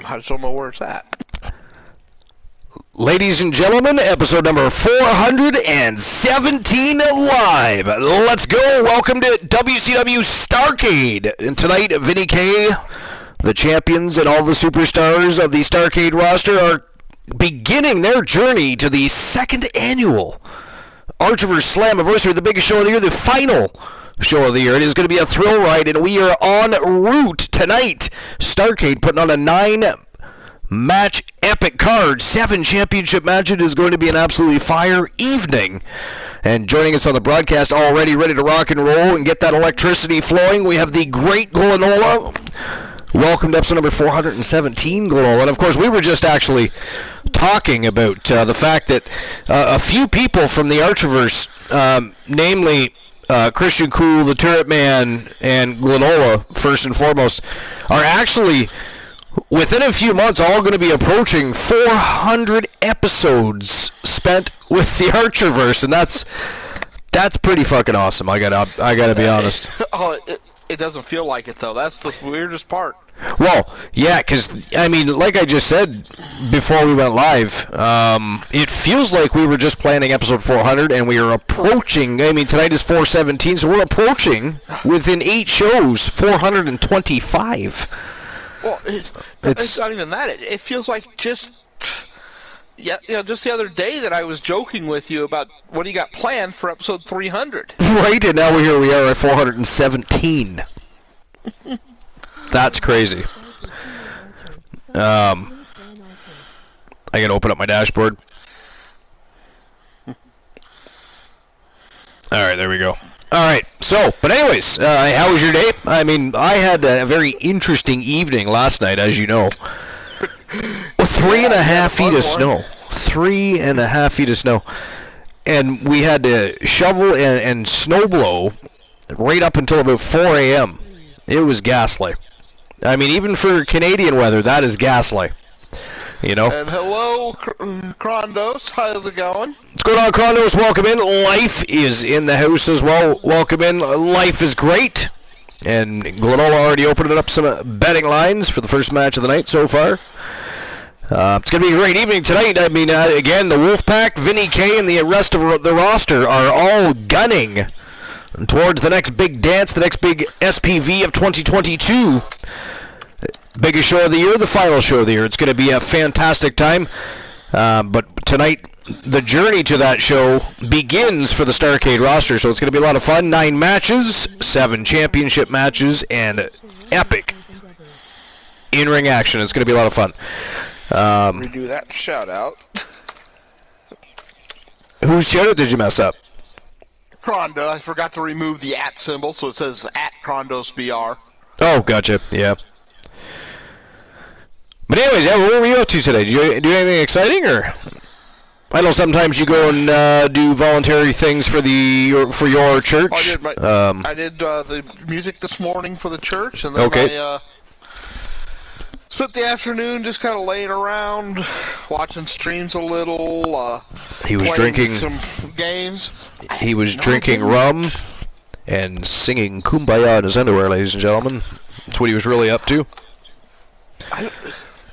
I just don't know where it's at. Ladies and gentlemen, episode number 417 live. Let's go. Welcome to WCW Starrcade. And tonight, Vinny K, the champions, and all the superstars of the Starrcade roster are beginning their journey to the second annual Archiver's Slammiversary, the biggest show of the year, the final show of the year. It is going to be a thrill ride, and we are en route tonight. Starrcade putting on a 9-match epic card, 7 championship matches. It is going to be an absolutely fire evening. And joining us on the broadcast, already ready to rock and roll and get that electricity flowing, we have the great Glenola. Welcome to episode number 417, Glenola. And of course, we were just actually talking about the fact that a few people from the Archiverse, namely Christian Cool, the Turret Man, and Glenola, first and foremost, are actually, within a few months, all going to be approaching 400 episodes spent with the Archiverse, and that's pretty fucking awesome. I gotta be honest. Oh, it doesn't feel like it though. That's the weirdest part. Well, yeah, because, I mean, like I just said before we went live, it feels like we were just planning episode 400, and we are approaching, I mean, tonight is 417, so we're approaching, within 8 shows, 425. Well, it's not even that. It feels like just the other day that I was joking with you about what you got planned for episode 300. Right, and now here we are at 417. That's crazy. I gotta open up my dashboard. Alright, there we go. Alright, so, but anyways, how was your day? I mean, I had a very interesting evening last night, as you know. 3.5 feet of snow. 3.5 feet of snow. And we had to shovel and snow blow right up until about 4 a.m. It was ghastly. I mean, even for Canadian weather, that is ghastly. You know? And hello, Krondos. How's it going? What's going on, Krondos? Welcome in. Life is in the house as well. Welcome in. Life is great. And Glenola already opened up some betting lines for the first match of the night so far. It's going to be a great evening tonight. I mean, again, the Wolfpack, Vinny K, and the rest of the roster are all gunning towards the next big dance, the next big SPV of 2022. Biggest show of the year, the final show of the year. It's going to be a fantastic time. But tonight, the journey to that show begins for the Starrcade roster, so it's going to be a lot of fun. 9 matches, 7 championship matches, and epic in-ring action. It's going to be a lot of fun. Redo that shout out. Whose shout out did you mess up? Crondo. I forgot to remove the @ symbol, so it says @CrondosBR. Oh, gotcha. Yeah. But anyways, yeah, what were you up to today? Did you do anything exciting, or? I know sometimes you go and do voluntary things for your church. I did the music this morning for the church, and then I spent the afternoon just kind of laying around, watching streams a little. He was drinking some games. He was drinking rum and singing "Kumbaya" in his underwear, ladies and gentlemen. That's what he was really up to.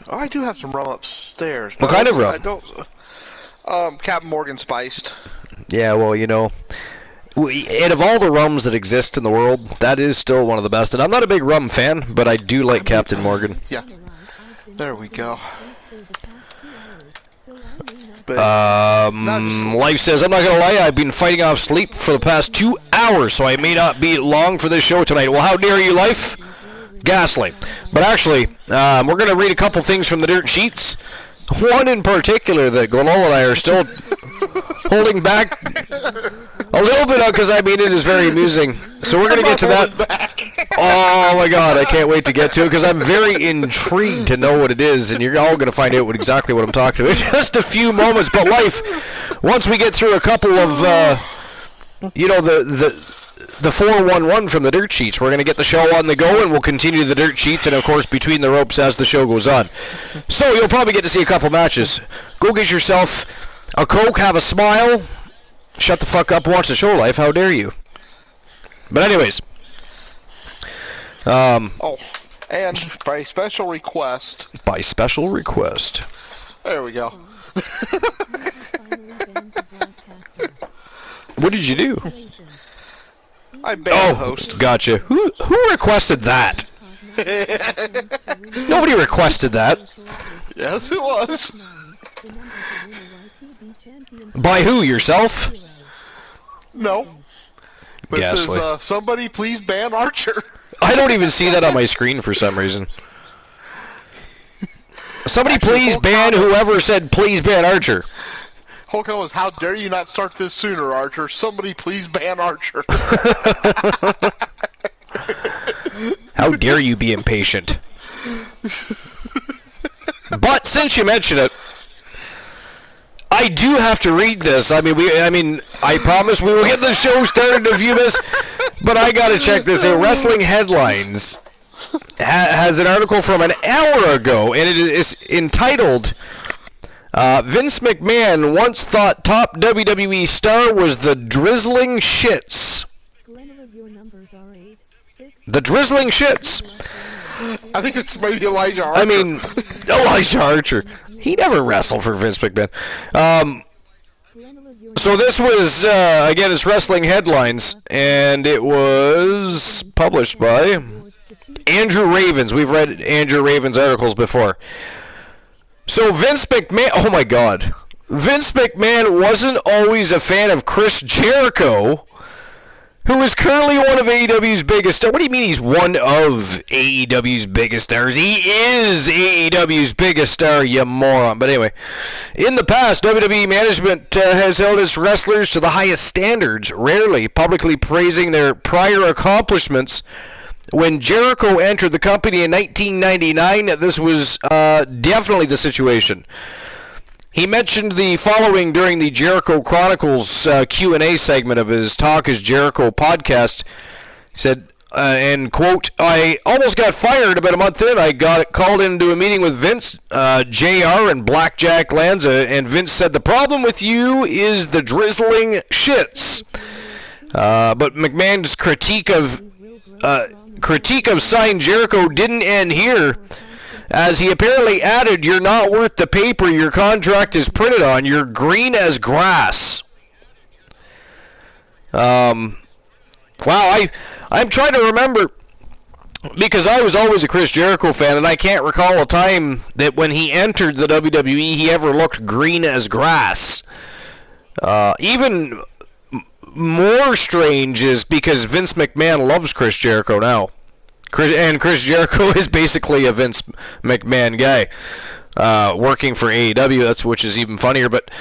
I do have some rum upstairs. What kind of rum? I don't. Captain Morgan spiced. Yeah, well, you know, out of all the rums that exist in the world, that is still one of the best. And I'm not a big rum fan, but I do like Captain Morgan. Yeah. There we go. Life says, I'm not going to lie, I've been fighting off sleep for the past 2 hours, so I may not be long for this show tonight. Well, how dare you, Life? Ghastly. But actually, we're going to read a couple things from the dirt sheets. One in particular that Glenola and I are still holding back a little bit, because I mean, it is very amusing. So we're going to get to that. Oh my god, I can't wait to get to it, because I'm very intrigued to know what it is, and you're all going to find out exactly what I'm talking about in just a few moments. But Life, once we get through a couple of, the 411 from the dirt sheets, we're going to get the show on the go, and we'll continue the dirt sheets, and of course between the ropes as the show goes on. So you'll probably get to see a couple matches. Go get yourself a Coke, have a smile, shut the fuck up, watch the show, Life. How dare you? But anyways, And by special request. By special request. There we go. What did you do? I banned the host. Gotcha. Who requested that? Nobody requested that. Yes, it was. By who? Yourself? No. But it says, somebody please ban Archer. I don't even see that on my screen for some reason. Somebody please ban whoever said please ban Archer. Whole comment was, how dare you not start this sooner, Archer? Somebody please ban Archer. How dare you be impatient. But since you mention it, I do have to read this. I mean, I promise we will get the show started in a few minutes, but I gotta check this out. Wrestling Headlines has an article from an hour ago, and it is entitled, Vince McMahon once thought top WWE star was the Drizzling Shits. The Drizzling Shits. I think it's maybe Elijah Archer. I mean, Elijah Archer. He never wrestled for Vince McMahon. So this was, again, it's Wrestling Headlines, and it was published by Andrew Ravens. We've read Andrew Ravens' articles before. So Vince McMahon, oh my God. Vince McMahon wasn't always a fan of Chris Jericho, who is currently one of AEW's biggest stars. What do you mean he's one of AEW's biggest stars? He is AEW's biggest star, you moron. But anyway, in the past, WWE management has held its wrestlers to the highest standards, rarely publicly praising their prior accomplishments. When Jericho entered the company in 1999, this was definitely the situation. He mentioned the following during the Jericho Chronicles Q&A segment of his Talk is Jericho podcast. He said, and quote, I almost got fired about a month in. I got called into a meeting with Vince, JR, and Blackjack Lanza, and Vince said, the problem with you is the drizzling shits. But McMahon's critique of signed Jericho didn't end here, as he apparently added, you're not worth the paper your contract is printed on. You're green as grass. Wow, I'm trying to remember, because I was always a Chris Jericho fan, and I can't recall a time that when he entered the WWE, he ever looked green as grass. Even more strange is because Vince McMahon loves Chris Jericho now. And Chris Jericho is basically a Vince McMahon guy, working for AEW, which is even funnier. But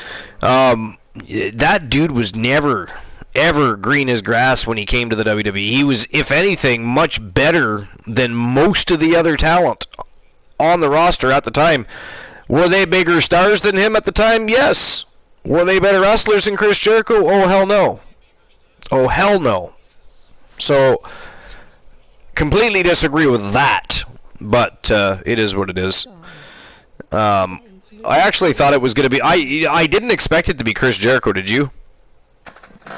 that dude was never, ever green as grass when he came to the WWE. He was, if anything, much better than most of the other talent on the roster at the time. Were they bigger stars than him at the time? Yes. Were they better wrestlers than Chris Jericho? Oh, hell no. Oh, hell no. So, completely disagree with that, but it is what it is. I actually thought it was going to be... I didn't expect it to be Chris Jericho, did you?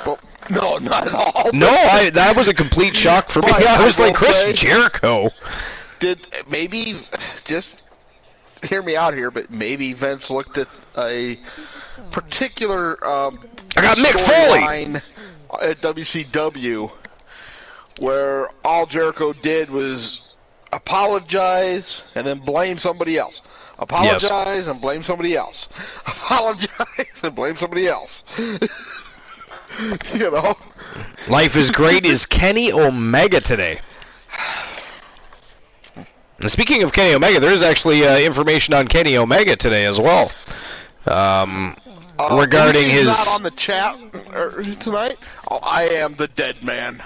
Well, no, not at all. No, that was a complete shock for me. I was like, Chris Jericho? Did maybe, just hear me out here, but maybe Vince looked at a particular I got Mick Foley at WCW, where all Jericho did was apologize and then blame somebody else. Apologize and blame somebody else. Apologize and blame somebody else. You know? Life is great is Kenny Omega today. And speaking of Kenny Omega, there is actually information on Kenny Omega today as well. Regarding his... not on the chat tonight? Oh, I am the dead man.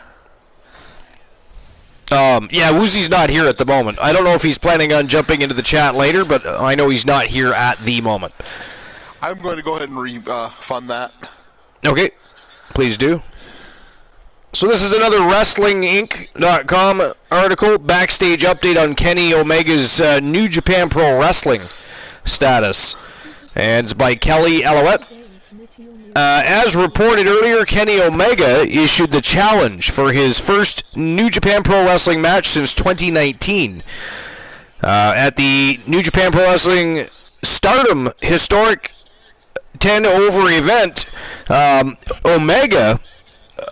Yeah, Woozy's not here at the moment. I don't know if he's planning on jumping into the chat later, but I know he's not here at the moment. I'm going to go ahead and refund that. Okay, please do. So this is another WrestlingInc.com article, backstage update on Kenny Omega's New Japan Pro Wrestling status. And it's by Kelly Alouette. As reported earlier, Kenny Omega issued the challenge for his first New Japan Pro Wrestling match since 2019. At the New Japan Pro Wrestling Stardom historic 10-over event, Omega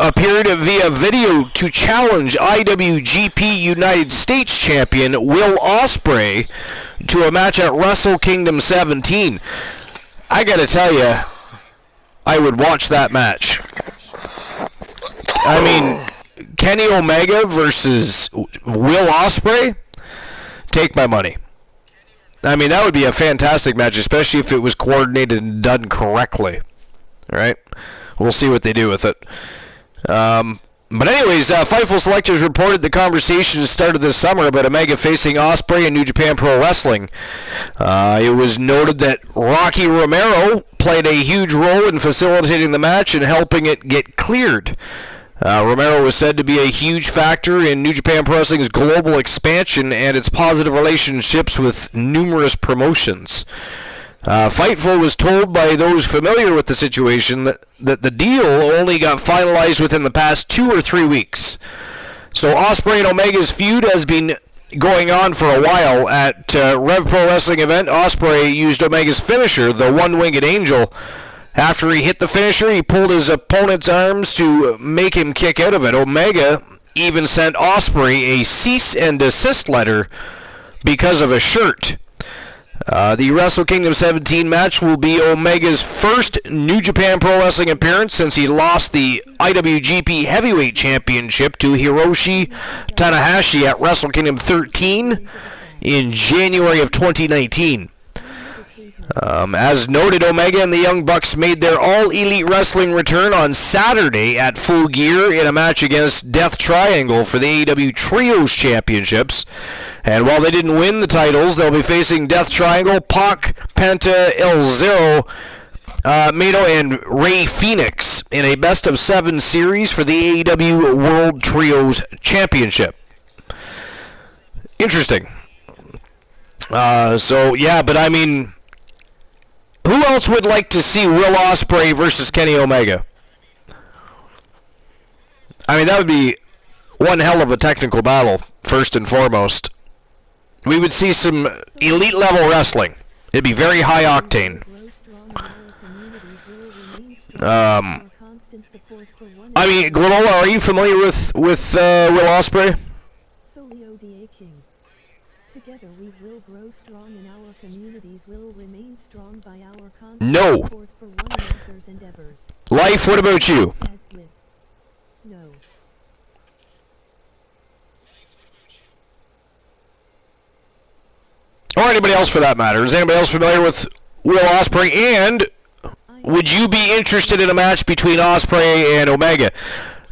appeared via video to challenge IWGP United States champion Will Ospreay to a match at Wrestle Kingdom 17. I gotta tell you, I would watch that match. I mean, Kenny Omega versus Will Ospreay? Take my money. I mean, that would be a fantastic match, especially if it was coordinated and done correctly. All right? We'll see what they do with it. But anyways, Fightful Selectors reported the conversation started this summer about Omega facing Ospreay in New Japan Pro Wrestling. It was noted that Rocky Romero played a huge role in facilitating the match and helping it get cleared. Romero was said to be a huge factor in New Japan Pro Wrestling's global expansion and its positive relationships with numerous promotions. Fightful was told by those familiar with the situation that the deal only got finalized within the past 2 or 3 weeks. So Ospreay and Omega's feud has been going on for a while. At Rev Pro Wrestling event, Ospreay used Omega's finisher, the One-Winged Angel. After he hit the finisher, he pulled his opponent's arms to make him kick out of it. Omega even sent Ospreay a cease and desist letter because of a shirt. The Wrestle Kingdom 17 match will be Omega's first New Japan Pro Wrestling appearance since he lost the IWGP Heavyweight Championship to Hiroshi Tanahashi at Wrestle Kingdom 13 in January of 2019. As noted, Omega and the Young Bucks made their All Elite Wrestling return on Saturday at Full Gear in a match against Death Triangle for the AEW Trios Championships. And while they didn't win the titles, they'll be facing Death Triangle, Pac, Penta, El Zero, Mato, and Rey Fenix in a best-of-7 series for the AEW World Trios Championship. Interesting. Yeah, but I mean, who else would like to see Will Ospreay versus Kenny Omega? I mean, that would be one hell of a technical battle, first and foremost. We would see some elite-level wrestling. It'd be very high octane. I mean, Glenola, are you familiar with Will Ospreay? Together we will grow strong and our communities will remain strong by our constant No. support for one another's endeavors. Life, what about you? No. Or anybody else for that matter. Is anybody else familiar with Will Ospreay? And would you be interested in a match between Ospreay and Omega?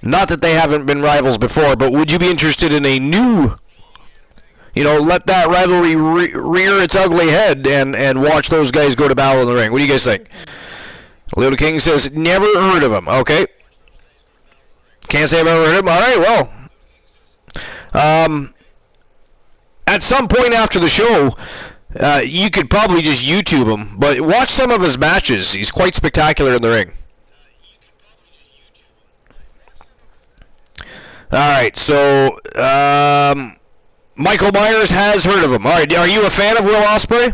Not that they haven't been rivals before, but would you be interested in a new, let that rivalry rear its ugly head and watch those guys go to battle in the ring? What do you guys think? Little King says, never heard of him. Okay. Can't say I've ever heard of him. All right, well. At some point after the show, you could probably just YouTube him, but watch some of his matches. He's quite spectacular in the ring. All right, so Michael Myers has heard of him. All right, are you a fan of Will Ospreay?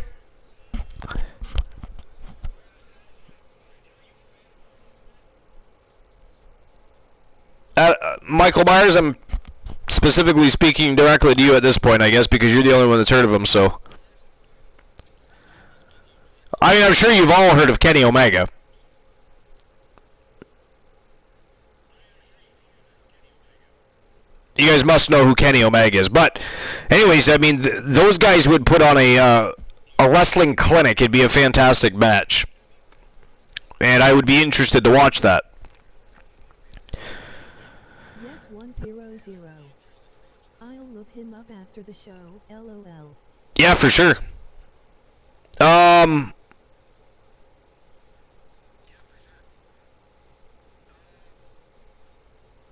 Michael Myers, I'm specifically speaking directly to you at this point, I guess, because you're the only one that's heard of him, so. I mean, I'm sure you've all heard of Kenny Omega. You guys must know who Kenny Omega is. But, anyways, I mean, those guys would put on a wrestling clinic. It'd be a fantastic match. And I would be interested to watch that. Yes, 100. I'll look him up after the show. LOL. Yeah, for sure.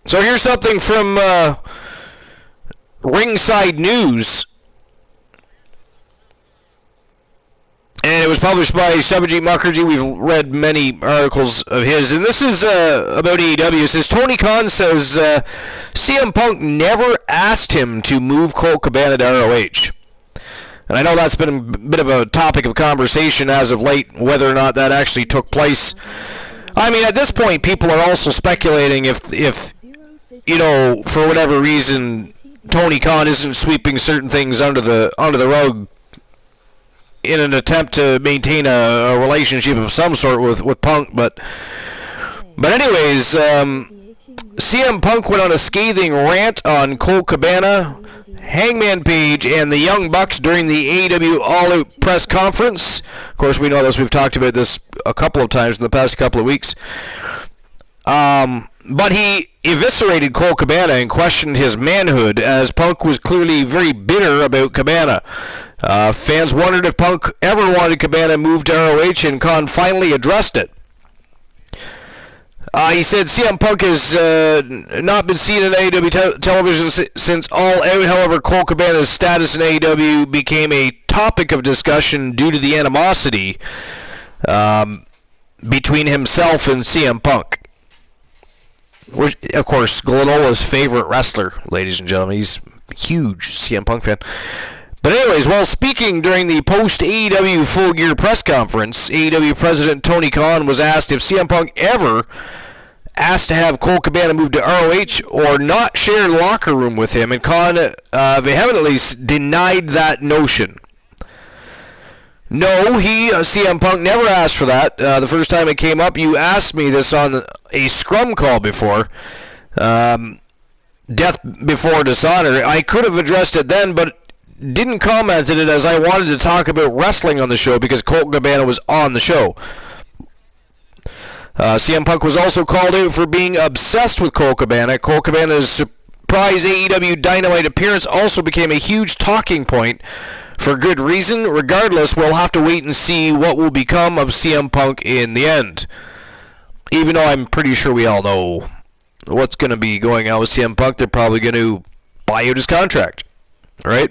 So here's something from Ringside News. And it was published by Subhajit Mukherjee. We've read many articles of his. And this is about AEW. It says, Tony Khan says CM Punk never asked him to move Colt Cabana to ROH. And I know that's been a bit of a topic of conversation as of late, whether or not that actually took place. I mean, at this point, people are also speculating if you know, for whatever reason, Tony Khan isn't sweeping certain things under the rug in an attempt to maintain a relationship of some sort with Punk. But anyways, CM Punk went on a scathing rant on Colt Cabana, Hangman Page, and the Young Bucks during the AEW All Out press conference. Of course, we know this. We've talked about this a couple of times in the past couple of weeks. But he eviscerated Colt Cabana and questioned his manhood, as Punk was clearly very bitter about Cabana. Fans wondered if Punk ever wanted Cabana moved to ROH, and Khan finally addressed it. He said CM Punk has not been seen in AEW television since All Out. However, Colt Cabana's status in AEW became a topic of discussion due to the animosity between himself and CM Punk. Which, of course, Glenola's favorite wrestler, ladies and gentlemen. He's a huge CM Punk fan. But anyways, while speaking during the post-AEW Full Gear press conference, AEW President Tony Khan was asked if CM Punk ever asked to have Colt Cabana move to ROH or not share locker room with him, and Khan vehemently denied that notion. No, CM Punk never asked for that. The first time it came up, you asked me this on a scrum call before. Death Before Dishonor. I could have addressed it then, but didn't comment on it as I wanted to talk about wrestling on the show because Colt Cabana was on the show. CM Punk was also called out for being obsessed with Colt Cabana. Colt Cabana's surprise AEW Dynamite appearance also became a huge talking point for good reason. Regardless, we'll have to wait and see what will become of CM Punk in the end. Even though I'm pretty sure we all know what's going to be going on with CM Punk, they're probably going to buy out his contract, right?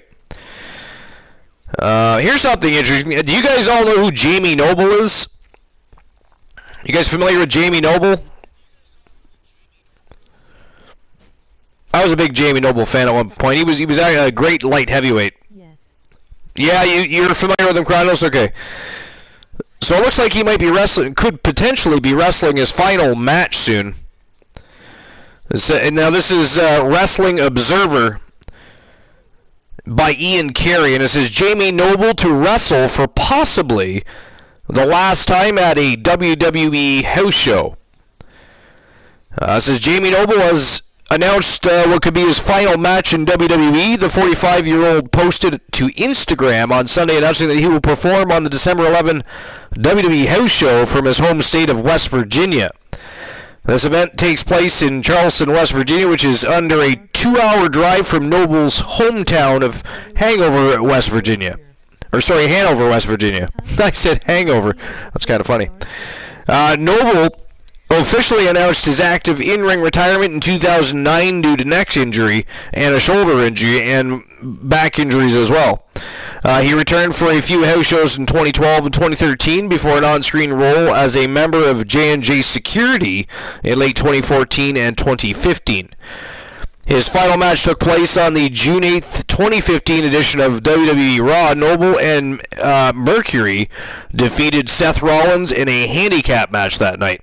Here's something interesting. Do you guys all know who Jamie Noble is? You guys familiar with Jamie Noble? I was a big Jamie Noble fan at one point. He was a great light heavyweight. Yes. Yeah, you're familiar with him, Kronos? Okay. So it looks like he might be wrestling, could potentially be wrestling his final match soon. Now this is Wrestling Observer by Ian Carey, and it says Jamie Noble to wrestle for possibly the last time at a WWE house show. It says Jamie Noble has announced what could be his final match in WWE. The 45-year-old posted to Instagram on Sunday announcing that he will perform on the December 11 WWE house show from his home state of West Virginia. This event takes place in Charleston, West Virginia, which is under a 2-hour drive from Noble's hometown of Hanover, West Virginia. Hanover, West Virginia. I said Hangover. That's kind of funny. Noble officially announced his active in-ring retirement in 2009 due to neck injury and a shoulder injury and back injuries as well. He returned for a few house shows in 2012 and 2013 before an on-screen role as a member of J&J Security in late 2014 and 2015. His final match took place on the June 8th, 2015 edition of WWE Raw. Noble and Mercury defeated Seth Rollins in a handicap match that night.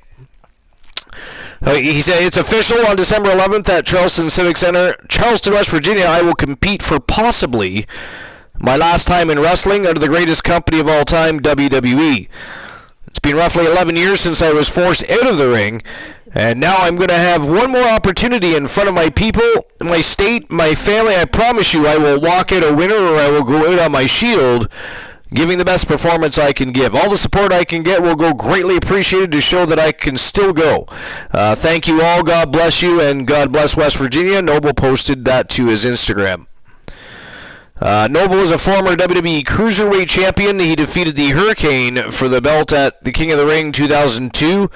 He said, it's official, on December 11th at Charleston Civic Center, Charleston, West Virginia, I will compete for possibly my last time in wrestling under the greatest company of all time, WWE. It's been roughly 11 years since I was forced out of the ring, and now I'm going to have one more opportunity in front of my people, my state, my family. I promise you I will walk out a winner, or I will go out on my shield, giving the best performance I can give. All the support I can get will go greatly appreciated to show that I can still go. Thank you all. God bless you, and God bless West Virginia. Noble posted that to his Instagram. Noble is a former WWE Cruiserweight champion. He defeated the Hurricane for the belt at the King of the Ring 2002.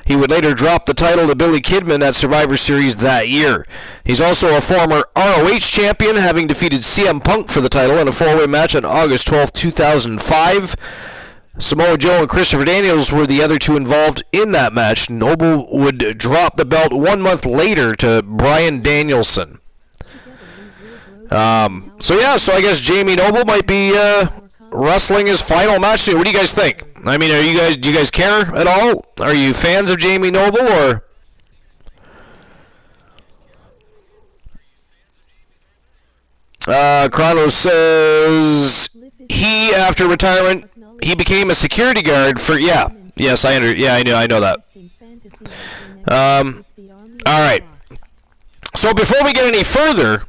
He would later drop the title to Billy Kidman at Survivor Series that year. He's also a former ROH champion, having defeated CM Punk for the title in a four-way match on August 12, 2005. Samoa Joe and Christopher Daniels were the other two involved in that match. Noble would drop the belt 1 month later to Bryan Danielson. So I guess Jamie Noble might be wrestling his final match soon. What do you guys think? I mean, do you guys care at all? Are you fans of Jamie Noble, or? Chrono says he, after retirement, he became a security guard for, yes, I know that. All right. So before we get any further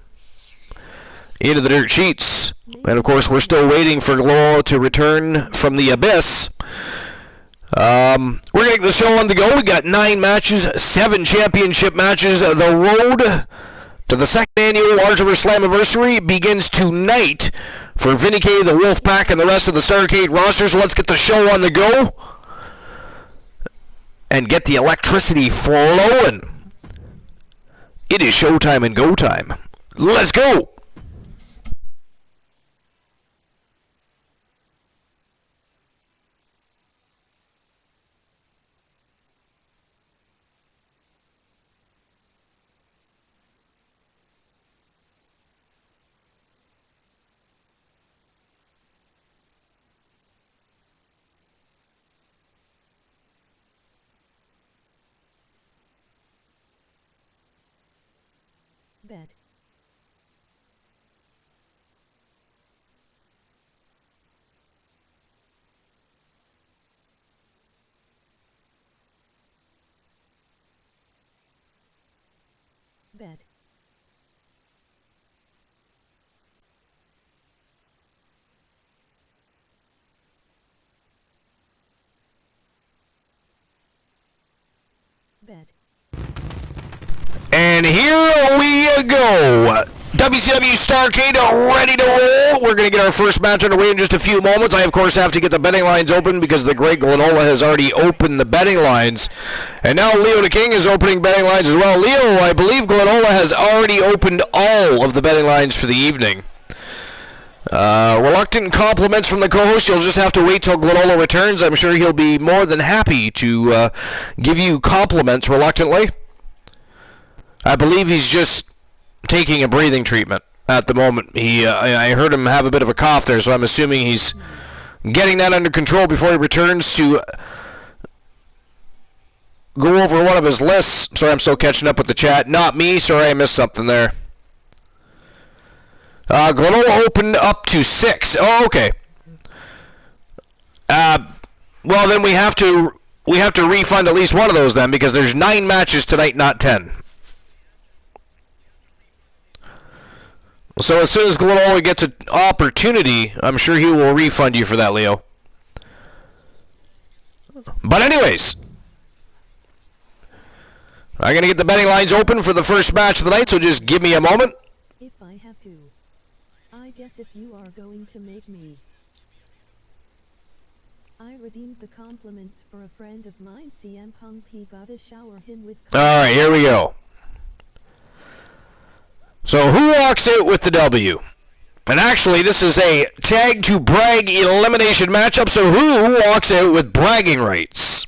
into the dirt sheets, and of course we're still waiting for Glow to return from the abyss, we're going to get the show on the go. We got 9 matches, 7 championship matches. The road to the second annual Large Over Slammiversary begins tonight for Vinny K, the Wolfpack, and the rest of the Starrcade roster. So let's get the show on the go and get the electricity flowing. It is showtime and go time. Let's go! Bet. Bet. Bet. And here we go. WCW Starrcade ready to roll. We're going to get our first match underway in just a few moments. I, of course, have to get the betting lines open because the great Glenola has already opened the betting lines. And now Leo the King is opening betting lines as well. Leo, I believe Glenola has already opened all of the betting lines for the evening. Reluctant compliments from the co-host. You'll just have to wait till Glenola returns. I'm sure he'll be more than happy to give you compliments reluctantly. I believe he's just taking a breathing treatment at the moment. I heard him have a bit of a cough there, so I'm assuming he's getting that under control before he returns to go over one of his lists. Sorry, I'm still catching up with the chat. Not me. Sorry, I missed something there. Glenola opened up to 6. Oh, okay. Well, then we have to refund at least one of those then, because there's 9 matches tonight, not 10. So as soon as Glenola gets an opportunity, I'm sure he will refund you for that, Leo. But anyways, I'm going to get the betting lines open for the first match of the night, so just give me a moment. If I have to. I guess if you are going to make me. I redeemed the compliments for a friend of mine, CM Punk. He gotta shower him with. Alright, here we go. So who walks out with the W? And actually, this is a tag to brag elimination matchup, so who walks out with bragging rights?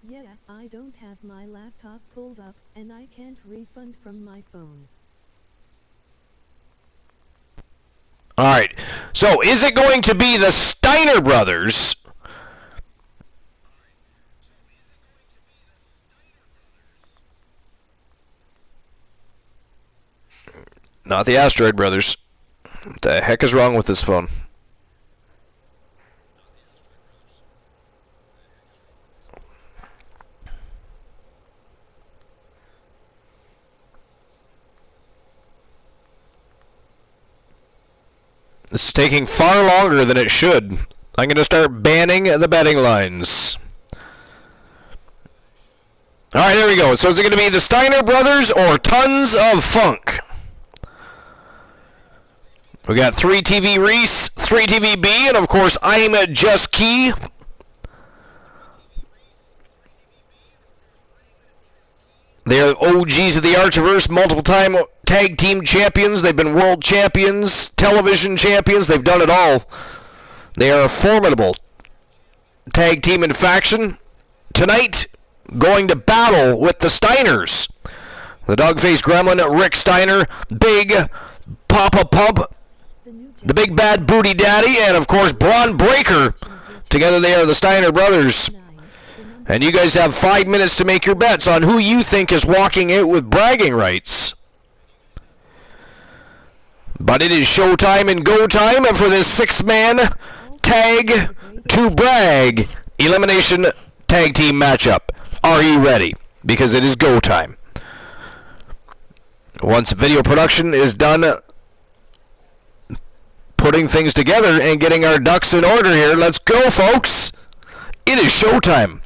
Yeah, I don't have my laptop pulled up, and I can't refund from my phone. Alright, so is it going to be the Steiner brothers? Not the Asteroid brothers. What the heck is wrong with this phone? This is taking far longer than it should. I'm going to start banning the betting lines. Alright, there we go. So is it going to be the Steiner brothers or Tons of Funk? We got 3TV Reese, 3TV B, and of course I'm Just Key. They are OGs of the Archiverse, multiple-time tag team champions. They've been world champions, television champions. They've done it all. They are a formidable tag team and faction. Tonight, going to battle with the Steiners. The dog-faced gremlin, Rick Steiner, Big Papa Pump, the Big Bad Booty Daddy, and, of course, Braun Breaker. Together they are the Steiner brothers. And you guys have 5 minutes to make your bets on who you think is walking out with bragging rights. But it is showtime and go time for this 6-man tag to brag elimination tag team matchup. Are you ready? Because it is go time. Once video production is done putting things together and getting our ducks in order here, let's go, folks. It is showtime.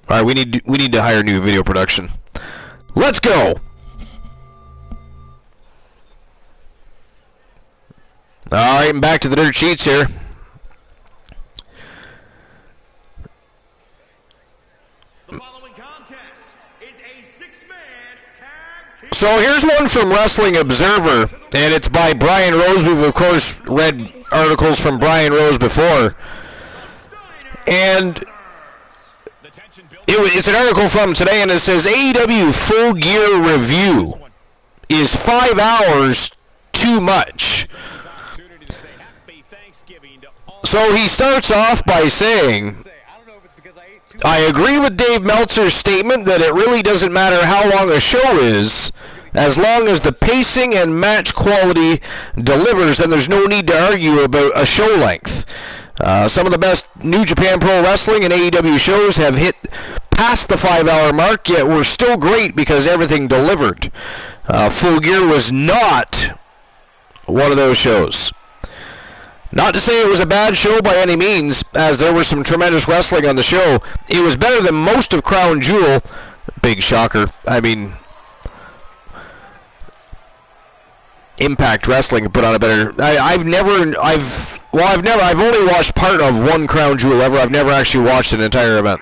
All right, we need to hire new video production. Let's go. All right, back to the dirt sheets here. The following contest is a 6-man tag team. So here's one from Wrestling Observer, and it's by Brian Rose. We've of course read articles from Brian Rose before, and it's an article from today, and it says AEW Full Gear Review is 5 hours too much. So he starts off by saying, I agree with Dave Meltzer's statement that it really doesn't matter how long a show is, as long as the pacing and match quality delivers, then there's no need to argue about a show length. Some of the best New Japan Pro Wrestling and AEW shows have hit past the 5-hour mark, yet were still great because everything delivered. Full Gear was not one of those shows. Not to say it was a bad show by any means, as there was some tremendous wrestling on the show. It was better than most of Crown Jewel. Big shocker. I mean, Impact Wrestling put on a better. I've only watched part of one Crown Jewel ever. I've never actually watched an entire event.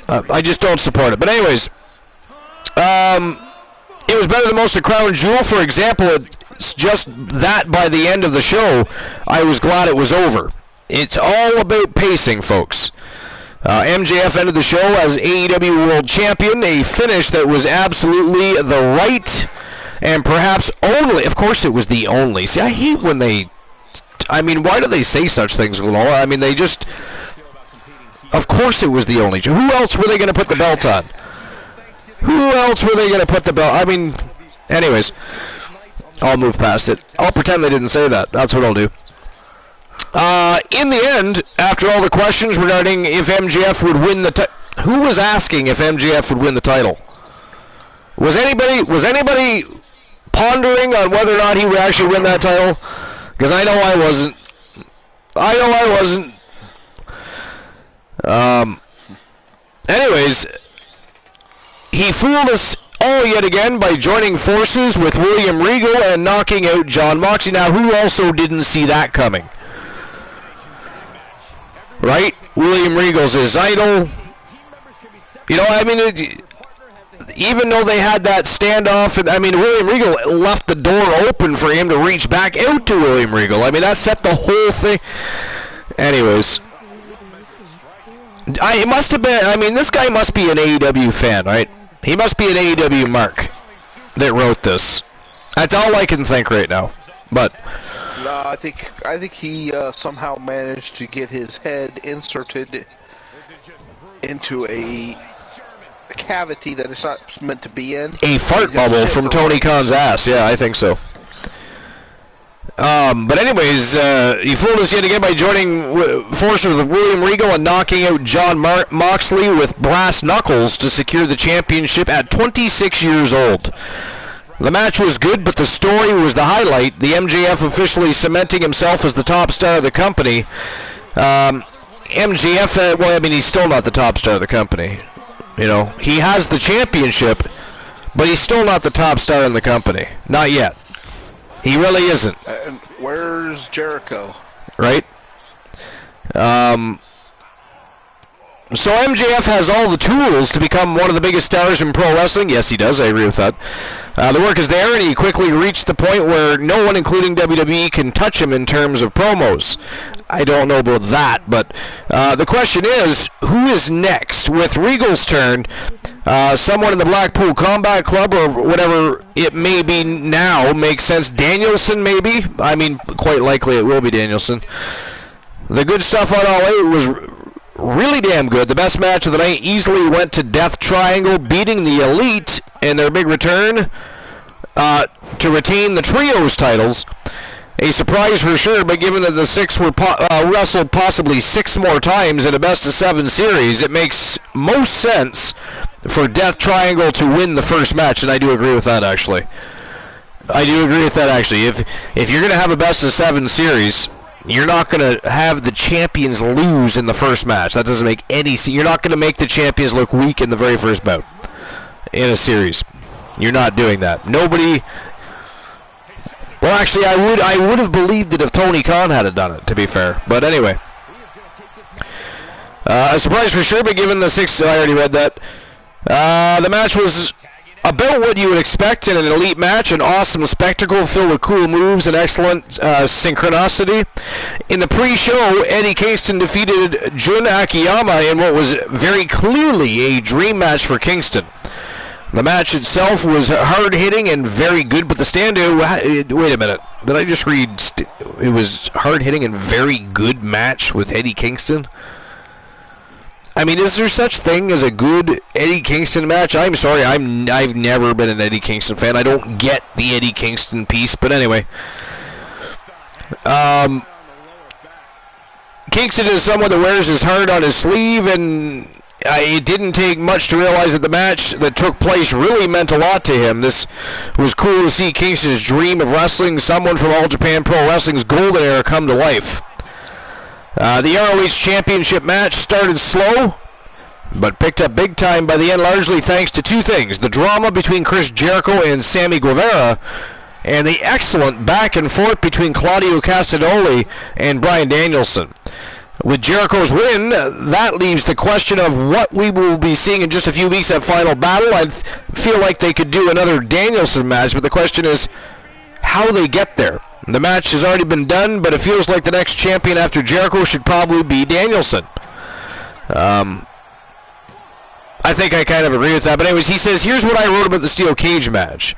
I just don't support it. But anyways, it was better than most of Crown Jewel. For example, it's just that by the end of the show, I was glad it was over. It's all about pacing, folks. MJF ended the show as AEW World Champion, a finish that was absolutely the right and perhaps only. Of course, it was the only. See, I hate when they. I mean, why do they say such things, Lenore? I mean, they just. Of course, it was the only. Who else were they going to put the belt on? Who else were they going to put the belt? I mean, anyways, I'll move past it. I'll pretend they didn't say that. That's what I'll do. In the end, after all the questions regarding if MJF would win the who was asking if MJF would win the title? Was anybody pondering on whether or not he would actually win that title? Because I know I wasn't. Anyways, he fooled us all yet again by joining forces with William Regal and knocking out Jon Moxley. Now, who also didn't see that coming? Right? William Regal's his idol. You know, I mean, even though they had that standoff, and I mean, William Regal left the door open for him to reach back out to William Regal. I mean, that set the whole thing. Anyways. It must have been, I mean, this guy must be an AEW fan, right? He must be an AEW mark that wrote this. That's all I can think right now. But no, I think he somehow managed to get his head inserted into a cavity that it's not meant to be in. A fart bubble from Tony Khan's ass. Yeah, I think so. But anyways, he fooled us yet again by joining forces with William Regal and knocking out Jon Moxley with brass knuckles to secure the championship at 26 years old. The match was good, but the story was the highlight. The MJF officially cementing himself as the top star of the company. MJF, well, I mean, he's still not the top star of the company. You know, he has the championship, but he's still not the top star in the company. Not yet. He really isn't. And where's Jericho? Right? So MJF has all the tools to become one of the biggest stars in pro wrestling. Yes, he does. I agree with that. The work is there, and he quickly reached the point where no one, including WWE, can touch him in terms of promos. I don't know about that, but the question is, who is next? With Regal's turn, someone in the Blackpool Combat Club or whatever it may be now makes sense. Danielson, maybe? I mean, quite likely it will be Danielson. The good stuff on All 8 was really damn good. The best match of the night easily went to Death Triangle beating the Elite in their big return to retain the Trios titles. A surprise for sure, but given that the six were wrestled possibly 6 more times in a best-of-7 series, it makes most sense for Death Triangle to win the first match, and I do agree with that, actually. I do agree with that, actually. If you're going to have a best-of-7 series, you're not going to have the champions lose in the first match. That doesn't make any sense. You're not going to make the champions look weak in the very first bout in a series. You're not doing that. Nobody... Well, actually, I would have believed it if Tony Khan had done it, to be fair. But anyway. A surprise for sure, but given the 6... I already read that. The match was about what you would expect in an elite match, an awesome spectacle filled with cool moves and excellent synchronicity. In the pre-show, Eddie Kingston defeated Jun Akiyama in what was very clearly a dream match for Kingston. The match itself was hard-hitting and very good, but the standout... Wait a minute. Did I just read... It was hard-hitting and very good match with Eddie Kingston? I mean, is there such thing as a good Eddie Kingston match? I'm sorry, I've never been an Eddie Kingston fan. I don't get the Eddie Kingston piece, but anyway. Kingston is someone that wears his heart on his sleeve, and it didn't take much to realize that the match that took place really meant a lot to him. This was cool to see Kingston's dream of wrestling someone from All Japan Pro Wrestling's golden era come to life. The ROH Championship match started slow, but picked up big time by the end, largely thanks to 2 things. The drama between Chris Jericho and Sammy Guevara, and the excellent back and forth between Claudio Castagnoli and Bryan Danielson. With Jericho's win, that leaves the question of what we will be seeing in just a few weeks at Final Battle. I feel like they could do another Danielson match, but the question is how they get there. The match has already been done, but it feels like the next champion after Jericho should probably be Danielson. I think I kind of agree with that. But anyways, he says, here's what I wrote about the steel cage match.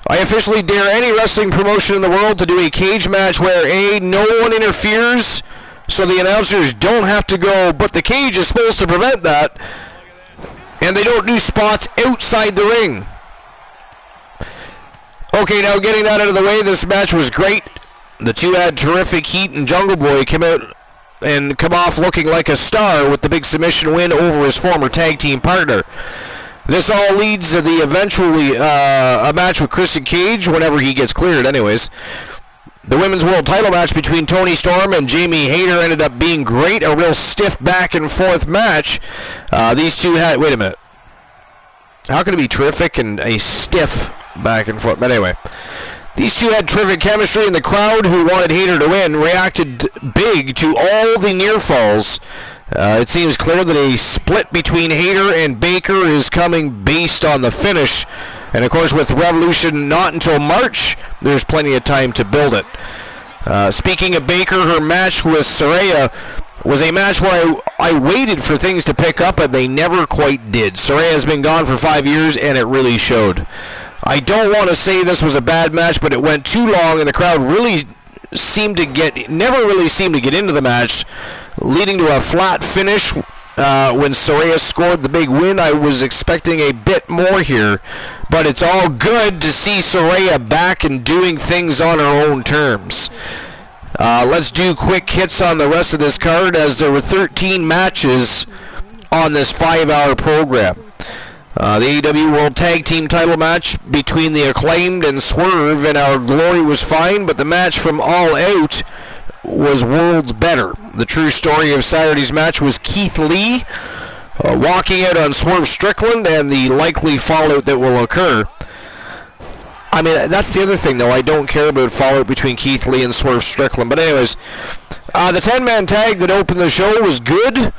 I officially dare any wrestling promotion in the world to do a cage match where, A, no one interferes, so the announcers don't have to go, but the cage is supposed to prevent that, and they don't do spots outside the ring. Okay, now getting that out of the way, this match was great. The two had terrific heat, and Jungle Boy come off looking like a star with the big submission win over his former tag team partner. This all leads to the eventually a match with Christian Cage whenever he gets cleared anyways. The women's world title match between Toni Storm and Jamie Hayter ended up being great, a real stiff back and forth match. These two had... Wait a minute. How can it be terrific and a stiff back and forth? But anyway, these two had terrific chemistry, and the crowd, who wanted Hayter to win, reacted big to all the near falls. It seems clear that a split between Hayter and Baker is coming based on the finish. And of course, with Revolution not until March, there's plenty of time to build it. Speaking of Baker, her match with Saraya was a match where I waited for things to pick up, and they never quite did. Saraya has been gone for 5 years, and it really showed. I don't want to say this was a bad match, but it went too long, and the crowd never really seemed to get into the match, leading to a flat finish when Saraya scored the big win. I was expecting a bit more here, but it's all good to see Saraya back and doing things on her own terms. Let's do quick hits on the rest of this card, as there were 13 matches on this 5-hour program. The AEW World Tag Team title match between the Acclaimed and Swerve and Our Glory was fine, but the match from All Out was worlds better. The true story of Saturday's match was Keith Lee walking out on Swerve Strickland and the likely fallout that will occur. I mean, that's the other thing, though. I don't care about fallout between Keith Lee and Swerve Strickland. But anyways, the 10-man tag that opened the show was good.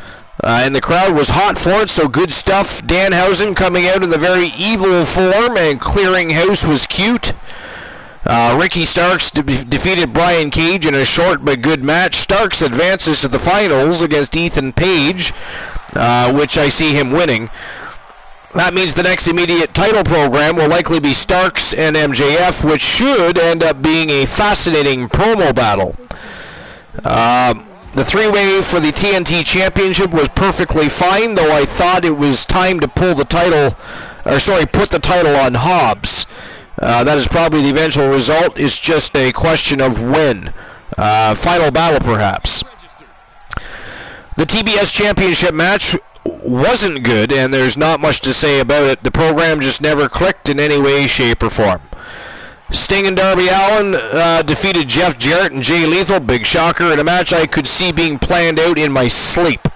And the crowd was hot for it, so good stuff. Danhausen coming out in the very evil form, and clearing house was cute. Ricky Starks defeated Brian Cage in a short but good match. Starks advances to the finals against Ethan Page, which I see him winning. That means the next immediate title program will likely be Starks and MJF, which should end up being a fascinating promo battle. The three-way for the TNT Championship was perfectly fine, though I thought it was time to put the title on Hobbs. That is probably the eventual result. It's just a question of when. Final battle, perhaps. The TBS Championship match wasn't good, and there's not much to say about it. The program just never clicked in any way, shape, or form. Sting and Darby Allin defeated Jeff Jarrett and Jay Lethal, big shocker, in a match I could see being planned out in my sleep.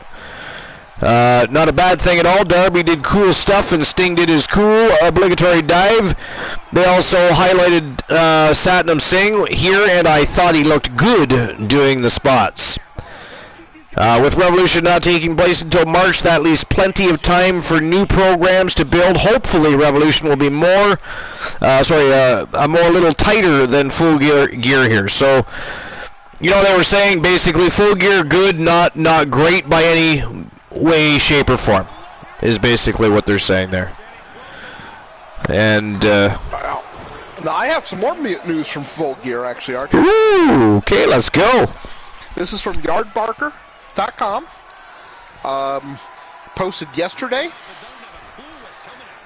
Not a bad thing at all. Darby did cool stuff, and Sting did his cool obligatory dive. They also highlighted Satnam Singh here, and I thought he looked good doing the spots. With Revolution not taking place until March, that leaves plenty of time for new programs to build. Hopefully, Revolution will be a little tighter than Full Gear here. So, they were saying basically Full Gear good, not great by any way, shape, or form, is basically what they're saying there. And now I have some more news from Full Gear, actually, Archie. Ooh, okay, let's go. This is from yardbarker.com. Posted yesterday.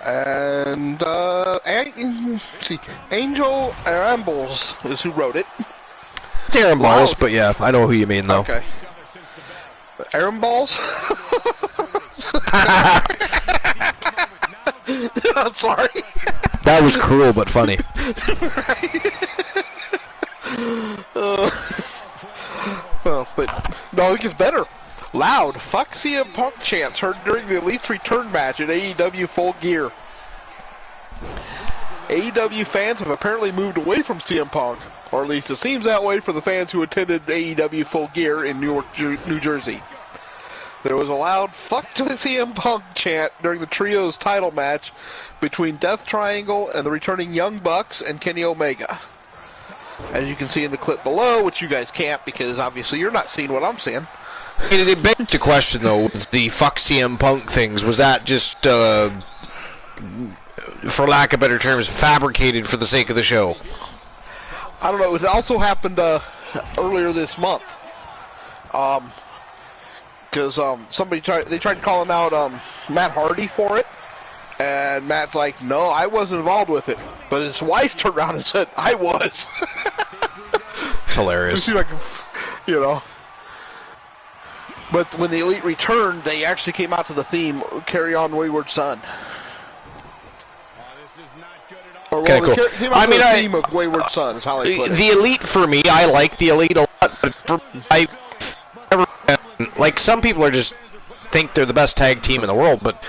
And Angel Arambles is who wrote it. It's Aaron Balls, but yeah, I know who you mean, though. Okay. Aaron Balls? I'm sorry. That was cruel, but funny. But no, it gets better. Loud "fuck CM Punk" chants heard during the Elite's return match at AEW Full Gear. AEW fans have apparently moved away from CM Punk, or at least it seems that way for the fans who attended AEW Full Gear in Newark, New Jersey. There was a loud "fuck to the CM Punk" chant during the trio's title match between Death Triangle and the returning Young Bucks and Kenny Omega. As you can see in the clip below, which you guys can't because obviously you're not seeing what I'm seeing. It begs the question, though, was the fuck CM Punk things, was that just, for lack of better terms, fabricated for the sake of the show? I don't know. It also happened earlier this month. Because they tried calling out Matt Hardy for it. And Matt's like, no, I wasn't involved with it. But his wife turned around and said, I was. It's hilarious. See if I can, But when the Elite returned, they actually came out to the theme, Carry On Wayward Son. Or, well, okay, cool. Came out to the theme of Wayward Son is how they put it. The Elite, for me, I like the Elite a lot. But like, some people are just think they're the best tag team in the world, but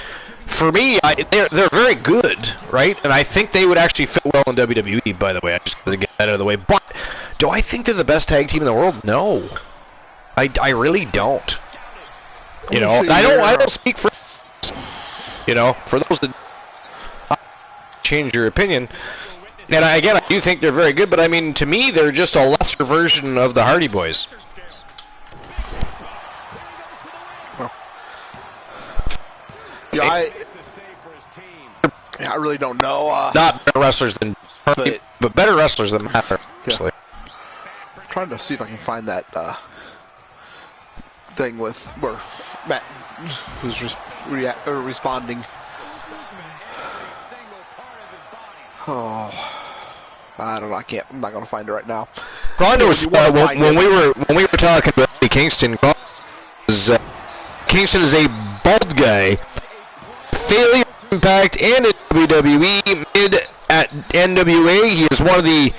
for me, they're very good, right? And I think they would actually fit well in WWE, by the way. I just got to get that out of the way. But do I think they're the best tag team in the world? No. I really don't. I don't speak for for those that change your opinion. And I do think they're very good, but I mean, to me, they're just a lesser version of the Hardy Boys. Yeah, I really don't know. Not better wrestlers than Hardy, but better wrestlers than Matt, actually. I'm trying to see if I can find that thing with where Matt was responding. Oh, I don't know. I'm not going to find it right now. When we were talking about Eddie Kingston, Kingston is a bald guy. Failure Impact and at WWE, mid at NWA. He is one of the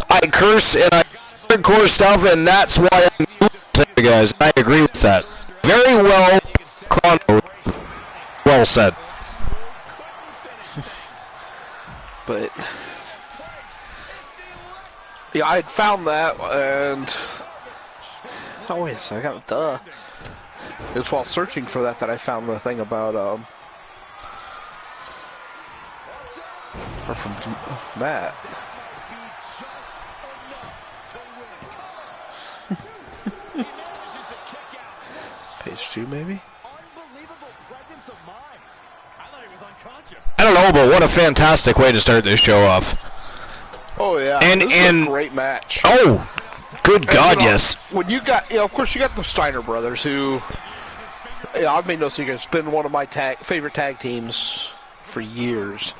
I curse and I hardcore stuff, and that's why I'm guys. I agree with that. Very well chronoed. Well said. But yeah, I had found that, and oh wait a second, It's while searching for that I found the thing about or from Matt. Page 2, maybe? I don't know, but what a fantastic way to start this show off. Oh, yeah. And this is a great match. Oh, good God, yes. When you got, of course, you got the Steiner brothers, who, I've made no secret, it's been one of my favorite tag teams for years.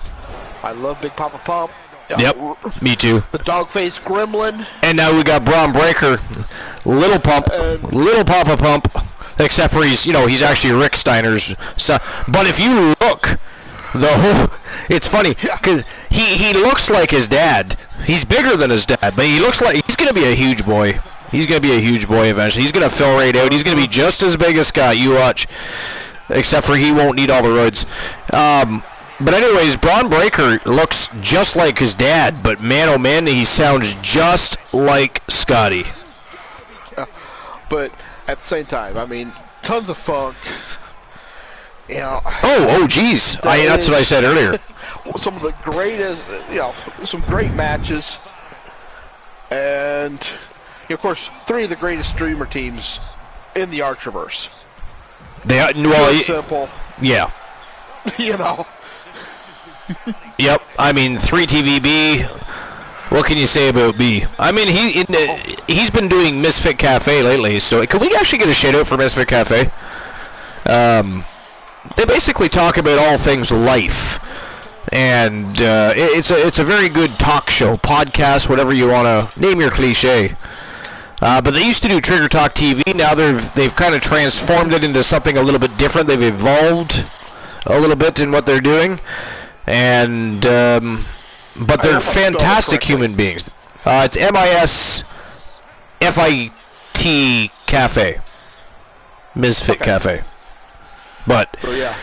I love Big Papa Pump. Yep, me too. The Dogface Gremlin. And now we got Braun Breaker, Little Pump, Little Papa Pump, except for he's actually Rick Steiner's son. But if you look, it's funny, because he looks like his dad. He's bigger than his dad, but he looks like he's going to be a huge boy. He's going to be a huge boy eventually. He's going to fill right out. He's going to be just as big as Scott, you watch. Except for he won't need all the roids. But anyways, Braun Breaker looks just like his dad, but man, oh man, he sounds just like Scotty. But at the same time, I mean, tons of funk. Oh, geez. That's what I said earlier. Some of the greatest, some great matches. And, of course, 3 of the greatest streamer teams in the Archerverse. They are, well, simple. Yeah. Yep. I mean, 3TVB. What can you say about B? I mean, he's been doing Misfit Cafe lately. So can we actually get a shout out for Misfit Cafe? They basically talk about all things life, and it's a very good talk show, podcast, whatever you want to name your cliche. But they used to do Trigger Talk TV. Now they've kind of transformed it into something a little bit different. They've evolved a little bit in what they're doing, and but they're fantastic human beings. It's MISFIT Cafe, Misfit Cafe. But so, yeah.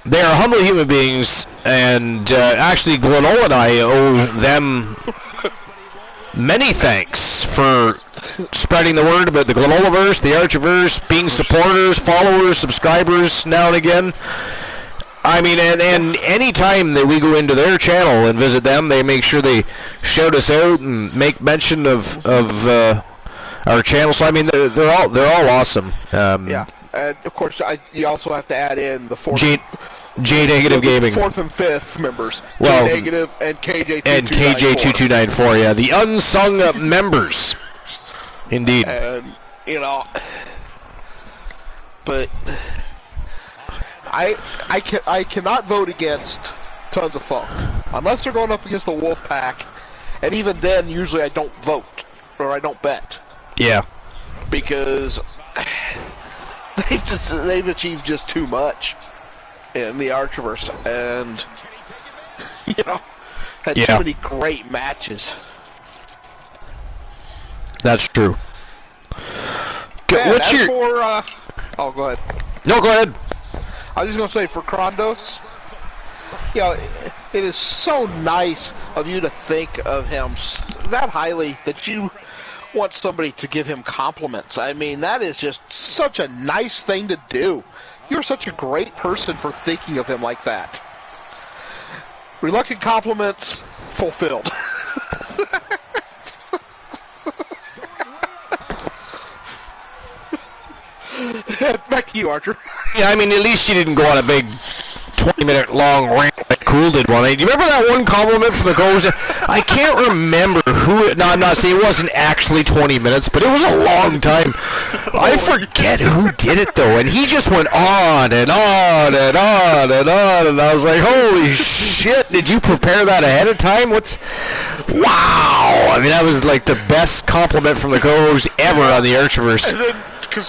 They are humble human beings, and actually Glenol and I owe them many thanks for spreading the word about the Glenolaverse, the Archerverse, being supporters, followers, subscribers now and again. I mean, and any time that we go into their channel and visit them, they make sure they shout us out and make mention of our channel. So I mean, they're all awesome. Yeah. And, of course, you also have to add in the fourth... J-Negative Gaming. 4th and 5th members. Well, J-Negative and KJ2294. And KJ2294, yeah. The unsung members. Indeed. And, but... I cannot vote against Tons of Funk. Unless they're going up against the Wolfpack. And even then, usually I don't vote. Or I don't bet. Yeah. Because... They've achieved just too much in the Archerverse, and had too many great matches. That's true. What's your? Oh, go ahead. No, go ahead. I was just gonna say for Krondos, it is so nice of you to think of him that highly that you want somebody to give him compliments. I mean, that is just such a nice thing to do. You're such a great person for thinking of him like that. Reluctant compliments fulfilled. Back to you, Archer. Yeah, I mean, at least you didn't go on a big 20-minute long rant like Cool did one. Do you remember that one compliment from the Goes? I can't remember who. No, I'm not saying it wasn't actually 20 minutes, but it was a long time. I forget who did it though, and he just went on and on and on and on, and I was like, "Holy shit! Did you prepare that ahead of time? Wow! I mean, that was like the best compliment from the Goes ever on the Archerverse." Because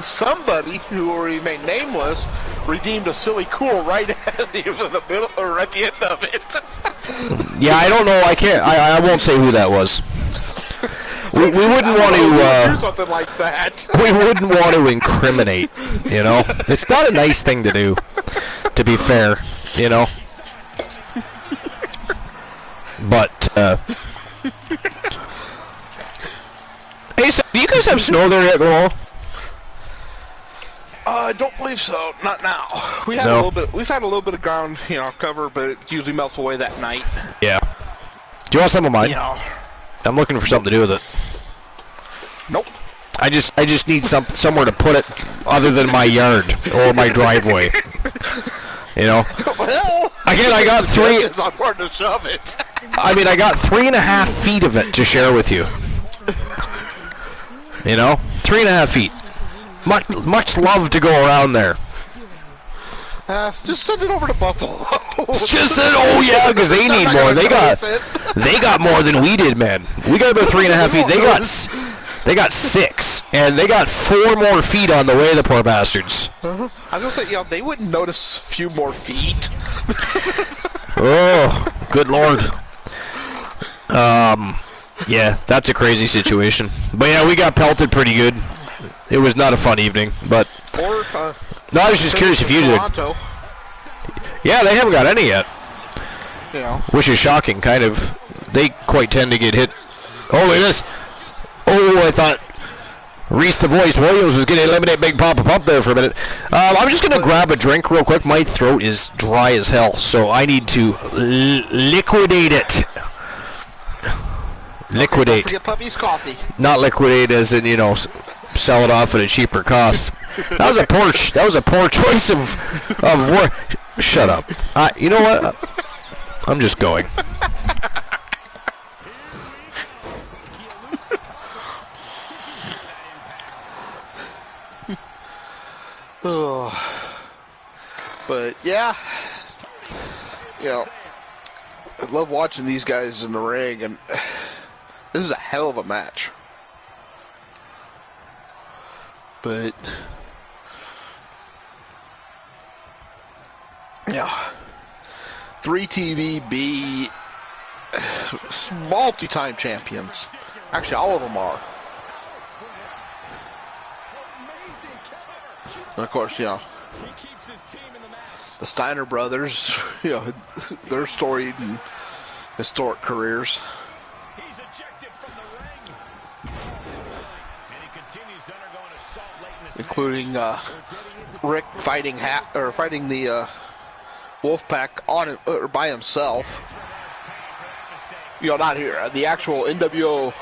somebody who will remain nameless redeemed a silly cool right as he was in the middle or at the end of it. Yeah, I don't know. I can't. I won't say who that was. We wouldn't want to do something like that. We wouldn't want to incriminate. It's not a nice thing to do. To be fair, But hey, so do you guys have snow there at all? I don't believe so. Not now. We had No. a little bit. We've had a little bit of ground, cover, but it usually melts away that night. Yeah. Do you want some of mine? Yeah. I'm looking for something to do with it. Nope. I just need somewhere to put it other than my yard or my driveway. Well, again, I got three. It's on where to shove it. I mean, I got 3.5 feet of it to share with you. 3.5 feet. Much love to go around there. Just send it over to Buffalo. Just said, oh yeah, because they need more. They got more than we did, man. We got about 3.5 feet. They got 6, and they got 4 more feet on the way. The poor bastards. I was gonna say, they wouldn't notice a few more feet. Oh, good lord. Yeah, that's a crazy situation. But yeah, we got pelted pretty good. It was not a fun evening, but. No, I was just curious if you did. Yeah, they haven't got any yet. Which is shocking, kind of. They quite tend to get hit. Oh, look at this. Oh, I thought Reese the Voice Williams was going to eliminate Big Papa Pump there for a minute. I'm just going to grab a drink real quick. My throat is dry as hell, so I need to liquidate it. Liquidate. Don't forget Puppy's coffee. Not liquidate as in, sell it off at a cheaper cost. That was a poor choice of word. Shut up. You know what? I'm just going. But yeah, I love watching these guys in the ring, and this is a hell of a match. But yeah, 3TVB multi-time champions. Actually, all of them are. And of course, the Steiner brothers, their storied and historic careers. Including Rick fighting the Wolfpack by himself. Not here. The actual NWO.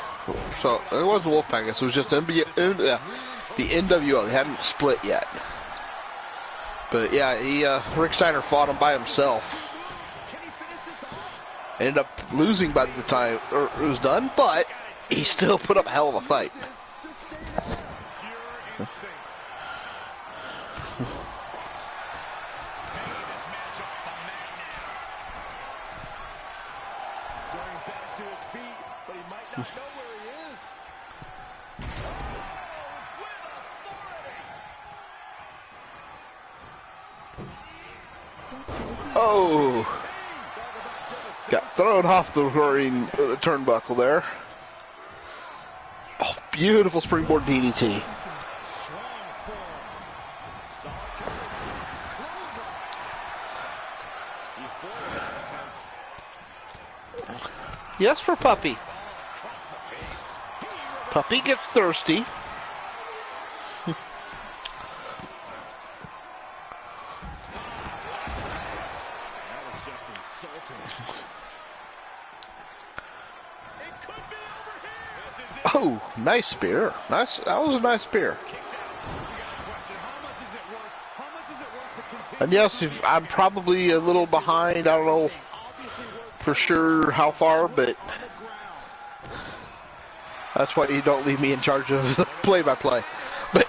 So it wasn't Wolfpack. I guess it was just the NWO. They hadn't split yet. But yeah, Rick Steiner fought him by himself. Ended up losing by the time it was done, but he still put up a hell of a fight. Oh, got thrown off the turnbuckle there. Oh, beautiful springboard DDT. Yes, for Puppy. Puppy gets thirsty. Oh, nice spear. Nice. That was a nice spear. And yes, I'm probably a little behind. I don't know for sure how far, but that's why you don't leave me in charge of the play-by-play. But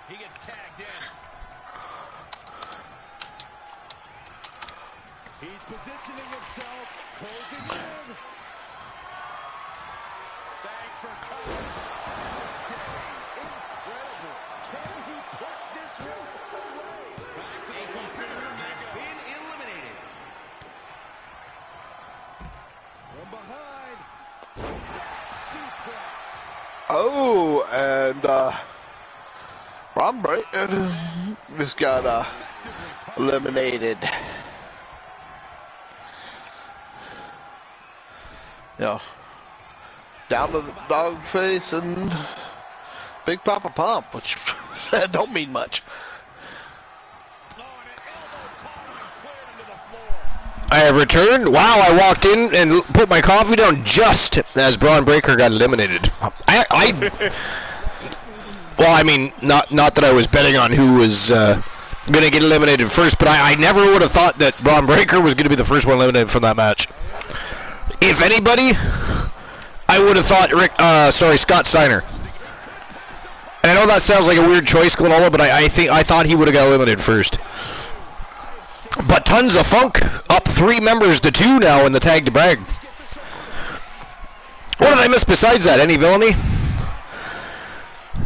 He gets tagged in. He's positioning himself, closing in. Thanks for coming. Incredible. Can he put this one away? Back to the competitor has been eliminated. From behind. Suplex. Oh, and Braun Breaker just got eliminated. Yeah. Down to the dog face and Big Papa Pump, which don't mean much. I have returned. Wow, I walked in and put my coffee down just as Braun Breaker got eliminated. Well, I mean, not that I was betting on who was going to get eliminated first, but I never would have thought that Braun Breaker was going to be the first one eliminated from that match. If anybody, I would have thought Scott Steiner. And I know that sounds like a weird choice, Glenola, but I thought he would have got eliminated first. But Tons of Funk up 3 members to 2 now in the tag to brag. What did I miss besides that? Any villainy?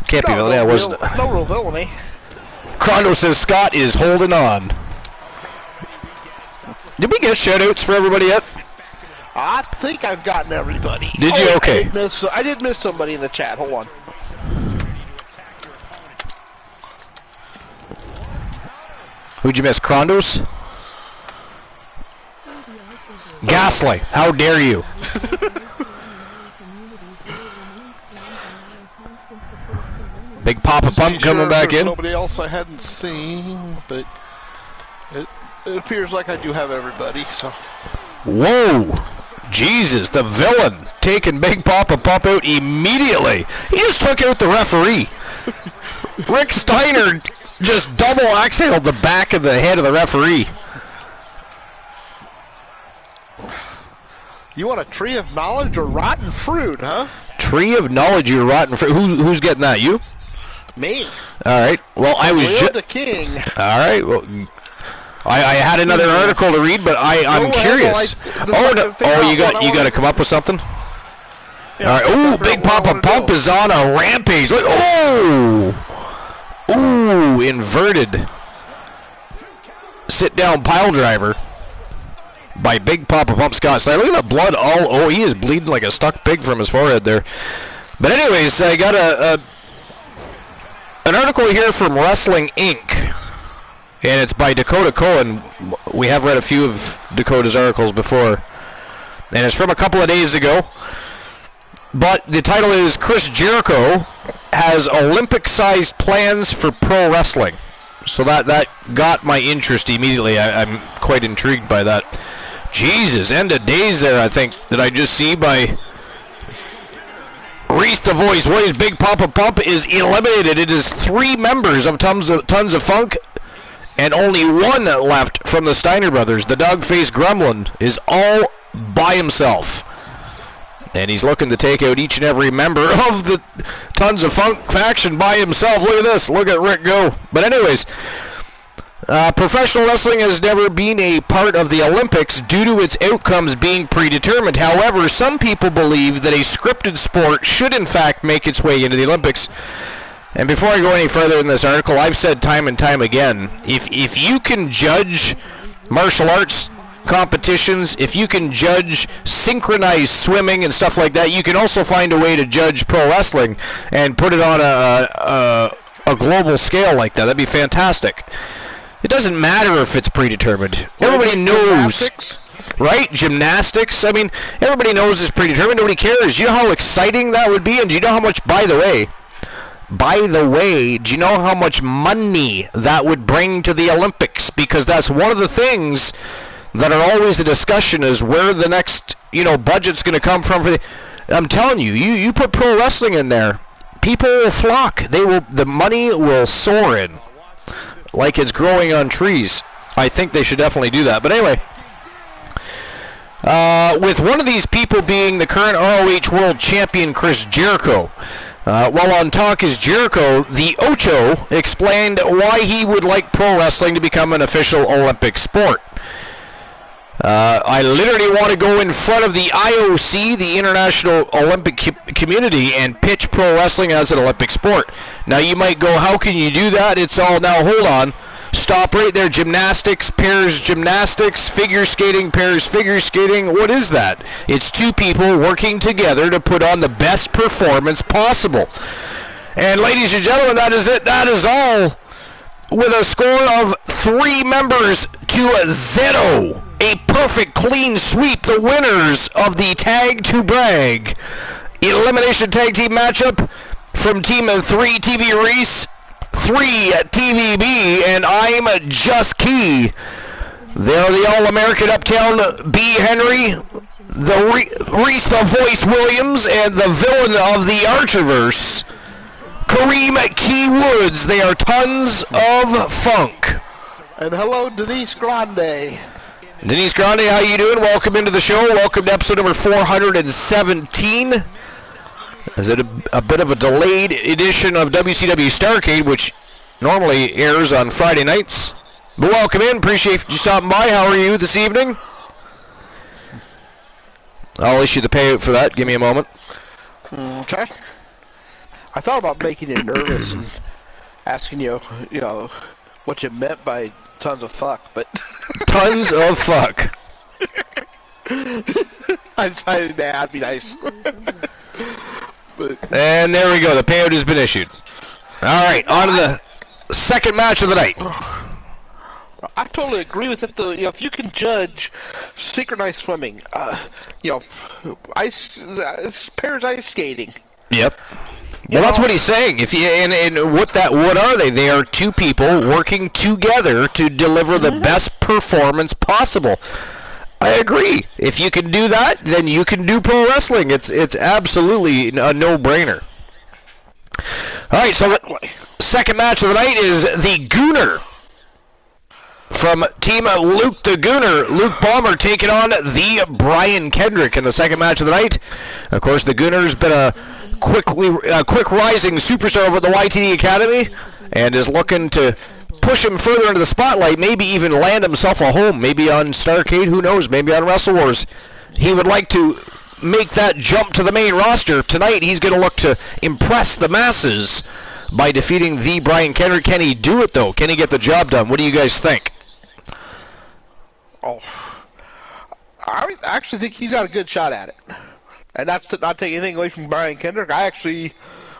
Can't be villainy. No real villainy. Crondo says Scott is holding on. Did we get shoutouts for everybody yet? I think I've gotten everybody. Did you? Okay. I did miss somebody in the chat. Hold on. Who'd you miss? Crondos? Gaslight, how dare you? Big Papa Pump coming back in. Nobody else I hadn't seen, but it appears like I do have everybody. So. Whoa! Jesus, the villain taking Big Papa Pump out immediately. He just took out the referee. Rick Steiner just double exhaled the back of the head of the referee. You want a tree of knowledge or rotten fruit, huh? Tree of knowledge or rotten fruit? Who's getting that? You? Me. All right. Well, I was just the king. All right. Well, I had another article to read, but I'm curious. You got to come up with something. Yeah, all right. Oh, Big Papa Pump is on a rampage. Look. Ooh, inverted sit down pile driver by Big Papa Pump Scott Steiner. Look at the blood he is bleeding like a stuck pig from his forehead there. But anyways, I got an article here from Wrestling Inc. And it's by Dakota Cohen. We have read a few of Dakota's articles before. And it's from a couple of days ago. But the title is Chris Jericho has Olympic-sized plans for pro wrestling. So that got my interest immediately. I'm quite intrigued by that. Jesus, end of days there, I think, that I just see by Reese the Voice. What is Big Papa Pump is eliminated. It is 3 members of Tons of Funk and only 1 left from the Steiner brothers. The dog-faced gremlin is all by himself. And he's looking to take out each and every member of the Tons of Funk faction by himself. Look at this. Look at Rick go. But anyways, professional wrestling has never been a part of the Olympics due to its outcomes being predetermined. However, some people believe that a scripted sport should in fact make its way into the Olympics. And before I go any further in this article, I've said time and time again, if you can judge martial arts competitions, if you can judge synchronized swimming and stuff like that, you can also find a way to judge pro wrestling and put it on a global scale like that. That'd be fantastic. It doesn't matter if it's predetermined. Everybody knows. Gymnastics? Right? Gymnastics. I mean, everybody knows it's predetermined. Nobody cares. Do you know how exciting that would be? And do you know how much, by the way, do you know how much money that would bring to the Olympics? Because that's one of the things that are always a discussion, is where the next, budget's going to come from. I'm telling you, you put pro wrestling in there, people will flock. The money will soar in like it's growing on trees. I think they should definitely do that. But anyway, with one of these people being the current ROH World Champion, Chris Jericho. While on Talk is Jericho, the Ocho explained why he would like pro wrestling to become an official Olympic sport. I literally want to go in front of the IOC, the International Olympic Community, and pitch pro wrestling as an Olympic sport. Now you might go, how can you do that? It's all, now hold on. Stop right there. Gymnastics, pairs gymnastics, figure skating, pairs figure skating. What is that? It's two people working together to put on the best performance possible. And ladies and gentlemen, that is it. That is all. With a score of 3 members to 0. A perfect clean sweep. The winners of the Tag to Brag Elimination Tag Team matchup from Team 3 TV Reese, 3 TVB, and I'm Just Key. They're the All-American Uptown B. Henry, the Reese the Voice Williams, and the villain of the Archiverse, Kareem Key Woods. They are tons of funk. And hello, Denise Grande. Denise Grande, how you doing? Welcome into the show. Welcome to episode number 417. Is it a bit of a delayed edition of WCW Starrcade, which normally airs on Friday nights? But welcome in. Appreciate you stopping by. How are you this evening? I'll issue the payout for that. Give me a moment. Okay. I thought about making you nervous and asking you, what you meant by tons of fuck, but... Tons of fuck. I decided that'd be nice. And there we go. The payout has been issued. All right, on to the second match of the night. I totally agree with it. If you can judge synchronized swimming, pairs ice skating. Yep. Well, that's what he's saying. If you and what are they? They are two people working together to deliver the best performance possible. I agree. If you can do that, then you can do pro wrestling. It's absolutely a no-brainer. All right, so the second match of the night is the Gooner from Team Luke the Gooner. Luke Balmer taking on the Brian Kendrick in the second match of the night. Of course, the Gooner's been a quick rising superstar with the YTD Academy and is looking to push him further into the spotlight, maybe even land himself a home, maybe on Starrcade, who knows, maybe on Wrestle Wars. He would like to make that jump to the main roster. Tonight he's going to look to impress the masses by defeating the Brian Kendrick. Can he do it, though? Can he get the job done? What do you guys think? Oh, I actually think he's got a good shot at it. And that's to not take anything away from Brian Kendrick. I actually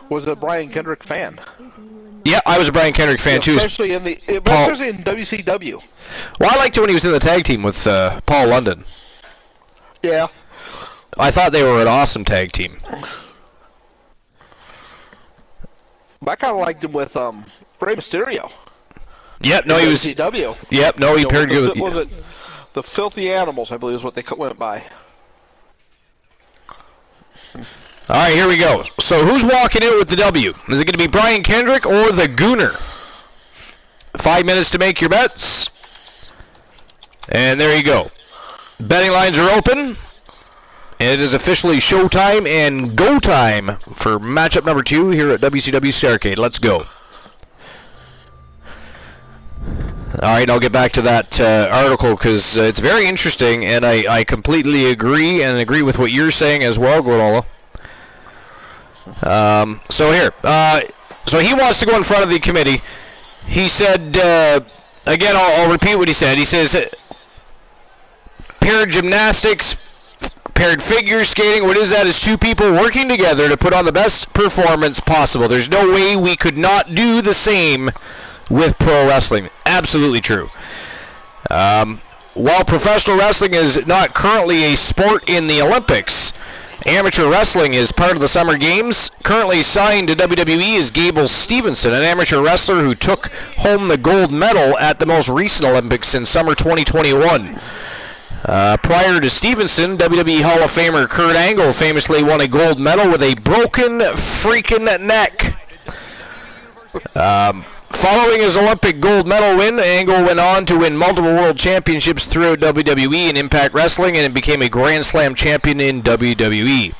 was a Brian Kendrick fan. Yeah, I was a Brian Kendrick fan too. Especially in WCW. Well, I liked it when he was in the tag team with Paul London. Yeah. I thought they were an awesome tag team. I kind of liked him with Rey Mysterio. Yep, no, he was. WCW. Yep, no, he paired good with. Was it the Filthy Animals? I believe is what they went by. All right, here we go. So who's walking in with the W? Is it going to be Brian Kendrick or the Gooner? 5 minutes to make your bets. And there you go. Betting lines are open. It is officially showtime and go time for matchup number 2 here at WCW Starrcade. Let's go. All right, I'll get back to that article because it's very interesting, and I completely agree and agree with what you're saying as well, Guanola. So here, so he wants to go in front of the committee. He said, again, I'll repeat what he said. He says, paired gymnastics, paired figure skating, what is that? Is two people working together to put on the best performance possible. There's no way we could not do the same with pro wrestling. Absolutely true. While professional wrestling is not currently a sport in the Olympics, amateur wrestling is part of the Summer Games. Currently signed to WWE is Gable Stevenson, an amateur wrestler who took home the gold medal at the most recent Olympics in summer 2021. Prior to Stevenson, WWE Hall of Famer Kurt Angle famously won a gold medal with a broken freaking neck. Following his Olympic gold medal win, Angle went on to win multiple world championships throughout WWE and Impact Wrestling and became a Grand Slam champion in WWE.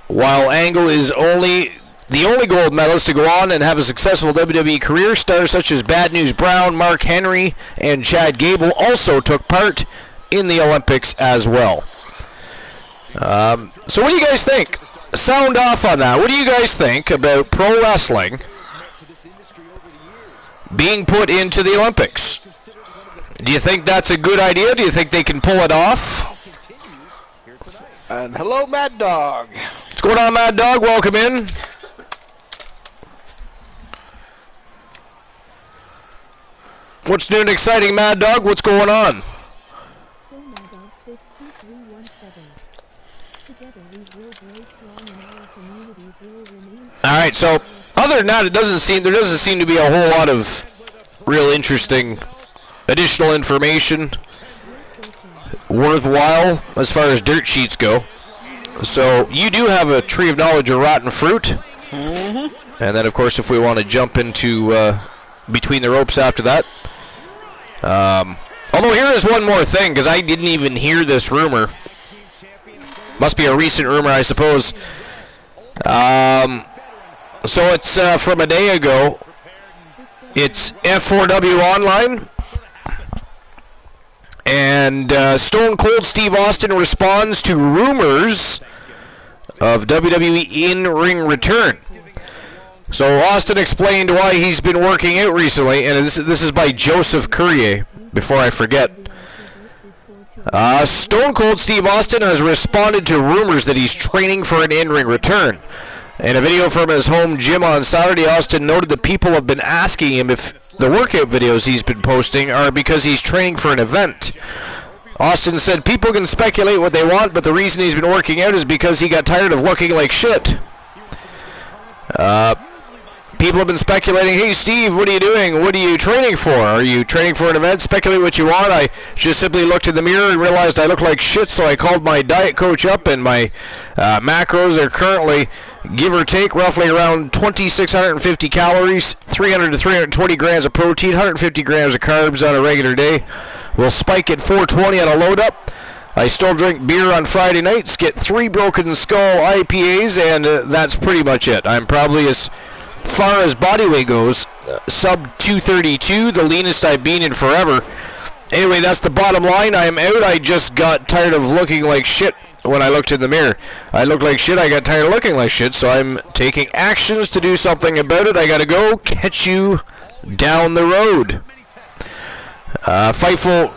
While Angle is the only gold medalist to go on and have a successful WWE career, stars such as Bad News Brown, Mark Henry, and Chad Gable also took part in the Olympics as well. So what do you guys think? Sound off on that. What do you guys think about pro wrestling being put into the Olympics. Do you think that's a good idea? Do you think they can pull it off? And hello, Mad Dog. What's going on, Mad Dog? Welcome in. What's new and exciting, Mad Dog? What's going on? So Mad Dog 62317. Together we will grow strong and our communities will remain strong. All right, so other than that, there doesn't seem to be a whole lot of real interesting additional information worthwhile as far as dirt sheets go. So you do have a tree of knowledge of rotten fruit. Mm-hmm. And then, of course, if we want to jump into between the ropes after that. Although here is one more thing, because I didn't even hear this rumor. Must be a recent rumor, I suppose. So it's from a day ago. It's F4W Online. And Stone Cold Steve Austin responds to rumors of WWE in-ring return. So Austin explained why he's been working out recently, and this is by Joseph Courier, before I forget. Stone Cold Steve Austin has responded to rumors that he's training for an in-ring return. In a video from his home gym on Saturday, Austin noted that people have been asking him if the workout videos he's been posting are because he's training for an event. Austin said people can speculate what they want, but the reason he's been working out is because he got tired of looking like shit. People have been speculating, hey Steve, what are you doing? What are you training for? Are you training for an event? Speculate what you want. I just simply looked in the mirror and realized I look like shit, so I called my diet coach up, and my macros are currently, give or take, roughly around 2,650 calories, 300 to 320 grams of protein, 150 grams of carbs on a regular day. We'll spike at 420 on a load up. I still drink beer on Friday nights, get 3 Broken Skull IPAs, and that's pretty much it. I'm probably as far as body weight goes, sub 232, the leanest I've been in forever. Anyway, that's the bottom line. I am out. I just got tired of looking like shit when I looked in the mirror. I looked like shit. I got tired of looking like shit, so I'm taking actions to do something about it. I gotta go catch you down the road. Fightful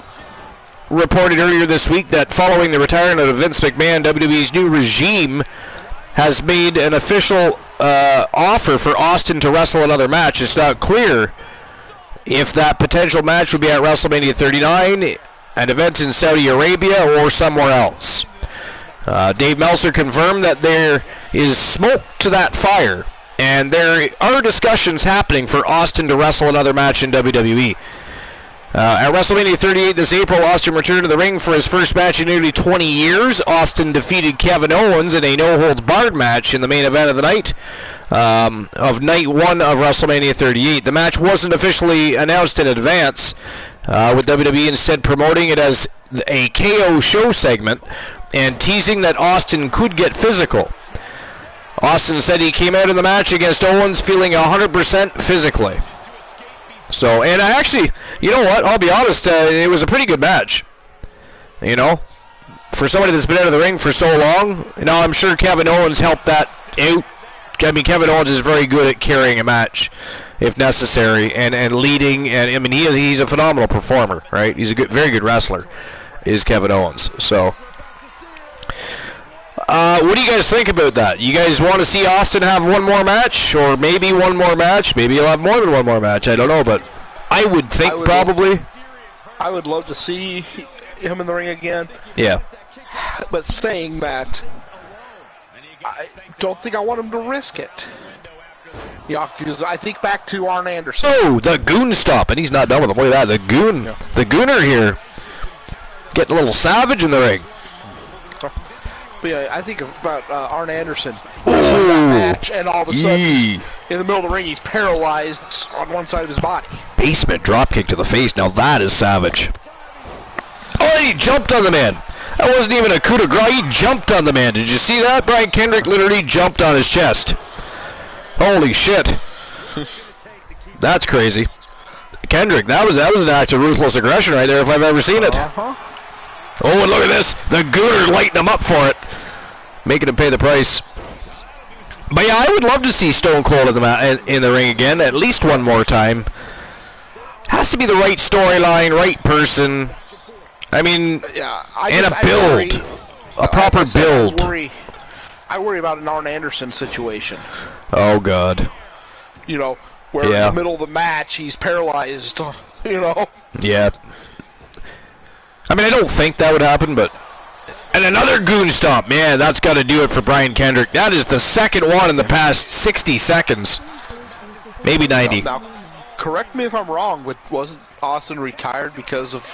reported earlier this week that following the retirement of Vince McMahon, WWE's new regime has made an official offer for Austin to wrestle another match. It's not clear if that potential match would be at WrestleMania 39, an event in Saudi Arabia, or somewhere else. Dave Meltzer confirmed that there is smoke to that fire, and there are discussions happening for Austin to wrestle another match in WWE. At WrestleMania 38 this April, Austin returned to the ring for his first match in nearly 20 years. Austin defeated Kevin Owens in a no-holds-barred match in the main event of the night, of night 1 of WrestleMania 38. The match wasn't officially announced in advance, with WWE instead promoting it as a KO show segment and teasing that Austin could get physical. Austin said he came out of the match against Owens feeling 100% physically. So, and I actually, you know what, I'll be honest, it was a pretty good match. You know, for somebody that's been out of the ring for so long, you know, I'm sure Kevin Owens helped that out. I mean, Kevin Owens is very good at carrying a match if necessary, and leading, and I mean, he's a phenomenal performer, right? He's a very good wrestler, is Kevin Owens. So, what do you guys think about that? You guys want to see Austin have one more match, or maybe one more match? Maybe he'll have more than one more match. I don't know, but I would think probably. I would love to see him in the ring again. Yeah. But saying that, I don't think I want him to risk it. Yeah, because I think back to Arn Anderson. Oh, the Goon stop, and he's not done with him. Look at that, the Goon, the Gooner here, getting a little savage in the ring. But yeah, I think about Arn Anderson. Match, and all of a sudden, in the middle of the ring, he's paralyzed on one side of his body. Basement dropkick to the face. Now that is savage. Oh, he jumped on the man. That wasn't even a coup de grace. He jumped on the man. Did you see that? Brian Kendrick literally jumped on his chest. Holy shit. That's crazy. Kendrick, that was an act of ruthless aggression right there if I've ever seen it. Oh, and look at this. The Gooner lighting him up for it. Making him pay the price. But yeah, I would love to see Stone Cold in the ring again, at least one more time. Has to be the right storyline, right person. I mean, Yeah, and a build. A proper build. I worry about an Arn Anderson situation. Oh, God. You know, where in the middle of the match, he's paralyzed, you know? Yeah. I mean, I don't think that would happen, but... And another goon stomp. Man, that's got to do it for Brian Kendrick. That is the second one in the past 60 seconds. Maybe 90. Now, correct me if I'm wrong, but wasn't Austin retired because of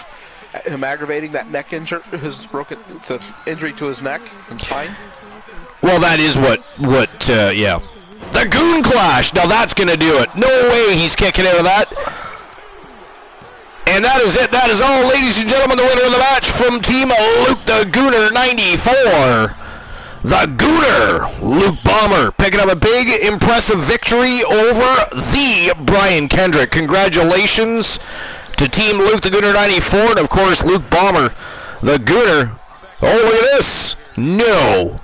him aggravating that neck injury, the injury to his neck and spine? Well, that is yeah. The Goon Clash! Now that's going to do it. No way he's kicking out of that. And that is it. That is all, ladies and gentlemen. The winner of the match from Team Luke the Gooner 94. The Gooner, Luke Bomber, picking up a big, impressive victory over the Brian Kendrick. Congratulations to Team Luke the Gooner 94, and of course, Luke Bomber, the Gooner. Oh, look at this. No.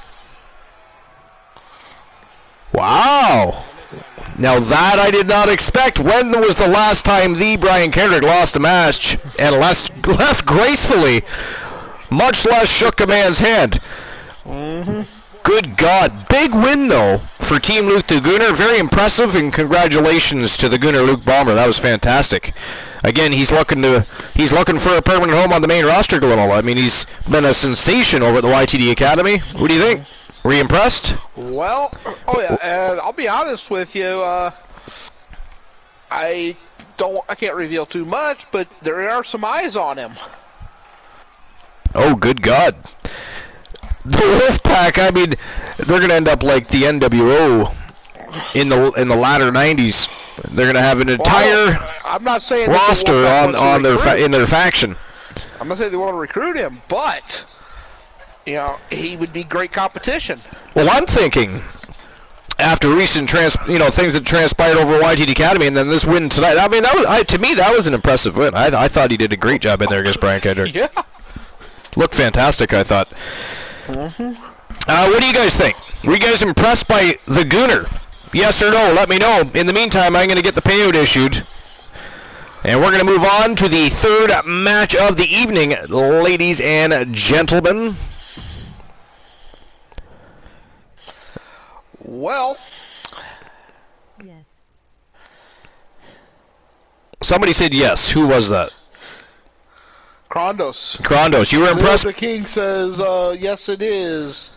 Wow. Now that I did not expect. When was the last time the Brian Kendrick lost a match and left gracefully, much less shook a man's hand? Good God. Big win, though, for Team Luke the Gooner. Very impressive, and congratulations to the Gooner Luke Bomber. That was fantastic. Again, he's looking for a permanent home on the main roster going on. I mean, he's been a sensation over at the YTD Academy. What do you think? Were you impressed? Well, and I'll be honest with you. I can't reveal too much, but there are some eyes on him. Oh, good God. The Wolfpack, I mean, they're going to end up like the NWO in the latter 90s. They're going to have an entire I'm not saying roster in their faction. I'm not saying they want to recruit him, but you know, he would be great competition. Well, I'm thinking after recent things that transpired over YTD Academy, and then this win tonight. I mean, to me that was an impressive win. I thought he did a great job in there against Brian Kendrick. Yeah, looked fantastic, I thought. What do you guys think? Were you guys impressed by the Gooner? Yes or no? Let me know. In the meantime, I'm going to get the payout issued. And we're going to move on to the third match of the evening, ladies and gentlemen. Well, Yes. somebody said yes. Who was that? Krondos. You were impressed? The King says, yes it is.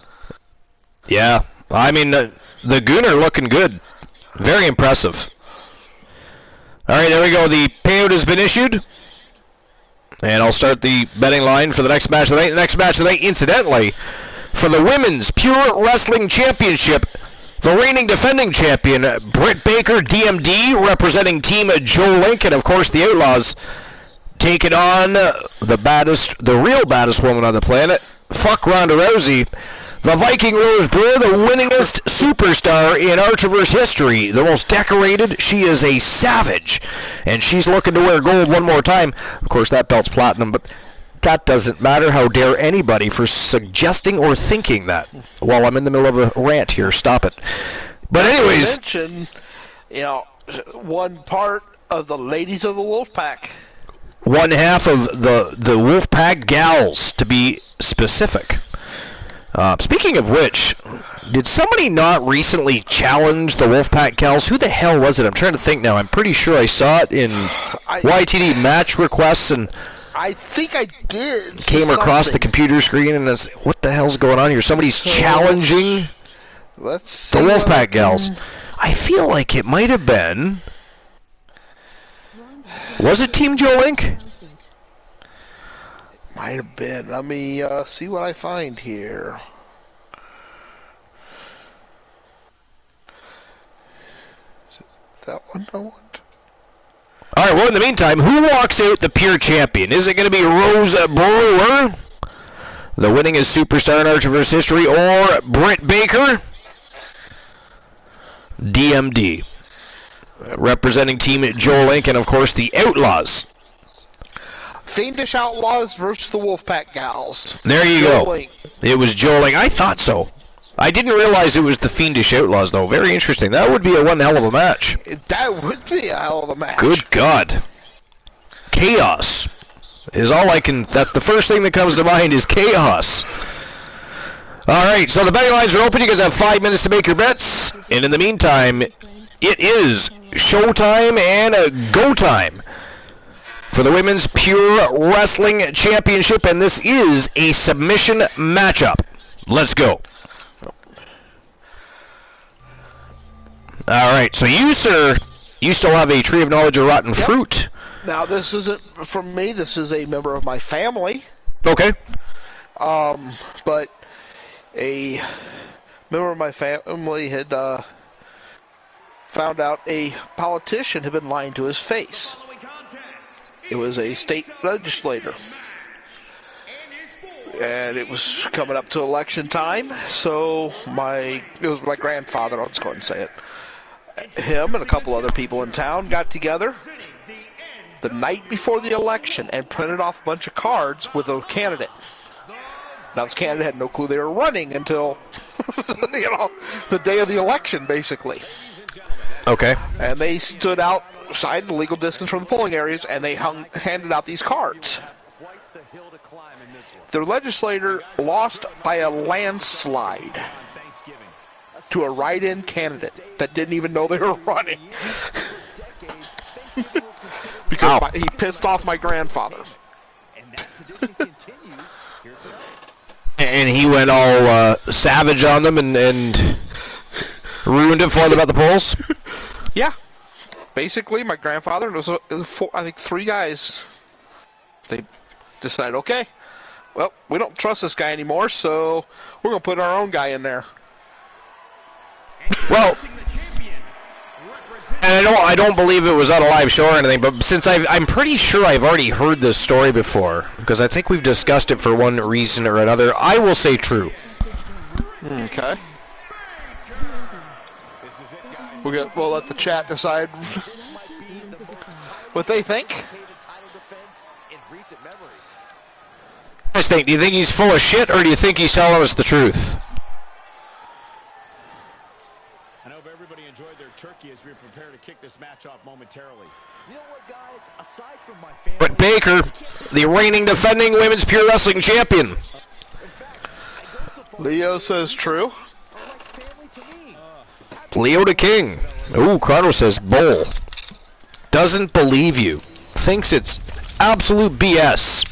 Yeah. I mean, the Gooner looking good. Very impressive. All right, there we go. The payout has been issued. And I'll start the betting line for the next match of the night. The next match of the night, incidentally, for the Women's Pure Wrestling Championship, the reigning defending champion, Britt Baker, DMD, representing Team Joe Link, and of course the Outlaws, taking on the real baddest woman on the planet, fuck Ronda Rousey, the Viking Rose Brewer, the winningest superstar in Archiverse history, the most decorated. She is a savage, and she's looking to wear gold one more time. Of course, that belt's platinum, but that doesn't matter. How dare anybody for suggesting or thinking that while I'm in the middle of a rant here. Stop it. But anyways, mention, one part of the ladies of the Wolfpack. One half of the Wolfpack gals, to be specific. Speaking of which, did somebody not recently challenge the Wolfpack gals? Who the hell was it? I'm trying to think now. I'm pretty sure I saw it in YTD match requests, and I think I did. Came across the computer screen, and it's, what the hell's going on here? Somebody's challenging the Wolfpack gals. I feel like it might have been. Was it Team Joe Link? Might have been. Let me see what I find here. Is it that one I want? All right, well, in the meantime, who walks out the pure champion? Is it going to be Rose Brewer, the winningest superstar in Archiverse history, or Britt Baker? DMD, representing Team Joe Link, and of course the Outlaws. Fiendish Outlaws versus the Wolfpack gals. There you go. Link. It was Joe Link. I thought so. I didn't realize it was the Fiendish Outlaws, though. Very interesting. That would be one hell of a match. That would be a hell of a match. Good God. chaos. Is all I can. That's the first thing that comes to mind is chaos. All right, so the betting lines are open. You guys have 5 minutes to make your bets. And in the meantime, it is showtime and go time for the Women's Pure Wrestling Championship, and this is a submission matchup. Let's go. All right, so you, sir, you still have a Tree of Knowledge of Rotten Fruit. Now, this isn't from me. This is a member of my family. Okay. But a member of my family had found out a politician had been lying to his face. It was a state legislator. And it was coming up to election time, so it was my grandfather, I'll just go ahead and say it. Him and a couple other people in town got together the night before the election and printed off a bunch of cards with a candidate. Now, this candidate had no clue they were running until, the day of the election, basically. Okay. And they stood outside the legal distance from the polling areas, and they handed out these cards. The legislator lost by a landslide to a write-in candidate that didn't even know they were running. Because he pissed off my grandfather. And he went all savage on them and ruined it for them at the polls? Yeah. Basically, my grandfather and I think 3 guys, they decided, okay, well, we don't trust this guy anymore, so we're going to put our own guy in there. Well, and I don't believe it was on a live show or anything, but since I'm pretty sure I've already heard this story before, because I think we've discussed it for one reason or another, I will say true. Okay. We'll let the chat decide what they think. Do you think he's full of shit, or do you think he's telling us the truth? I hope everybody enjoyed their turkey as we prepare to kick this match off momentarily. You know what, guys? Aside from my family, But Baker, the reigning defending Women's Pure Wrestling Champion. Leo says true. Leo the King. Ooh, Carter says bull. Doesn't believe you. Thinks it's absolute BS.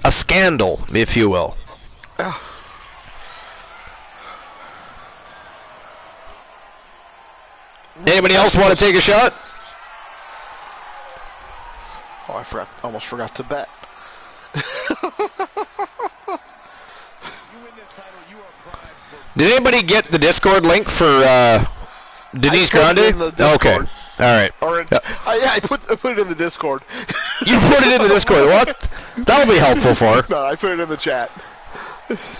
A scandal, if you will. Anybody else want to take a shot? Oh, I almost forgot to bet. Did anybody get the Discord link for Denise Grande? Okay. All right. I put it in the Discord. You put it in the Discord. What? That'll be helpful for her. No, I put it in the chat.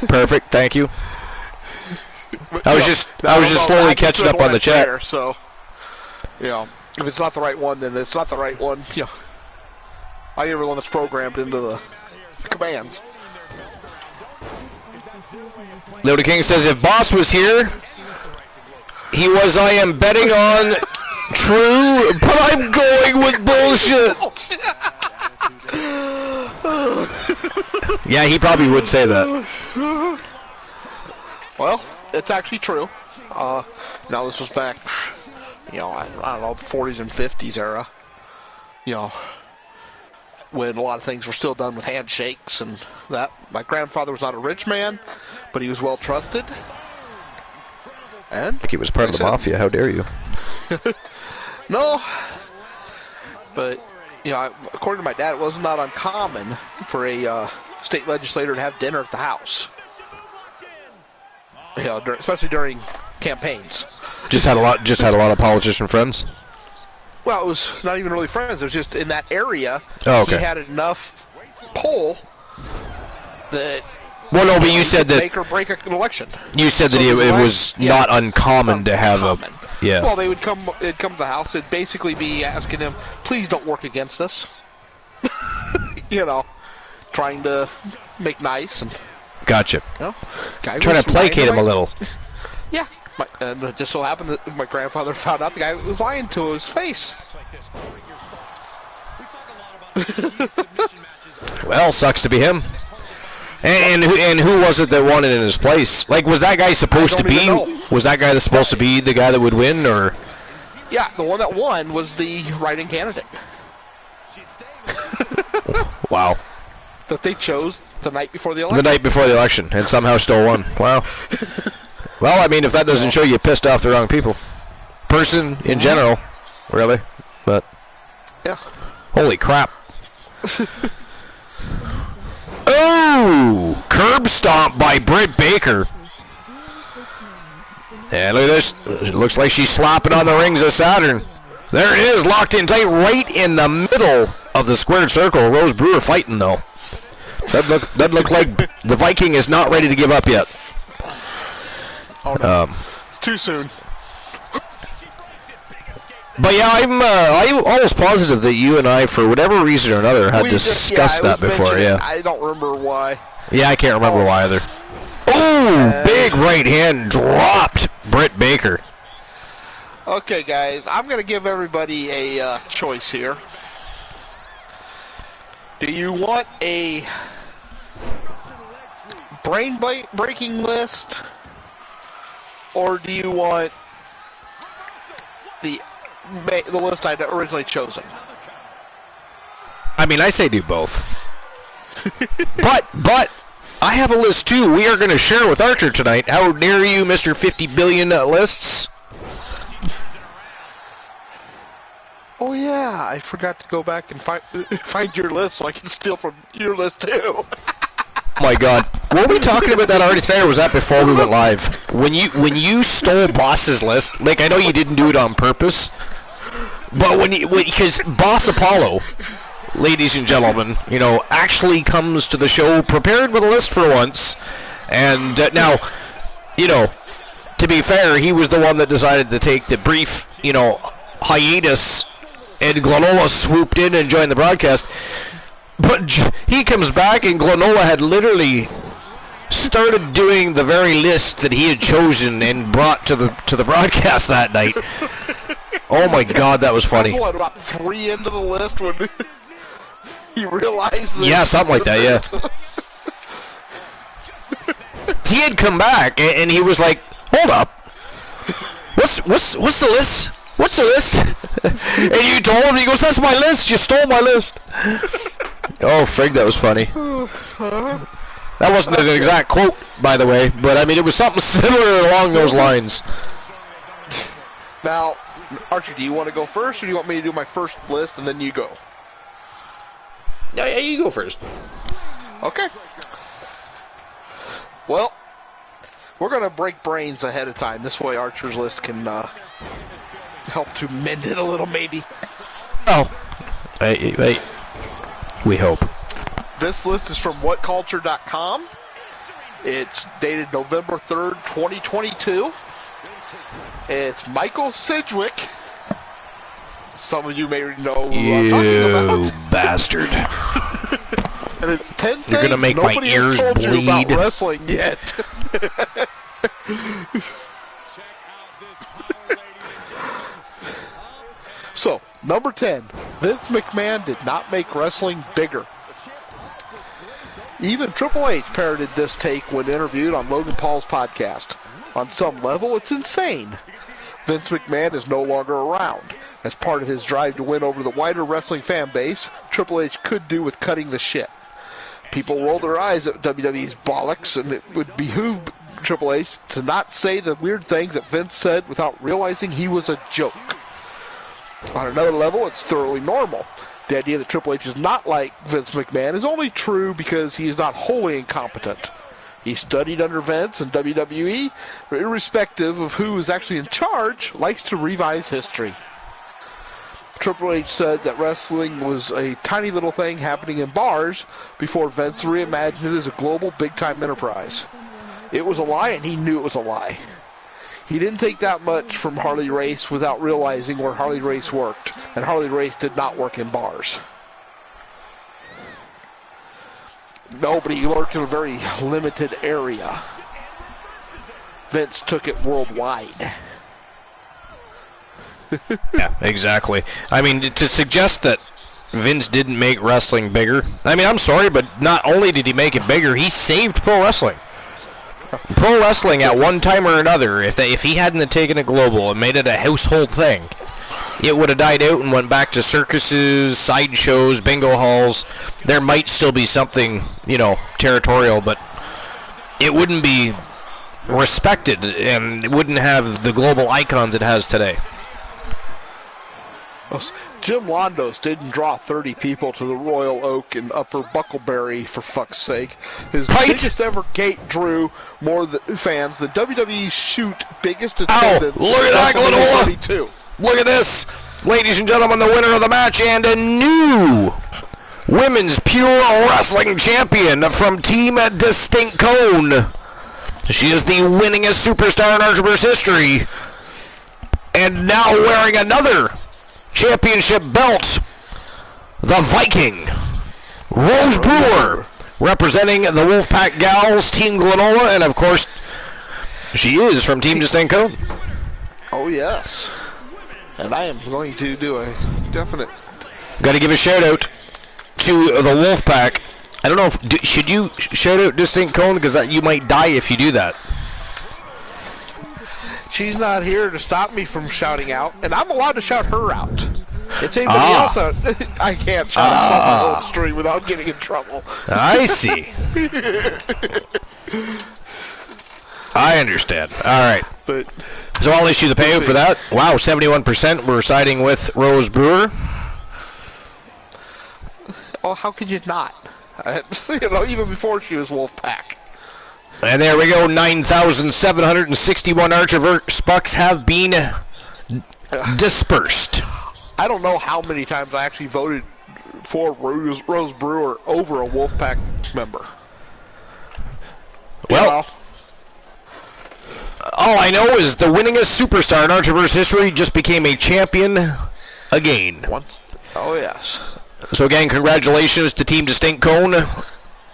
Perfect. Thank you. I was just slowly catching up on the chat. There, so, if it's not the right one, then it's not the right one. I get everyone that's programmed into the commands. Leo the King says, if Boss was here, I am betting on true, but I'm going with bullshit. Yeah, he probably would say that. Well, it's actually true. Now this was back, I don't know, the 40s and 50s era. When a lot of things were still done with handshakes and that. My grandfather was not a rich man, but he was well trusted. And I think he was part of the mafia. How dare you? No. But, according to my dad, it was not uncommon for a state legislator to have dinner at the house. Especially during campaigns. Just had a lot of politician friends. Well, it was not even really friends. It was just in that area. Oh, okay. He had enough pull that. Well, no, but you said that make or break an election. You said that it was not uncommon to have a. Yeah. Well, they'd come to the house. It'd basically be asking him, "Please don't work against us." Trying to make nice and. Gotcha. Trying to placate him a little. Yeah. And it just so happened that my grandfather found out the guy was lying to his face. Well, sucks to be him. And who was it that won it in his place? Like, was that guy supposed to be? Was that guy supposed to be the guy that would win, or? Yeah, the one that won was the write-in candidate. Wow. That they chose the night before the election. The night before the election, and somehow still won. Wow. Well, I mean, if that doesn't show you pissed off the wrong people, person in general, really, but yeah. Holy crap. Oh! Curb stomp by Britt Baker. And look at this. It looks like she's slapping on the rings of Saturn. There it is, locked in tight right in the middle of the squared circle. Rose Brewer fighting, though. That look like the Viking is not ready to give up yet. Oh, no. It's too soon. But yeah, I'm almost positive that you and I, for whatever reason or another, had discussed that before. Yeah, I don't remember why. Yeah, I can't remember why either. Oh, big right hand dropped Britt Baker. Okay, guys, I'm going to give everybody a choice here. Do you want a brain-breaking list, or do you want the list I'd originally chosen? I mean, I say do both. but I have a list too. We are going to share with Archer tonight. How dare you, Mr. 50 billion lists? Oh yeah, I forgot to go back and find your list so I can steal from your list too. Oh my God, were we talking about that already today, or was that before we went live? When you stole Boss's list, like, I know you didn't do it on purpose, but because Boss Apollo, ladies and gentlemen, actually comes to the show prepared with a list for once, and now, to be fair, he was the one that decided to take the brief, hiatus. And Glenola swooped in and joined the broadcast. But he comes back, and Glenola had literally started doing the very list that he had chosen and brought to the broadcast that night. Oh my God, that was funny. What, about 3 into the list when he realized that? Yeah, something like that. Yeah. He had come back, and he was like, "Hold up, what's the list? What's the list?" And you told him, he goes, "That's my list. You stole my list." Oh, frig, that was funny. That wasn't an exact quote, by the way, but I mean, it was something similar along those lines. Now, Archie, do you want to go first, or do you want me to do my first list and then you go? Yeah, you go first. Okay. Well, we're going to break brains ahead of time. This way Archer's list can help to mend it a little, maybe. Oh. Hey. We hope. This list is from whatculture.com. It's dated November 3rd, 2022. It's Michael Sidgwick. Some of you may know who I'm talking about. You bastard. And it's 10 things You're going to make my ears bleed. About wrestling yet. So, number 10, Vince McMahon did not make wrestling bigger. Even Triple H parroted this take when interviewed on Logan Paul's podcast. On some level, it's insane. Vince McMahon is no longer around. As part of his drive to win over the wider wrestling fan base, Triple H could do with cutting the shit. People roll their eyes at WWE's bollocks, and it would behoove Triple H to not say the weird things that Vince said without realizing he was a joke. On another level, it's thoroughly normal. The idea that Triple H is not like Vince McMahon is only true because he is not wholly incompetent. He studied under Vince, and WWE, irrespective of who is actually in charge, likes to revise history. Triple H said that wrestling was a tiny little thing happening in bars before Vince reimagined it as a global big-time enterprise. It was a lie, and he knew it was a lie. He didn't take that much from Harley Race without realizing where Harley Race worked, and Harley Race did not work in bars. Nobody worked in a very limited area. Vince took it worldwide. Yeah, exactly. I mean, to suggest that Vince didn't make wrestling bigger. I mean, I'm sorry, but not only did he make it bigger, he saved pro wrestling. Pro wrestling at one time or another, if he hadn't have taken it global and made it a household thing, it would have died out and went back to circuses, sideshows, bingo halls. There might still be something, territorial, but it wouldn't be respected and it wouldn't have the global icons it has today. Jim Londos didn't draw 30 people to the Royal Oak in Upper Buckleberry, for fuck's sake. His biggest ever gate drew more fans. The WWE Shoot biggest attendance. Look at that, Glenola! Look at this! Ladies and gentlemen, the winner of the match and a new Women's Pure Wrestling Champion from Team Distinct Cone. She is the winningest superstar in Archibald's history. And now wearing another championship belt, the Viking, Rose Brewer, representing the Wolfpack Gals, Team Glenola, and of course, she is from Team Distinct Cone. Oh, yes. And I am going to do a definite... Got to give a shout-out to the Wolfpack. I don't know if... should you shout out Distinct Cone? Because you might die if you do that. She's not here to stop me from shouting out, and I'm allowed to shout her out. It's anybody else out. I can't shout out on my own stream without getting in trouble. I see. I understand. All right. But so I'll issue the payout for that. Wow, 71% we're siding with Rose Brewer. Oh, how could you not? Even before she was Wolfpack. And there we go, 9,761 Archerverse bucks have been dispersed. I don't know how many times I actually voted for Rose Brewer over a Wolfpack member. Well, all I know is the winningest superstar in Archerverse history just became a champion again. Once. Oh, yes. So again, congratulations to Team Distinct Cone,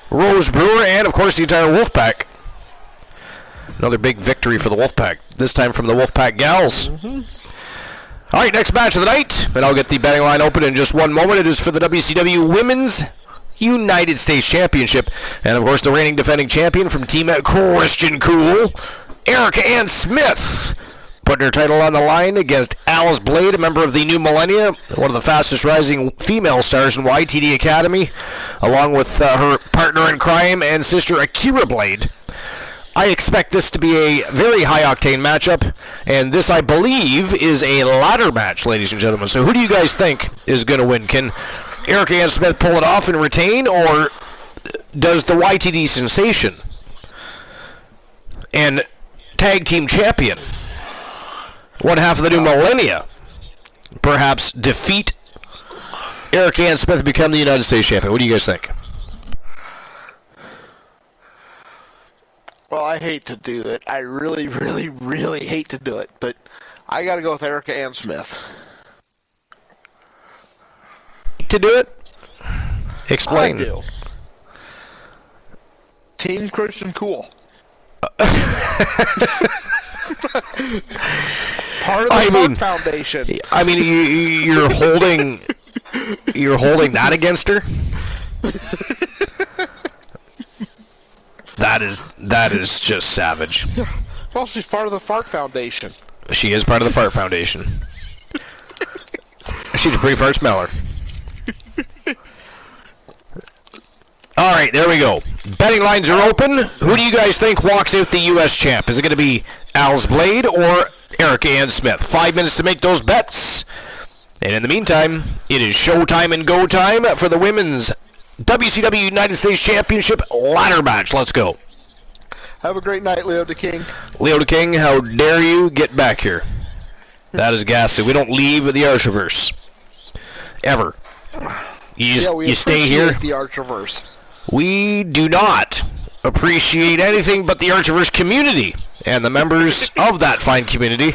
Rose Brewer, and of course the entire Wolfpack. Another big victory for the Wolfpack, this time from the Wolfpack Gals. All right, next match of the night, and I'll get the betting line open in just one moment. It is for the WCW Women's United States Championship, and of course the reigning defending champion from Team Christian Cool, Erica Ann Smith, putting her title on the line against Alice Blade, a member of the New Millennia, one of the fastest rising female stars in YTD Academy, along with her partner in crime and sister Akira Blade. I expect this to be a very high-octane matchup, and this, I believe, is a ladder match, ladies and gentlemen. So who do you guys think is going to win? Can Erica Ann Smith pull it off and retain, or does the YTD Sensation and Tag Team Champion, one half of the New Millennia, perhaps defeat Erica Ann Smith and become the United States Champion? What do you guys think? Well, I hate to do that. I really, really, really hate to do it, but I got to go with Erica Ann Smith. To do it? Explain. I do. Team Christian Cool. Part of the Funk Foundation. I mean, you're holding that against her. That is just savage. Well, she's part of the Fart Foundation. She is part of the Fart Foundation. She's a pretty fart smeller. All right, there we go. Betting lines are open. Who do you guys think walks out the U.S. champ? Is it going to be Alice Blade or Erica Ann Smith? 5 minutes to make those bets. And in the meantime, it is showtime and go time for the women's WCW United States Championship ladder match. Let's go. Have a great night, Leo the King. Leo the King, how dare you get back here? That is ghastly. We don't leave the Archerverse. Ever. You stay here. The Archerverse. We do not appreciate anything but the Archerverse community and the members of that fine community.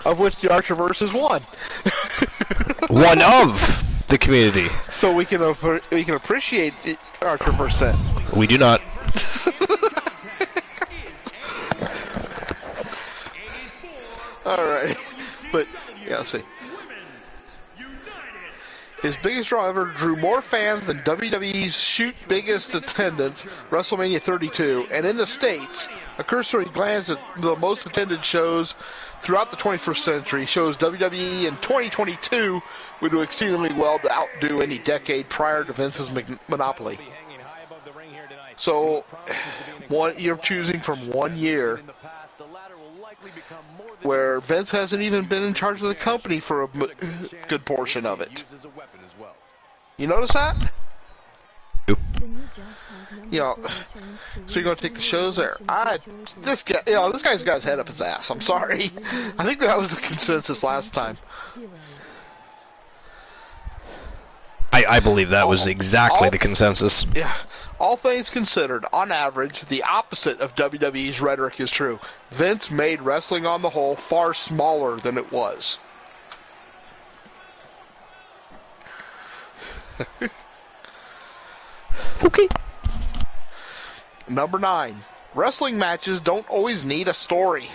Of which the Archerverse is one. One of the community. So we can appreciate the Archerverse then. We do not. All right, but yeah, let's see. His biggest draw ever drew more fans than WWE's shoot biggest attendance, WrestleMania 32, and in the States, a cursory glance at the most attended shows throughout the 21st century shows WWE in 2022 would do exceedingly well to outdo any decade prior to Vince's monopoly. So, you're choosing from 1 year where Vince hasn't even been in charge of the company for a good portion of it. You notice that? You know, so you're going to take the shows there. This guy's got his head up his ass. I'm sorry. I think that was the consensus last time. I believe that was exactly the consensus. Yeah. All things considered, on average, the opposite of WWE's rhetoric is true. Vince made wrestling on the whole far smaller than it was. Okay. Number 9. Wrestling matches don't always need a story.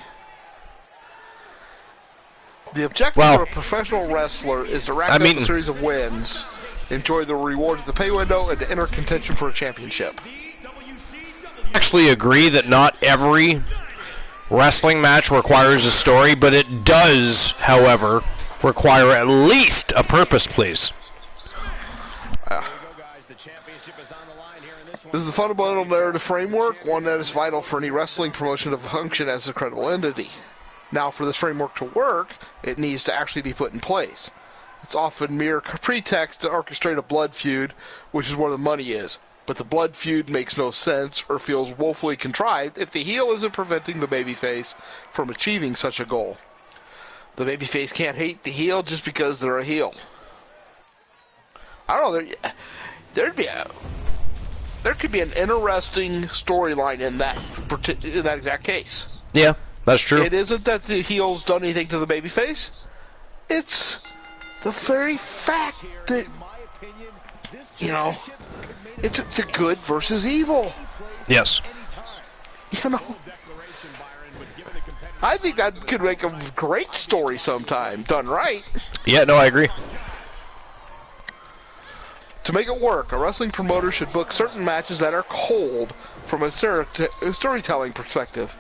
The objective for a professional wrestler is to rack up a series of wins, enjoy the rewards of the pay window, and to enter contention for a championship. I actually agree that not every wrestling match requires a story, but it does, however, require at least a purpose, please. This is the fundamental narrative framework, one that is vital for any wrestling promotion to function as a credible entity. Now, for this framework to work, it needs to actually be put in place. It's often mere pretext to orchestrate a blood feud, which is where the money is. But the blood feud makes no sense or feels woefully contrived if the heel isn't preventing the babyface from achieving such a goal. The babyface can't hate the heel just because they're a heel. I don't know, there could be an interesting storyline in that exact case. Yeah, that's true. It isn't that the heel's done anything to the babyface. It's the very fact that, you know, it's the good versus evil. Yes. You know, I think that could make a great story sometime, done right. Yeah, no, I agree. To make it work, a wrestling promoter should book certain matches that are cold from a storytelling perspective.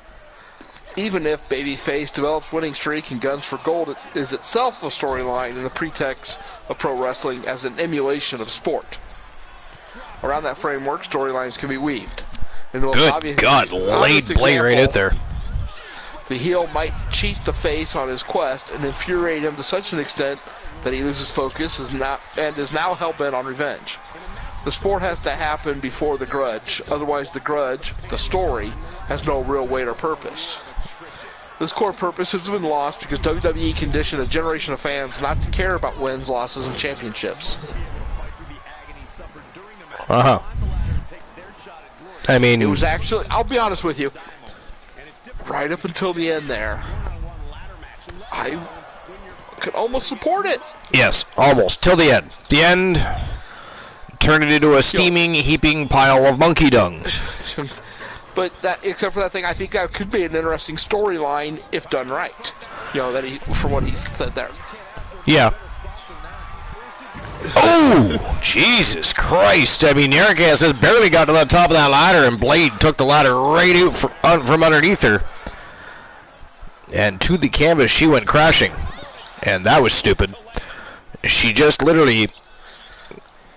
Even if babyface develops winning streak and guns for gold, it is itself a storyline in the pretext of pro wrestling as an emulation of sport. Around that framework, storylines can be weaved. In the most Good God, laid blade right out there. The heel might cheat the face on his quest and infuriate him to such an extent that he loses focus and is now hell-bent on revenge. The sport has to happen before the grudge, otherwise the grudge, the story, has no real weight or purpose. This core purpose has been lost because WWE conditioned a generation of fans not to care about wins, losses, and championships. Uh-huh. I mean, it was actually, I'll be honest with you, right up until the end there, I could almost support it. Yes, almost. Till the end. The end turned it into a steaming, heaping pile of monkey dung. But except for that thing, I think that could be an interesting storyline if done right. You know, for what he said there. Yeah. Oh, Jesus Christ. I mean, Eric has barely got to the top of that ladder, and Blade took the ladder right out from underneath her. And to the canvas, she went crashing. And that was stupid. She just literally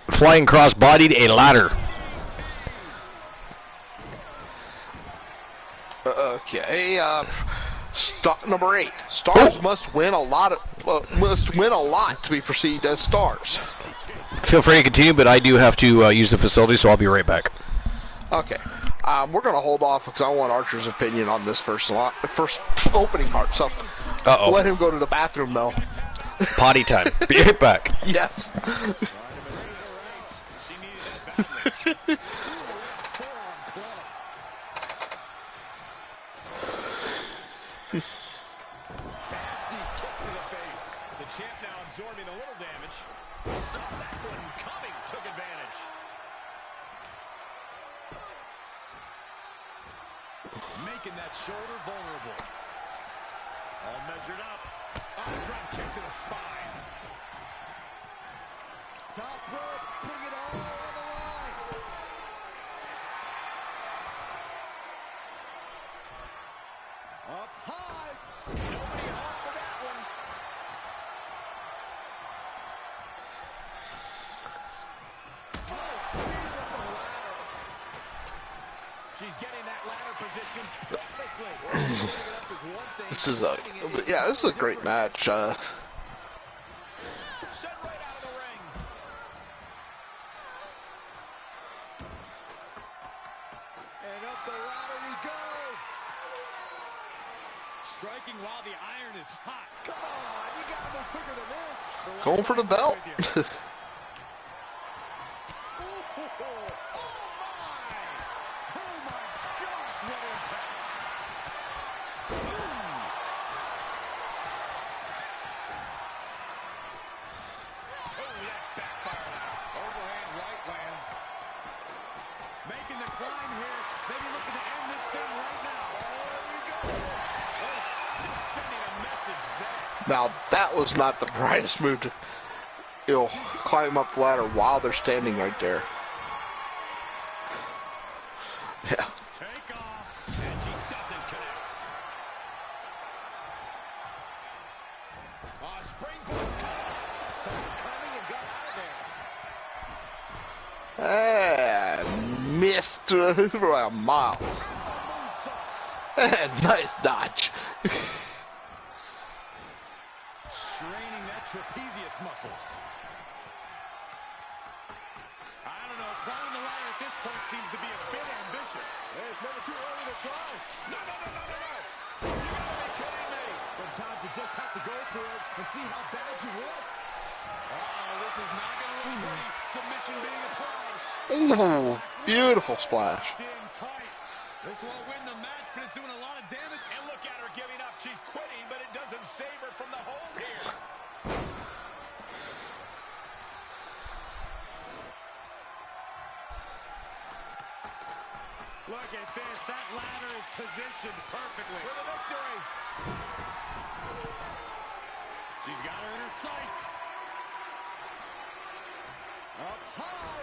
flying cross-bodied a ladder. Okay, number 8. Stars must win a lot to be perceived as stars. Feel free to continue, but I do have to use the facility, so I'll be right back. Okay, we're gonna hold off because I want Archer's opinion on this first opening part. So, let him go to the bathroom though. Potty time. Be right back. Yes. Making that shoulder vulnerable. All measured up. Oh, drop kick to the spine. top rope, putting it all on the line. Up high. Nobody home for that one. She's getting that ladder position perfectly. This is a great match. Sent right out of the ring. And up the ladder we go. Striking while the iron is hot. Come on, you gotta move quicker than this. Going for the belt. Now, that was not the brightest move to climb up the ladder while they're standing right there. Yeah. Take off, and she doesn't connect. Springboard cover. Saw it coming and got out of there. And missed for a mile. And nice dodge. Straining that trapezius muscle. I don't know, climbing the ladder at this point seems to be a bit ambitious. It's never too early to try. No. You gotta be kidding me. Sometimes you just have to go for it and see how bad you want. This is not gonna look pretty. Submission being applied. Ooh, beautiful splash. This won't win the match, but it's doing a lot of damage. And look at her giving up. She's quitting, but it doesn't save her from the hold here. Look at this. That ladder is positioned perfectly for the victory. She's got her in her sights. Up high.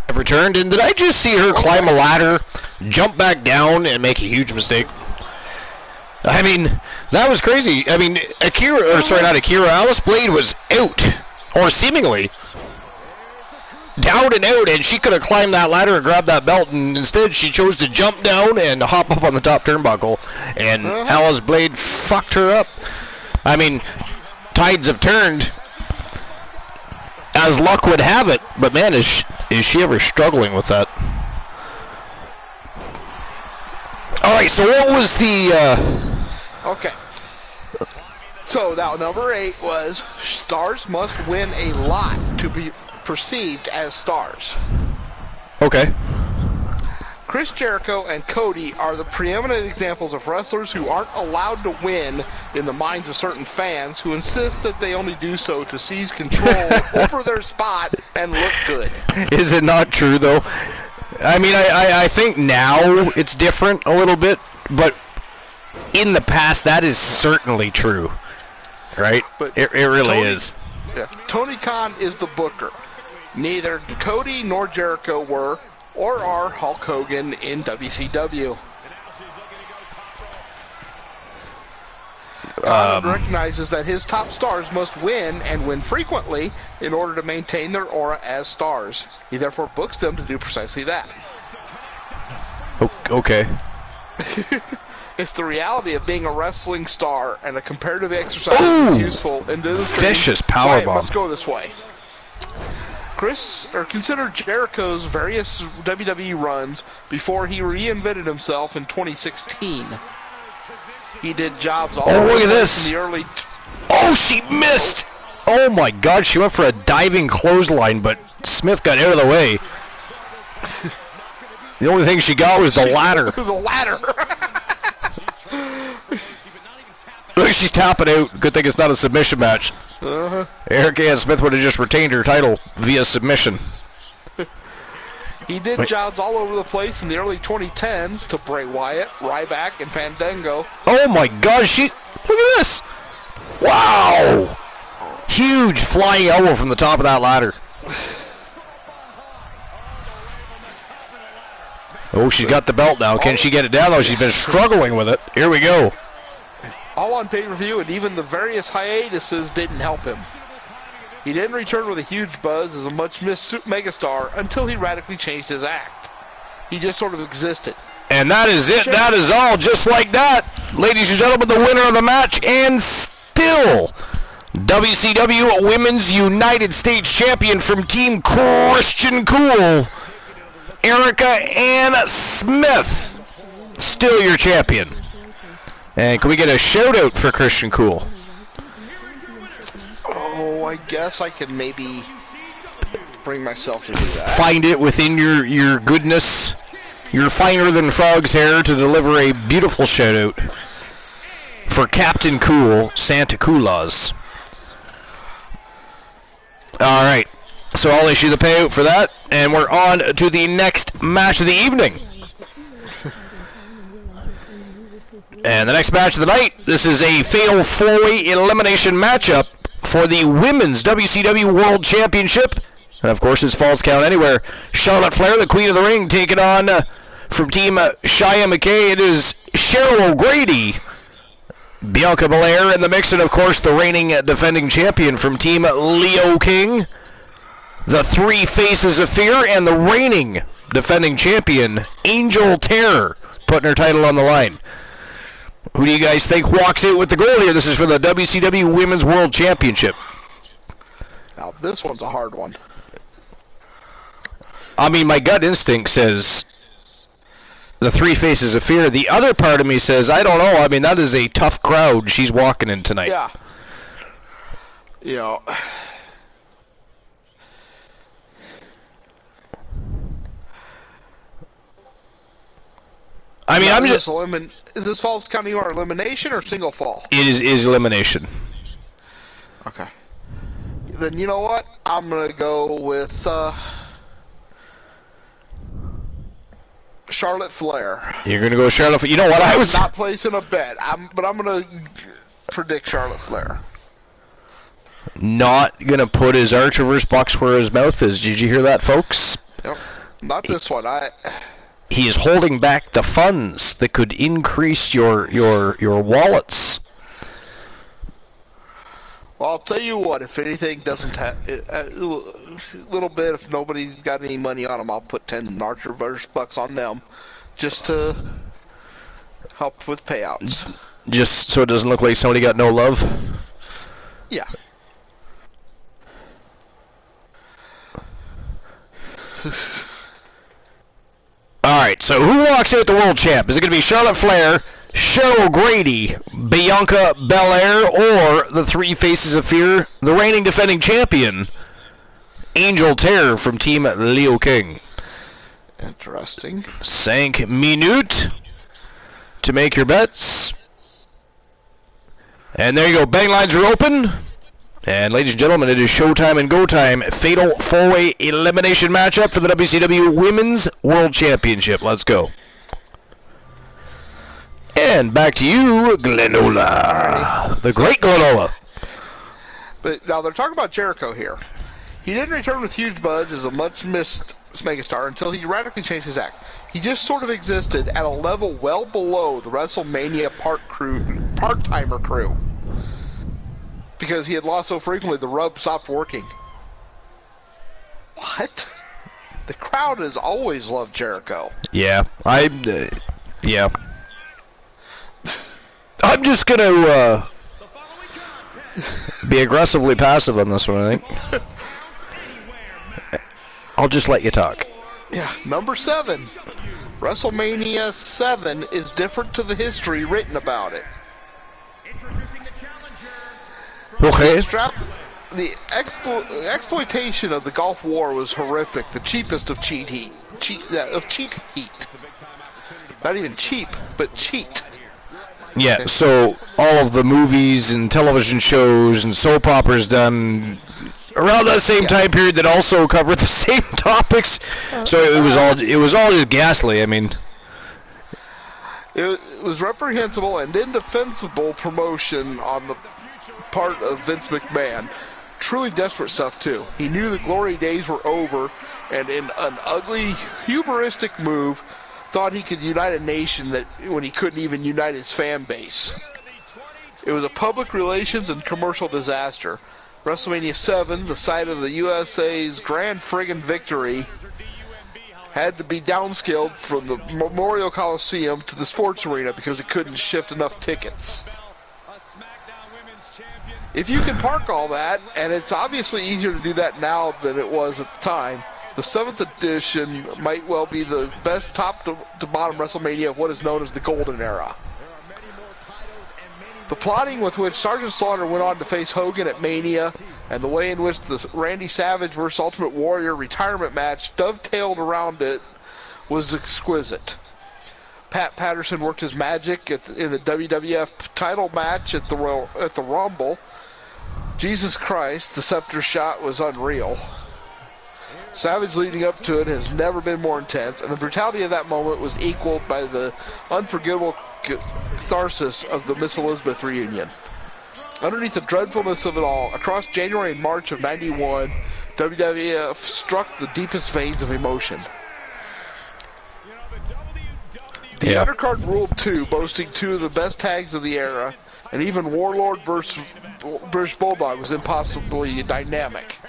I've returned, and did I just see her climb a ladder, jump back down, and make a huge mistake? I mean, that was crazy. I mean, Alice Blade was out, or seemingly down and out, and she could have climbed that ladder and grabbed that belt, and instead she chose to jump down and hop up on the top turnbuckle, and Alice Blade fucked her up. I mean, tides have turned, as luck would have it, but man, is she ever struggling with that? All right, so what was the... Okay. So now number 8 was stars must win a lot to be perceived as stars. Okay. Chris Jericho and Cody are the preeminent examples of wrestlers who aren't allowed to win in the minds of certain fans who insist that they only do so to seize control over their spot and look good. Is it not true, though? I mean, I think now it's different a little bit, but in the past, that is certainly true, right? But it really is. Yeah, Tony Khan is the booker. Neither Cody nor Jericho were or are Hulk Hogan in WCW. Khan recognizes that his top stars must win and win frequently in order to maintain their aura as stars. He therefore books them to do precisely that. Okay. It's the reality of being a wrestling star, and a comparative exercise is useful in demonstrating vicious why powerbomb. it must go this way. Consider Jericho's various WWE runs before he reinvented himself in 2016. He did jobs all over look at this. in the early... Oh, she missed! Oh my God, she went for a diving clothesline, but Smith got out of the way. The only thing she got was the ladder. The ladder! Look, she's tapping out. Good thing it's not a submission match. Eric Ann Smith would have just retained her title via submission. He did jobs all over the place in the early 2010s to Bray Wyatt, Ryback, and Fandango. Oh my God, look at this! Wow! Huge flying elbow from the top of that ladder. Oh, she's got the belt now. Can she get it down, though? She's been struggling with it. Here we go. All on pay-per-view, and even the various hiatuses didn't help him. He didn't return with a huge buzz as a much-missed megastar until he radically changed his act. He just sort of existed. And that is it. That is all. Just like that. Ladies and gentlemen, the winner of the match, and still WCW Women's United States Champion from Team Christian Cool, Erica Ann Smith. Still your champion. And can we get a shout-out for Christian Cool? Oh, I guess I can maybe bring myself to do that. Find it within your goodness, your finer-than-frog's hair, to deliver a beautiful shout-out for Captain Cool, Santa Claus. All right, so I'll issue the payout for that, and we're on to the next match of the evening. And the next match of the night, this is a fatal four-way elimination matchup for the Women's WCW World Championship. And, of course, it's Falls Count Anywhere. Charlotte Flair, the Queen of the Ring, taking on from Team Shia McKay. It is Cheryl O'Grady, Bianca Belair in the mix, and, of course, the reigning defending champion from Team Leo King, the Three Faces of Fear, and the reigning defending champion, Angel Terror, putting her title on the line. Who do you guys think walks out with the gold here? This is for the WCW Women's World Championship. Now, this one's a hard one. I mean, my gut instinct says the Three Faces of Fear. The other part of me says, I don't know. I mean, that is a tough crowd she's walking in tonight. Yeah. You know. I mean, now, I'm just... Is this Falls County or elimination or single fall? It is elimination. Okay. Then you know what? I'm going to go with Charlotte Flair. You're going to go Charlotte Flair. You know what? I was not placing a bet, but I'm going to predict Charlotte Flair. Not going to put his arch reverse box where his mouth is. Did you hear that, folks? Yep. Not this one. He is holding back the funds that could increase your wallets. Well, I'll tell you what. If anything doesn't have a little bit, if nobody's got any money on them, I'll put 10 Arch Reverse bucks on them, just to help with payouts. Just so it doesn't look like somebody got no love. Yeah. Alright, so who walks out the world champ? Is it going to be Charlotte Flair, Cheryl O'Grady, Bianca Belair, or the Three Faces of Fear, the reigning defending champion, Angel Terror from Team Leo King? Interesting. 5 minutes to make your bets. And there you go. Betting lines are open. And ladies and gentlemen, it is showtime and go time. Fatal four-way elimination matchup for the WCW Women's World Championship. Let's go. And back to you, Glenola. The great Glenola. But now they're talking about Jericho here. He didn't return with huge buzz as a much-missed megastar until he radically changed his act. He just sort of existed at a level well below the WrestleMania part-timer crew. Because he had lost so frequently, the rub stopped working. What? The crowd has always loved Jericho. Yeah, yeah. I'm just gonna be aggressively passive on this one, I think. I'll just let you talk. Yeah, number 7. WrestleMania 7 is different to the history written about it. Okay. The exploitation of the Gulf War was horrific. The cheapest of cheat heat. Not even cheap, but cheat. Yeah, so all of the movies and television shows and soap operas done around that same time period that also covered the same topics. So it was all just ghastly. I mean, it was reprehensible and indefensible promotion on the part of Vince McMahon. truly desperate stuff, too. He knew the glory days were over, and in an ugly, hubristic move, thought he could unite a nation that when he couldn't even unite his fan base. It was a public relations and commercial disaster. WrestleMania 7, the site of the USA's grand friggin' victory, had to be downscaled from the Memorial Coliseum to the sports arena because it couldn't shift enough tickets. If you can park all that, and it's obviously easier to do that now than it was at the time, the 7th edition might well be the best top-to-bottom WrestleMania of what is known as the Golden Era. The plotting with which Sergeant Slaughter went on to face Hogan at Mania, and the way in which the Randy Savage vs. Ultimate Warrior retirement match dovetailed around it was exquisite. Pat Patterson worked his magic in the WWF title match at the Rumble. Jesus Christ, the scepter shot was unreal. Savage leading up to it has never been more intense, and the brutality of that moment was equaled by the unforgettable catharsis of the Miss Elizabeth reunion. Underneath the dreadfulness of it all, across January and March of '91, WWF struck the deepest veins of emotion. The undercard ruled too, boasting two of the best tags of the era, and even Warlord versus British Bulldog was impossibly dynamic.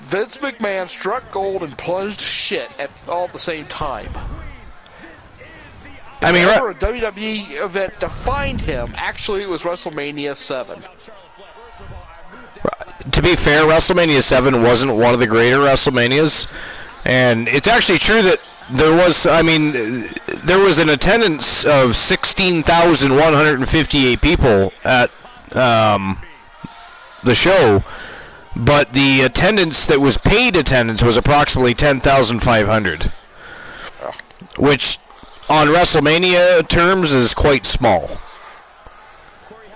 Vince McMahon struck gold and plunged shit at all at the same time. A WWE event defined him. Actually, it was WrestleMania 7. To be fair, WrestleMania 7 wasn't one of the greater WrestleManias, and it's actually true that there was an attendance of 16,158 people at the show, but the attendance that was paid attendance was approximately 10,500, which on WrestleMania terms is quite small,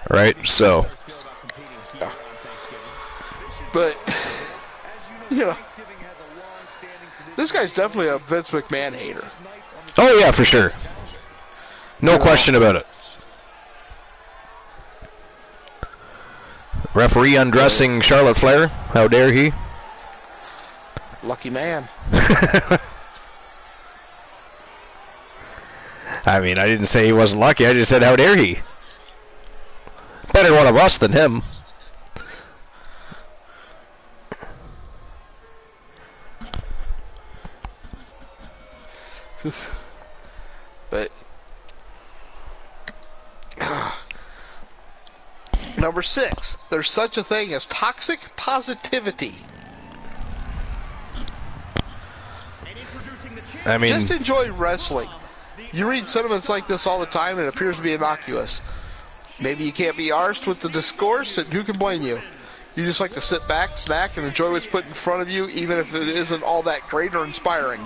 right? So, but this guy's definitely a Vince McMahon hater. Oh yeah, for sure, no question about it. Referee undressing Charlotte Flair. How dare he? Lucky man. I mean, I didn't say he wasn't lucky. I just said, how dare he? Better one of us than him. But number 6, there's such a thing as toxic positivity. I mean, just enjoy wrestling. You read sentiments like this all the time, and it appears to be innocuous. Maybe you can't be arsed with the discourse, and who can blame you? You just like to sit back, snack, and enjoy what's put in front of you, even if it isn't all that great or inspiring.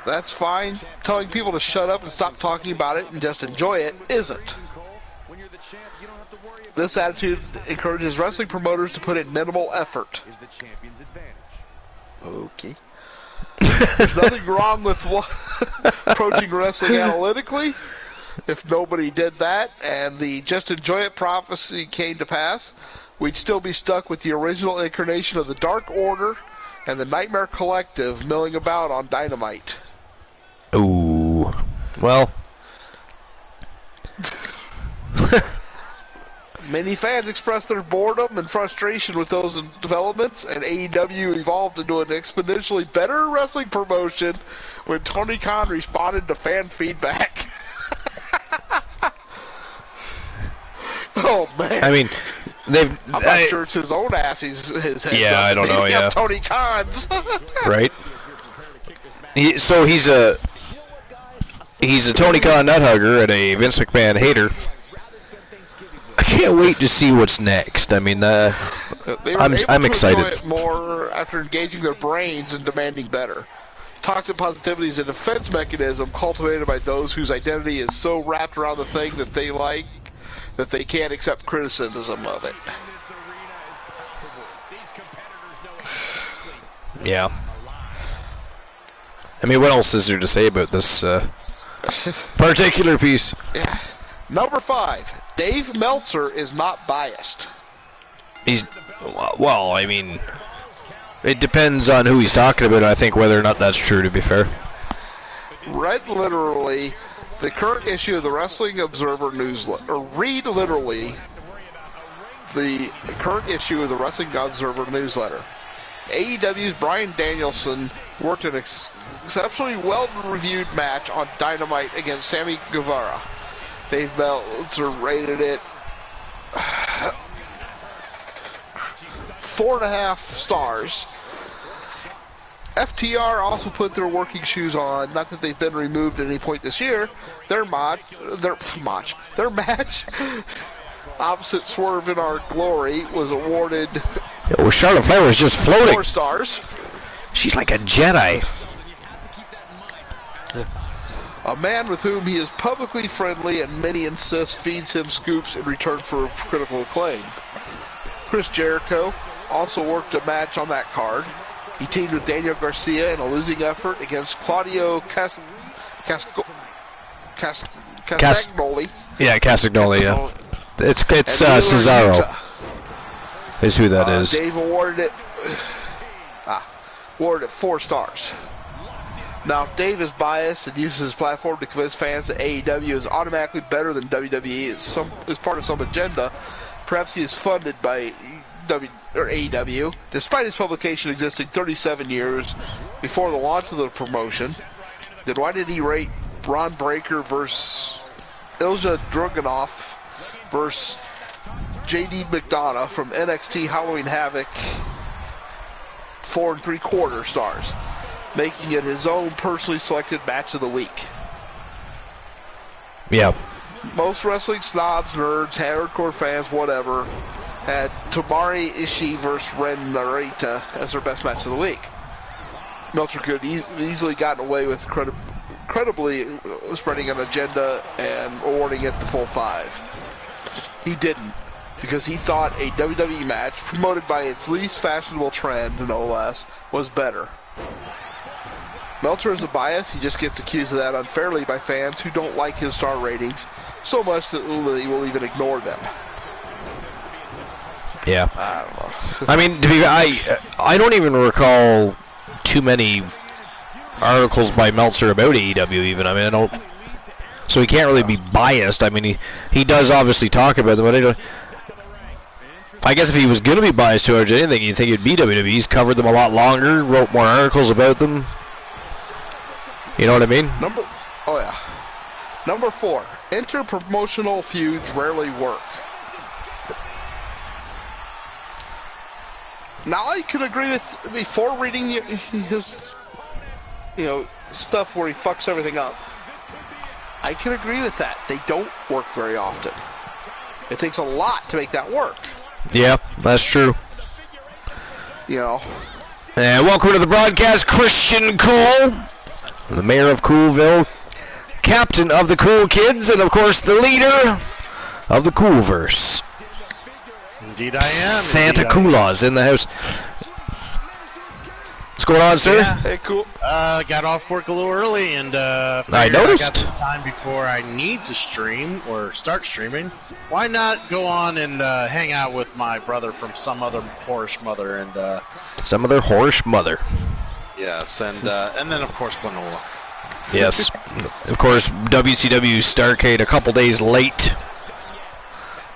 That's fine. Telling people to shut up and stop talking about it and just enjoy it isn't. This attitude encourages wrestling promoters to put in minimal effort. Okay. There's nothing wrong with approaching wrestling analytically. If nobody did that and the just enjoy it prophecy came to pass, we'd still be stuck with the original incarnation of the Dark Order and the Nightmare Collective milling about on Dynamite. Ooh. Well. Many fans expressed their boredom and frustration with those developments, and AEW evolved into an exponentially better wrestling promotion when Tony Khan responded to fan feedback. Oh, man. I mean, I'm not sure it's his own ass his head. Yeah, I don't know, yeah. Tony Khan's. Right? So he's a Tony Khan nut hugger and a Vince McMahon hater. I can't wait to see what's next. I mean, I'm excited. It more after engaging their brains and demanding better. Toxic positivity is a defense mechanism cultivated by those whose identity is so wrapped around the thing that they like that they can't accept criticism of it. Yeah. I mean, what else is there to say about this particular piece? Yeah. Number 5. Dave Meltzer is not biased. He's, well, I mean, it depends on who he's talking about, I think, whether or not that's true, to be fair. Read literally the current issue of the Wrestling Observer newsletter, or read literally the current issue of the Wrestling Observer newsletter. AEW's Bryan Danielson worked an exceptionally well-reviewed match on Dynamite against Sammy Guevara. Dave Meltzer rated it 4.5 stars. FTR also put their working shoes on. Not that they've been removed at any point this year. Their match, opposite Swerve in Our Glory, was awarded. Oh, Charlotte Flair was just floating. 4 stars. She's like a Jedi. A man with whom he is publicly friendly and many insist feeds him scoops in return for critical acclaim. Chris Jericho also worked a match on that card. He teamed with Daniel Garcia in a losing effort against Claudio Castagnoli. Yeah, Castagnoli, yeah. It's Cesaro is who that is. Dave awarded it 4 stars. Now, if Dave is biased and uses his platform to convince fans that AEW is automatically better than WWE is part of some agenda, perhaps he is funded by AEW, despite his publication existing 37 years before the launch of the promotion. Then why did he rate Ron Breakker versus Ilja Dragunov versus JD McDonough from NXT Halloween Havoc 4 3/4 stars, making it his own personally selected match of the week? Yeah. Most wrestling snobs, nerds, hardcore fans, whatever, had Tamari Ishii versus Ren Narita as their best match of the week. Meltzer could easily gotten away with credibly spreading an agenda and awarding it the full 5. He didn't, because he thought a WWE match promoted by its least fashionable trend, no less, was better. Meltzer is a bias. He just gets accused of that unfairly by fans who don't like his star ratings so much that he will even ignore them. Yeah. I don't know. I mean, I don't even recall too many articles by Meltzer about AEW even. I mean, I don't. So he can't really be biased. I mean, he does obviously talk about them, but I guess if he was going to be biased towards anything, you'd think it'd be WWE. He's covered them a lot longer, wrote more articles about them. You know what I mean? Number 4. Inter-promotional feuds rarely work. Now I can agree with, before reading his, stuff where he fucks everything up, I can agree with that. They don't work very often. It takes a lot to make that work. Yeah, that's true. And welcome to the broadcast, Christian Cool, the mayor of Coolville, captain of the Cool Kids, and of course the leader of the Coolverse. Indeed I am. Santa Claus in the house. What's going on, sir? Yeah. Hey, cool. Got off work a little early, and I noticed. I got some time before I need to stream or start streaming. Why not go on and hang out with my brother from some other whorish mother and some other whorish mother. Yes, and then of course Planola. Yes, of course WCW Starrcade a couple days late.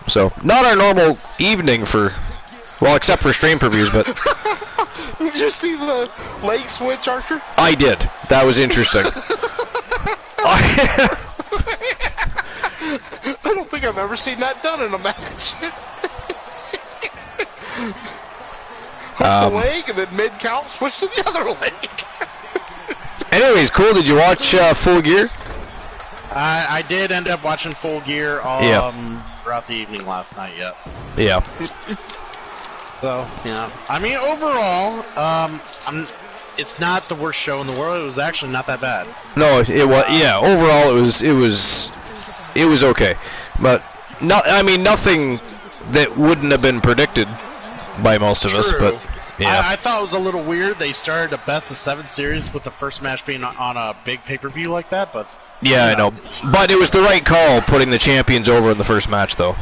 So not our normal evening except for stream previews, but. Did you see the leg switch, Archer? I did. That was interesting. I don't think I've ever seen that done in a match. Hook the leg and then mid-count switch to the other leg. Anyways, cool. Did you watch Full Gear? I did end up watching Full Gear throughout the evening last night. Yeah. So, I mean, overall, it's not the worst show in the world. It was actually not that bad. No, it was. Yeah, overall, it was okay, but nothing that wouldn't have been predicted by most of us. But yeah, I thought it was a little weird. They started a best of 7 series with the first match being on a big pay-per-view like that. But yeah, I know. But it was the right call putting the champions over in the first match, though.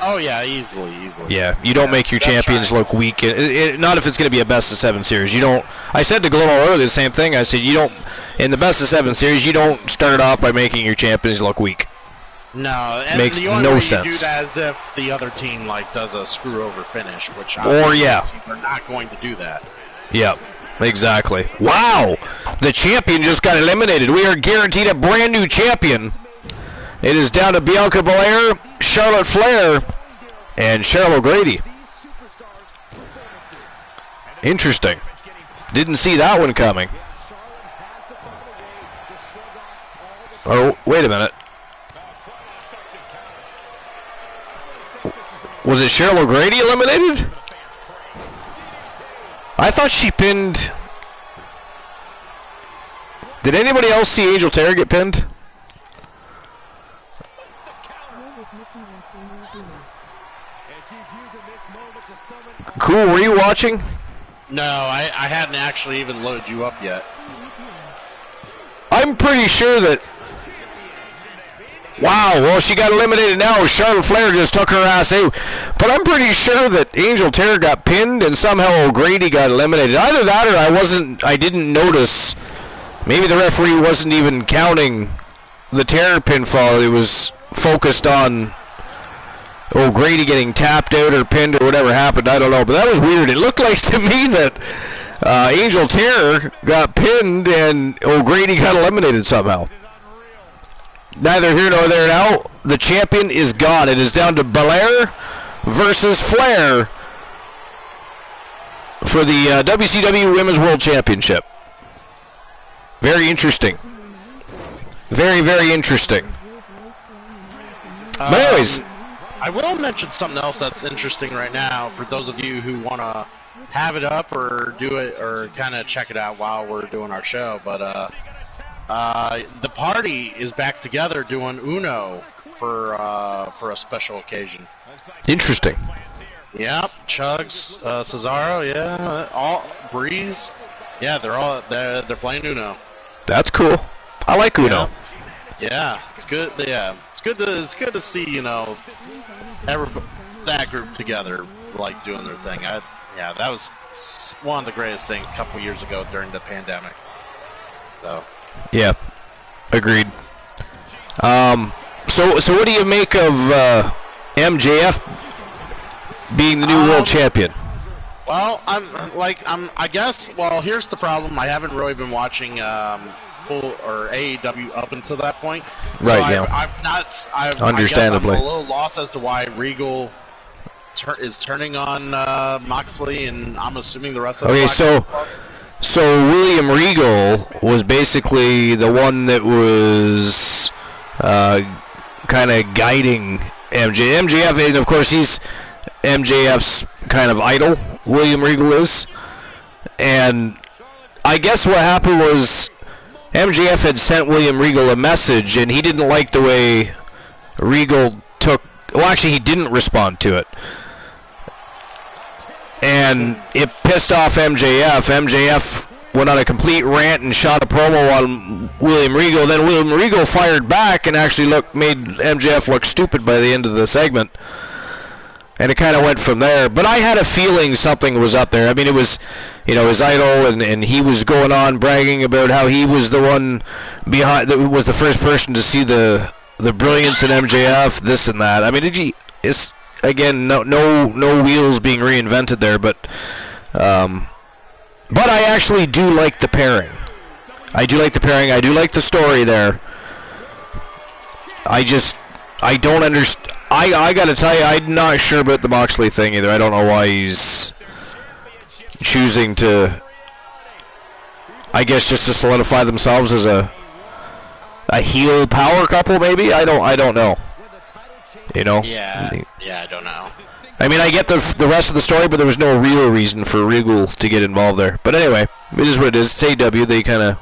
Oh yeah, easily. Yeah, you don't make your champions look weak. Not if it's going to be a best of 7 series. You don't. I said to Global earlier the same thing. I said you don't. In the best of 7 series, you don't start off by making your champions look weak. No, and Makes the only no way sense. you do that is if the other team does a screw over finish, which yeah, they're not going to do that. Yep, exactly. Wow, the champion just got eliminated. We are guaranteed a brand new champion. It is down to Bianca Belair, Charlotte Flair, and Cheryl O'Grady. Interesting. Didn't see that one coming. Oh, wait a minute. Was it Cheryl O'Grady eliminated? I thought she pinned... Did anybody else see Angel Terra get pinned? Cool, were you watching? No, I hadn't actually even loaded you up yet. I'm pretty sure that... Wow, well, she got eliminated now. Charlotte Flair just took her ass out. But I'm pretty sure that Angel Terra got pinned and somehow O'Grady got eliminated. Either that or I didn't notice. Maybe the referee wasn't even counting the Terra pinfall. It was focused on O'Grady getting tapped out or pinned or whatever happened. I don't know, but that was weird. It looked like to me that Angel Terra got pinned and O'Grady got eliminated somehow. Neither here nor there now. The champion is gone. It is down to Belair versus Flair for the WCW Women's World Championship. Very interesting. Very, very interesting. But anyways, I will mention something else that's interesting right now for those of you who want to have it up or do it or kind of check it out while we're doing our show. But the party is back together doing Uno for a special occasion. Interesting. Yep, Chugs, Cesaro, yeah, all Breeze, yeah, they're playing Uno. That's cool. I like Uno. Yeah, it's good. Yeah, it's good to see that group together like doing their thing. Yeah, that was one of the greatest things a couple years ago during the pandemic. So. Yeah, agreed. So what do you make of MJF being the new world champion? Well, I guess. Well, here's the problem. I haven't really been watching full or AEW up until that point. Right. So yeah. Understandably. I guess I'm a little lost as to why Regal is turning on Moxley, and I'm assuming the rest of. Okay, so William Regal was basically the one that was kind of guiding MJF, and of course he's MJF's kind of idol, William Regal is. And I guess what happened was MJF had sent William Regal a message, and he didn't like the way Regal actually he didn't respond to it. And it pissed off MJF. MJF went on a complete rant and shot a promo on William Regal. Then William Regal fired back and actually made MJF look stupid by the end of the segment. And it kind of went from there. But I had a feeling something was up there. I mean, it was, his idol, and he was going on bragging about how he was the one behind, that was the first person to see the brilliance in MJF, this and that. I mean, it's... Again, no wheels being reinvented there, but I actually do like the pairing. I do like the pairing. I do like the story there. I don't understand. I gotta tell you, I'm not sure about the Moxley thing either. I don't know why he's choosing to. I guess just to solidify themselves as a heel power couple, maybe. I don't know. Yeah, I don't know. I mean, I get the rest of the story, but there was no real reason for Regal to get involved there. But anyway, it is what it is. It's AEW. They kind of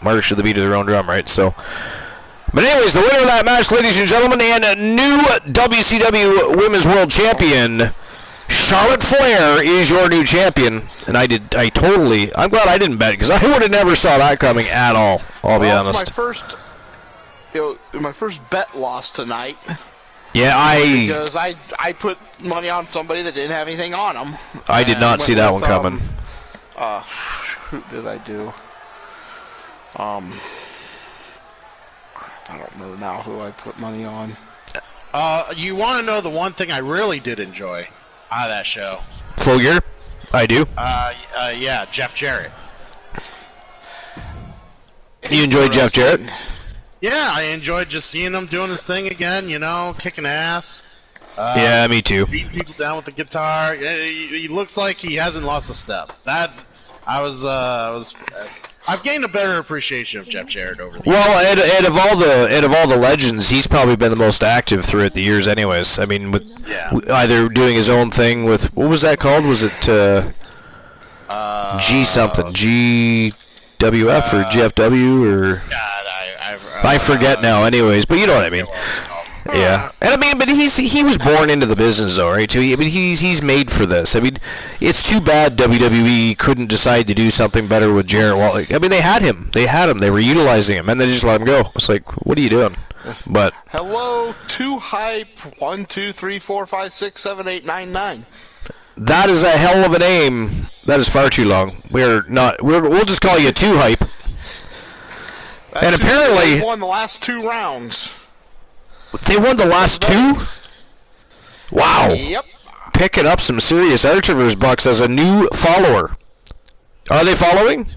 march to the beat of their own drum, right? So, but anyways, the winner of that match, ladies and gentlemen, and a new WCW Women's World Champion, Charlotte Flair, is your new champion. And I'm glad I didn't bet, because I would have never saw that coming at all. I'll be honest. My first bet loss tonight. Yeah, because I put money on somebody that didn't have anything on them. I did not see that one coming. Who did I do? I don't know now who I put money on. You want to know the one thing I really did enjoy out of that show? Full Gear? I do. Yeah, Jeff Jarrett. You enjoyed Jeff Jarrett? Yeah, I enjoyed just seeing him doing his thing again, kicking ass. Yeah, me too. Beating people down with the guitar. He looks like he hasn't lost a step. I've gained a better appreciation of Jeff Jarrett over the years. Well, out of all the legends, he's probably been the most active throughout the years, anyways. I mean, with either doing his own thing with what was that called? Was it G something? GWF or GFW or? God, I forget now. Anyways, but you know what I mean. Yeah, and I mean, but he was born into the business, though, right? Too. I mean, he's made for this. I mean, it's too bad WWE couldn't decide to do something better with Jarrett. Well, I mean, they had him. They were utilizing him, and they just let him go. It's like, what are you doing? But hello, 2Hype 1 2 3 4 5 6 7 8 9 9. That is a hell of a name. That is far too long. We'll just call you 2Hype. And apparently they won the last 2 rounds. They won the last 2? Wow. Yep. Picking up some serious Archivers bucks as a new follower. Are they following?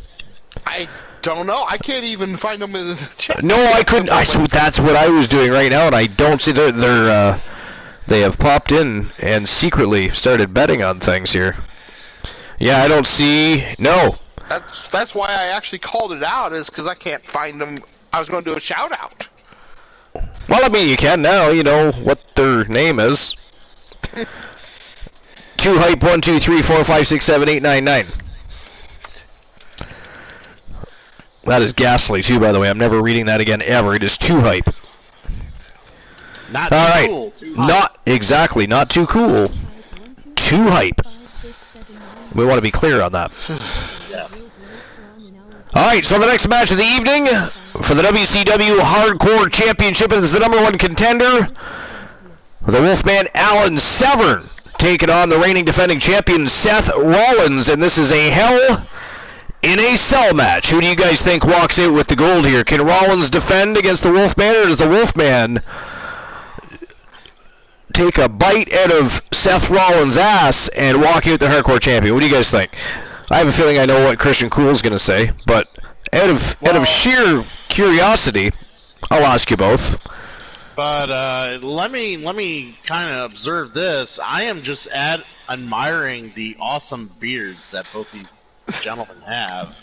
I don't know. I can't even find them in the chat. No, I couldn't. That's what I was doing right now, and I don't see they have popped in and secretly started betting on things here. Yeah, I don't see. No. That's why I actually called it out, is because I can't find them. I was going to do a shout out. Well, I mean, you can now. You know what their name is. 2Hype 1 2 3 4 5 6 7 8 9 9. That is ghastly too, by the way. I'm never reading that again ever. It is 2Hype. Not all too right. cool. Not exactly. Not too cool. 2Hype. We want to be clear on that. Yes. All right. So the next match of the evening for the WCW Hardcore Championship is the #1 contender, the Wolfman Alan Severn, taking on the reigning defending champion Seth Rollins, and this is a Hell in a Cell match. Who do you guys think walks out with the gold here? Can Rollins defend against the Wolfman, or does the Wolfman take a bite out of Seth Rollins' ass and walk out the Hardcore Champion? What do you guys think? I have a feeling I know what Christian Cool's going to say, but out of sheer curiosity, I'll ask you both. But let me kind of observe this. I am just admiring the awesome beards that both these gentlemen have.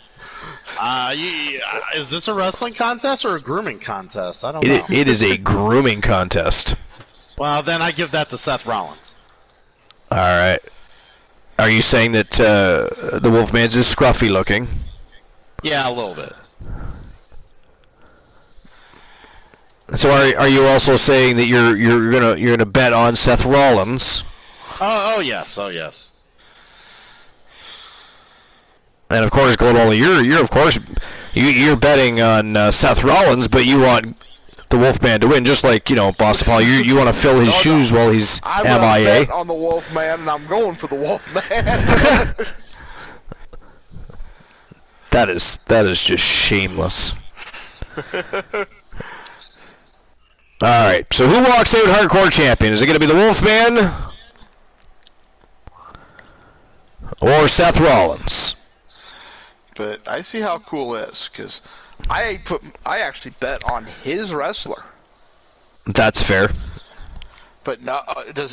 Is this a wrestling contest or a grooming contest? I don't know. It is a grooming contest. Well, then I give that to Seth Rollins. All right. Are you saying that the Wolfman's is scruffy looking? Yeah, a little bit. So are you also saying that you're gonna bet on Seth Rollins? Oh yes, oh yes. And of course, Global, you're betting on Seth Rollins, but you want the Wolfman to win, just like Boss Paul. You want to fill his shoes while he's I MIA. Bet on the Wolfman, and I'm going for the Wolfman. That is just shameless. All right, so who walks out Hardcore Champion? Is it going to be the Wolfman or Seth Rollins? But I see how cool it is, because I actually bet on his wrestler. That's fair. But no,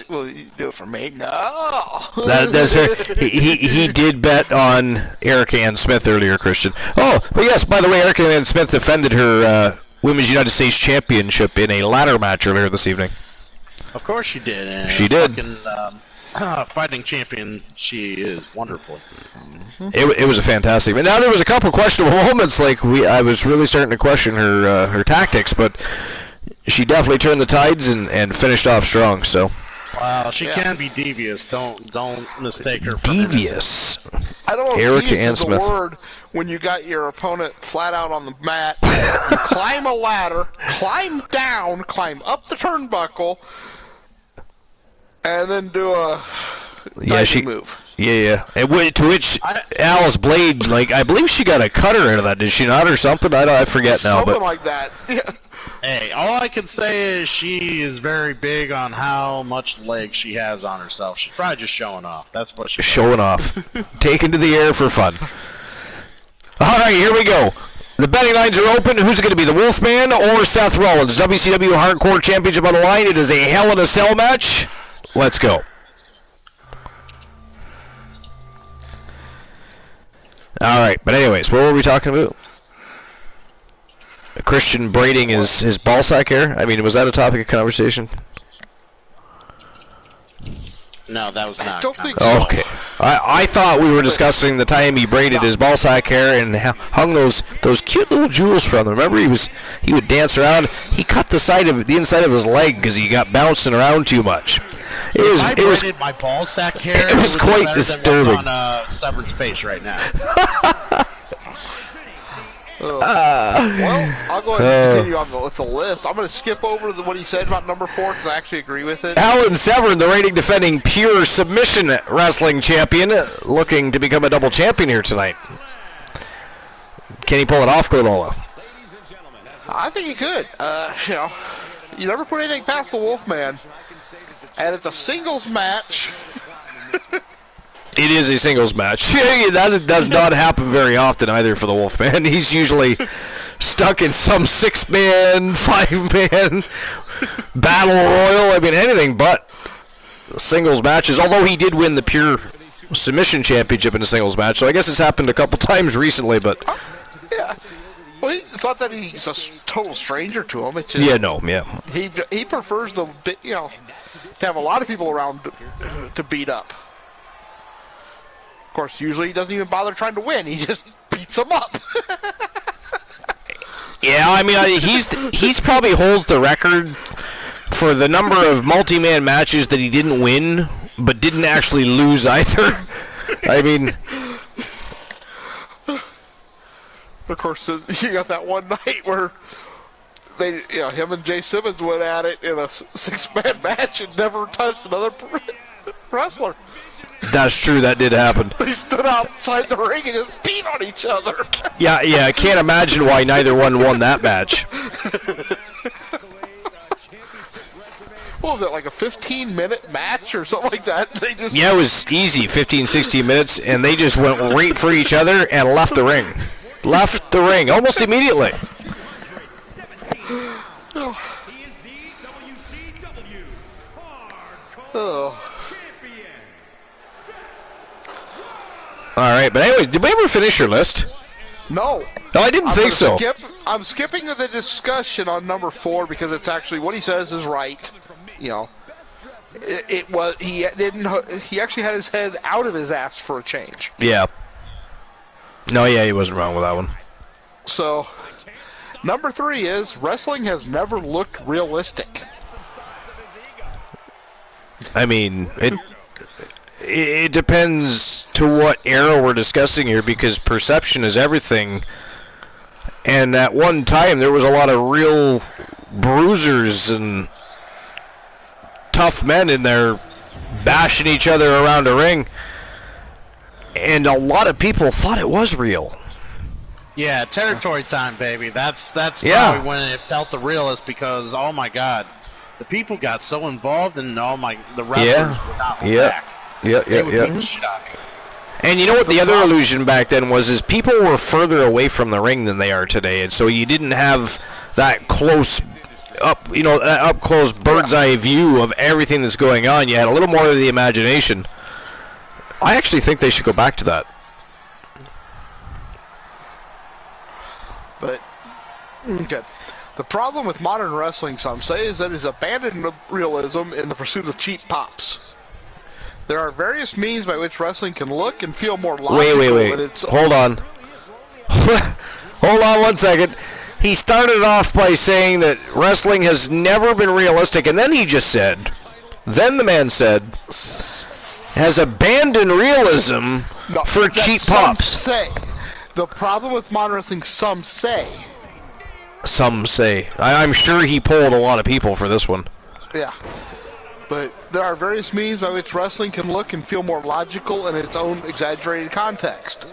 will you do it for me? No. That's fair. He did bet on Erica Ann Smith earlier, Christian. Oh, but yes, by the way, Erica Ann Smith defended her Women's United States Championship in a ladder match earlier this evening. Of course she did. And she did. Fighting champion, she is wonderful. It was a fantastic. But now there was a couple questionable moments. Like I was really starting to question her tactics, but she definitely turned the tides and finished off strong. So. Wow, she can be devious. Don't mistake her for devious. I don't know. Erica devious Ann is Smith. a word when you got your opponent flat out on the mat. You climb a ladder, climb down, climb up the turnbuckle, and then do a diving move. Yeah. And to which Alice Blade, like, I believe she got a cutter out of that, did she not, or something? I forget now. Something like that. Yeah. Hey, all I can say is she is very big on how much leg she has on herself. She's probably just showing off. That's what she's showing off. Taken to the air for fun. All right, here we go. The betting lines are open. Who's it going to be, the Wolfman or Seth Rollins? WCW Hardcore Championship on the line. It is a Hell in a Cell match. Let's go. All right, but anyways, what were we talking about? Christian braiding his ball sack hair? I mean, was that a topic of conversation? No, that was not. I don't think so. Okay. I thought we were discussing the time he braided his ball sack hair and hung those cute little jewels from them. Remember, he would dance around. He cut the inside of his leg because he got bouncing around too much. I braided my ball sack hair. It was quite disturbing. On Severn's face right now. Well, I'll go ahead and continue with the list. I'm going to skip over what he said about number 4 because I actually agree with it. Alan Severn, the reigning defending pure submission wrestling champion, looking to become a double champion here tonight. Can he pull it off, Glenola? I think he could. You never put anything past the Wolfman, and it's a singles match. It is a singles match. That does not happen very often either for the Wolfman. He's usually stuck in some 6-man, 5-man battle royal. I mean, anything but singles matches. Although he did win the pure submission championship in a singles match, so I guess it's happened a couple times recently. But yeah, well, it's not that he's a total stranger to him. It's just, he prefers to have a lot of people around to beat up. Of course, usually he doesn't even bother trying to win. He just beats them up. Yeah, I mean, he's probably holds the record for the number of multi-man matches that he didn't win, but didn't actually lose either. I mean, of course, you got that one night where him and Jay Simmons went at it in a 6-man match and never touched another wrestler. That's true, that did happen. They stood outside the ring and just beat on each other. Yeah, I can't imagine why neither one won that match. What was it, like a 15-minute match or something like that? Yeah, it was easy, 15, 16 minutes, and they just went right for each other and left the ring. Left the ring, almost immediately. Oh. All right, but anyway, did we ever finish your list? No. No, I didn't think so. I'm skipping the discussion on number 4 because it's actually what he says is right. It was he actually had his head out of his ass for a change. Yeah. No, yeah, he wasn't wrong with that one. So, number 3 is wrestling has never looked realistic. I mean, it depends to what era we're discussing here, because perception is everything. And at one time, there was a lot of real bruisers and tough men in there bashing each other around a ring. And a lot of people thought it was real. Yeah, territory time, baby. That's probably when it felt the realest, because, oh my God, the people got so involved, and the wrestlers would not hold back. Yeah. And you know what the other illusion back then was, is people were further away from the ring than they are today, and so you didn't have that close up close bird's eye view of everything that's going on. You had a little more of the imagination. I actually think they should go back to that. But okay. The problem with modern wrestling, some say, is that it's abandoned realism in the pursuit of cheap pops. There are various means by which wrestling can look and feel more logical. Wait. Hold on. Hold on 1 second. He started off by saying that wrestling has never been realistic, and then the man said, has abandoned realism for cheap pops. Some say. The problem with modern wrestling, some say. Some say. I'm sure he polled a lot of people for this one. Yeah. But there are various means by which wrestling can look and feel more logical in its own exaggerated context.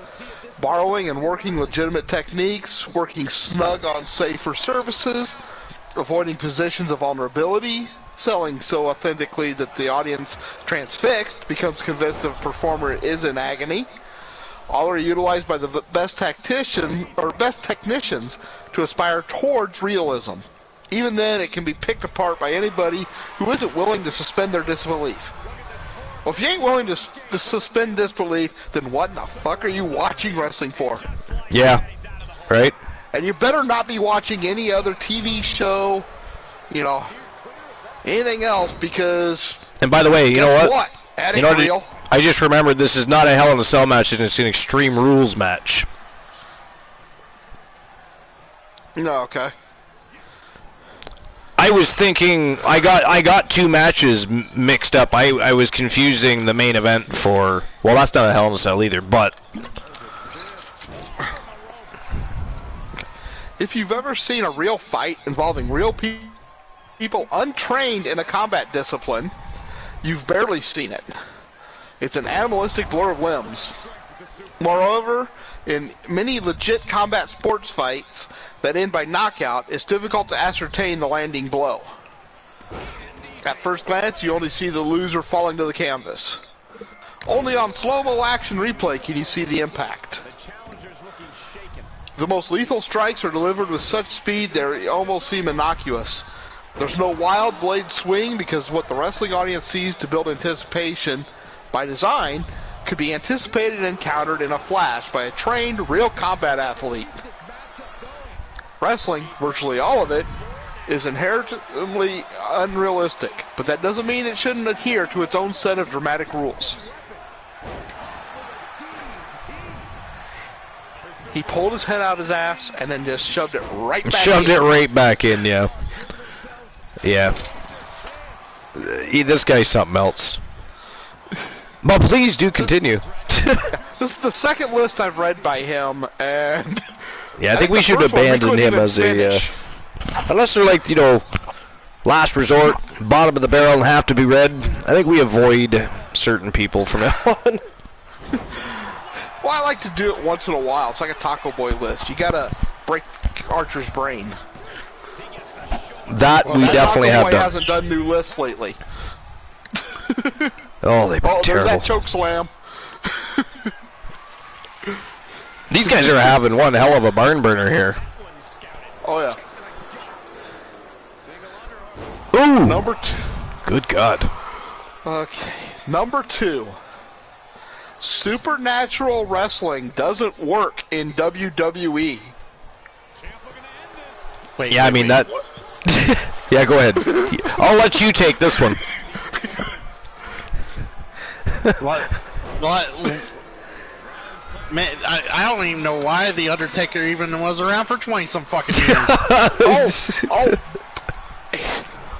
Borrowing and working legitimate techniques, working snug on safer surfaces, avoiding positions of vulnerability, selling so authentically that the audience transfixed becomes convinced the performer is in agony. All are utilized by the best technicians to aspire towards realism. Even then, it can be picked apart by anybody who isn't willing to suspend their disbelief. Well, if you ain't willing to suspend disbelief, then what in the fuck are you watching wrestling for? Yeah, right? And you better not be watching any other TV show, anything else, because... And by the way, you know what? That ain't real. I just remembered this is not a Hell in a Cell match, it's an Extreme Rules match. No, okay. I was thinking, I got two matches mixed up. I was confusing the main event for, well, that's not a Hell in a Cell either, but... If you've ever seen a real fight involving real people untrained in a combat discipline, you've barely seen it. It's an animalistic blur of limbs. Moreover, in many legit combat sports fights that end by knockout, it's difficult to ascertain the landing blow. At first glance, you only see the loser falling to the canvas. Only on slow-mo action replay can you see the impact. The most lethal strikes are delivered with such speed they almost seem innocuous. There's no wild blade swing because what the wrestling audience sees to build anticipation by design could be anticipated and countered in a flash by a trained, real combat athlete. Wrestling, virtually all of it, is inherently unrealistic, but that doesn't mean it shouldn't adhere to its own set of dramatic rules. He pulled his head out his ass and then just shoved it right back in. Shoved it right back in, yeah. Yeah. This guy's something else. But please do continue. This is the second list I've read by him, and... Yeah, I think we should abandon him as a... unless they're like, last resort, bottom of the barrel and have to be read, I think we avoid certain people from now on. Well, I like to do it once in a while. It's like a Taco Boy list. You gotta break Archer's brain. That we definitely have done. Taco Boy hasn't done new lists lately. Oh, they've been terrible. There's that choke slam. These guys are having one hell of a barn burner here. Oh, yeah. Ooh! Number 2. Good God. Okay. Number 2. Supernatural wrestling doesn't work in WWE. Wait, yeah, I mean, that... yeah, go ahead. I'll let you take this one. What? Man, I don't even know why The Undertaker even was around for 20-some fucking years.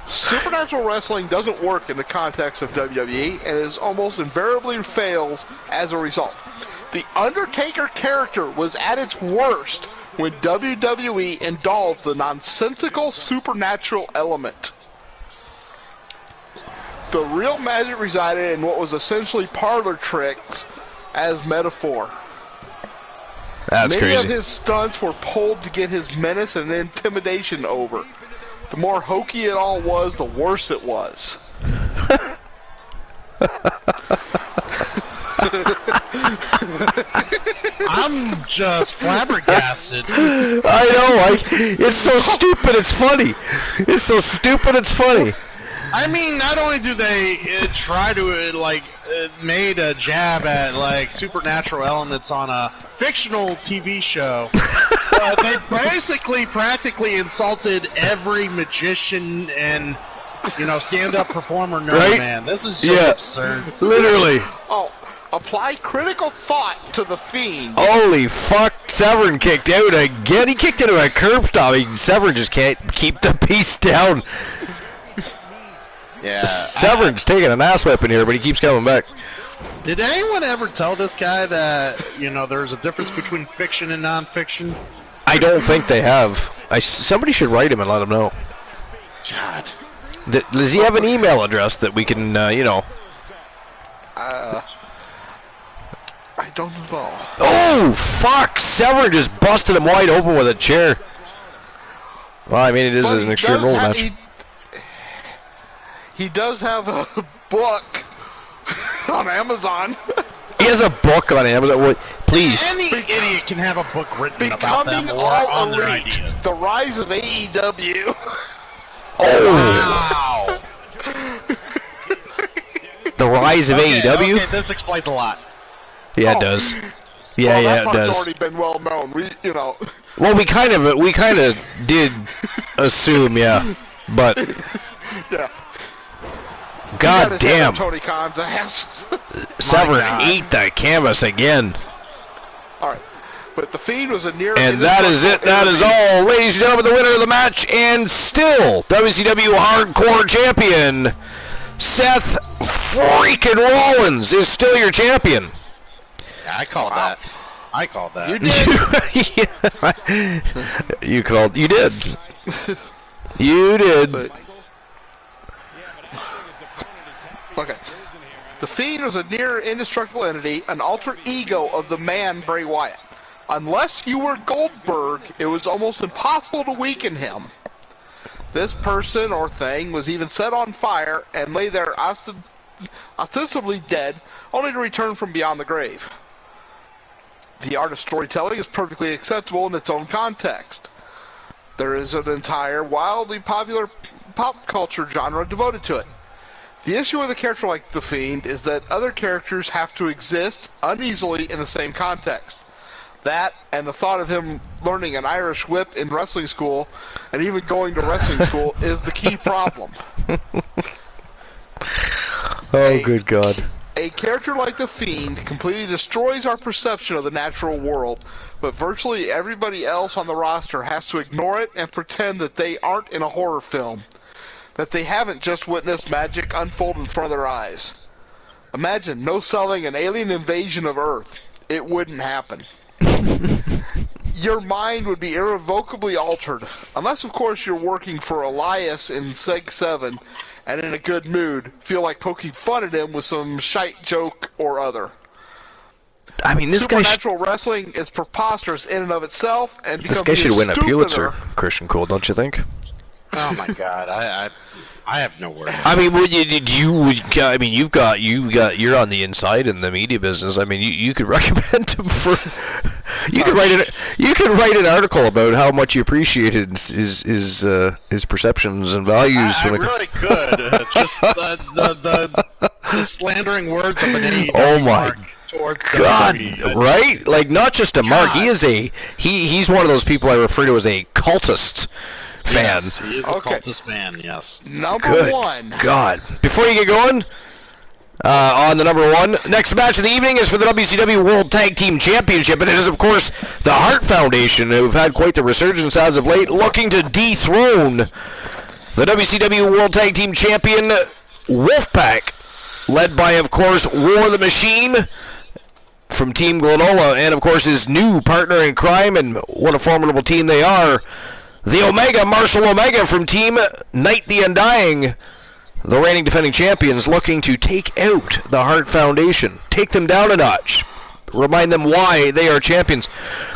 Supernatural wrestling doesn't work in the context of WWE and is almost invariably fails as a result. The Undertaker character was at its worst when WWE indulged the nonsensical supernatural element. The real magic resided in what was essentially parlor tricks as metaphor. That's Many crazy. of his stunts were pulled to get his menace and intimidation over. The more hokey it all was, the worse it was. I'm just flabbergasted. I know. It's so stupid, it's funny. It's so stupid, it's funny. I mean, not only do they try to, made a jab at, supernatural elements on a fictional TV show, they basically practically insulted every magician and, stand-up performer nerd, right? Man. This is just absurd. Literally. Oh, apply critical thought to the Fiend. Holy fuck, Severn kicked out again. He kicked into a curb stop. Severn just can't keep the piece down. Yeah, Severn's taking an ass whipping here, but he keeps coming back. Did anyone ever tell this guy that, there's a difference between fiction and non-fiction? I don't think they have. Somebody should write him and let him know. God. Does he have an email address that we can, you know? I don't know. Oh, fuck! Severn just busted him wide open with a chair. Well, I mean, it is But an he extreme does rules have- match. He does have a book on Amazon. He has a book on Amazon. Wait, please. Any idiot can have a book written about them Becoming or All on their Elite. ideas. The Rise of AEW. Oh! Wow. The rise of AEW? Okay, this explains a lot. Yeah, it Oh. does. Well, Yeah, that it part's does. already been well known. Well, we kind of did assume, yeah. But Yeah. god damn, Tony Khan's ass. Severn God. ate that canvas again. All right, but the Fiend was a near. And that is it. That is all, ladies and gentlemen. The winner of the match, and still WCW Hardcore Champion, Seth freaking Rollins, is still your champion. Yeah, I called that. I called that. You did. Yeah. You did. You did. But, okay. The Fiend was a near indestructible entity, an alter ego of the man Bray Wyatt. Unless you were Goldberg, it was almost impossible to weaken him. This person or thing was even set on fire and lay there ostensibly dead, only to return from beyond the grave. The art of storytelling is perfectly acceptable in its own context. There is an entire wildly popular pop culture genre devoted to it. The issue with a character like The Fiend is that other characters have to exist uneasily in the same context. That, and the thought of him learning an Irish whip in wrestling school, and even going to wrestling school, is the key problem. Oh, good God. A character like The Fiend completely destroys our perception of the natural world, but virtually everybody else on the roster has to ignore it and pretend that they aren't in a horror film, that they haven't just witnessed magic unfold in front of their eyes. Imagine no selling an alien invasion of Earth. It wouldn't happen. Your mind would be irrevocably altered, unless of course you're working for Elias in Seg 7 and in a good mood, feel like poking fun at him with some shite joke or other. I mean, this guy. Supernatural wrestling is preposterous in and of itself, and This becomes guy should win a stupider. Pulitzer, Christian Cole, don't you think? Oh my God, I have no words. I mean, I mean, you're on the inside in the media business. I mean, you could recommend him for. You could write an article about how much you appreciated his perceptions and values. I really could. Just the slandering words of an AEW Oh my mark towards God, WWE. right? Like, not just a mark. God. He is he's one of those people I refer to as a cultist fan. Yes, he is Okay. a cultist fan, yes. Number Good one. God. Before you get going, on the number one, next match of the evening is for the WCW World Tag Team Championship, and it is, of course, the Hart Foundation, who have had quite the resurgence as of late, looking to dethrone the WCW World Tag Team Champion, Wolfpack, led by, of course, War the Machine from Team Glenola, and, of course, his new partner in crime, and what a formidable team they are, the Omega, Marshall Omega from Team Night the Undying, the reigning defending champions, looking to take out the Hart Foundation, take them down a notch, remind them why they are champions.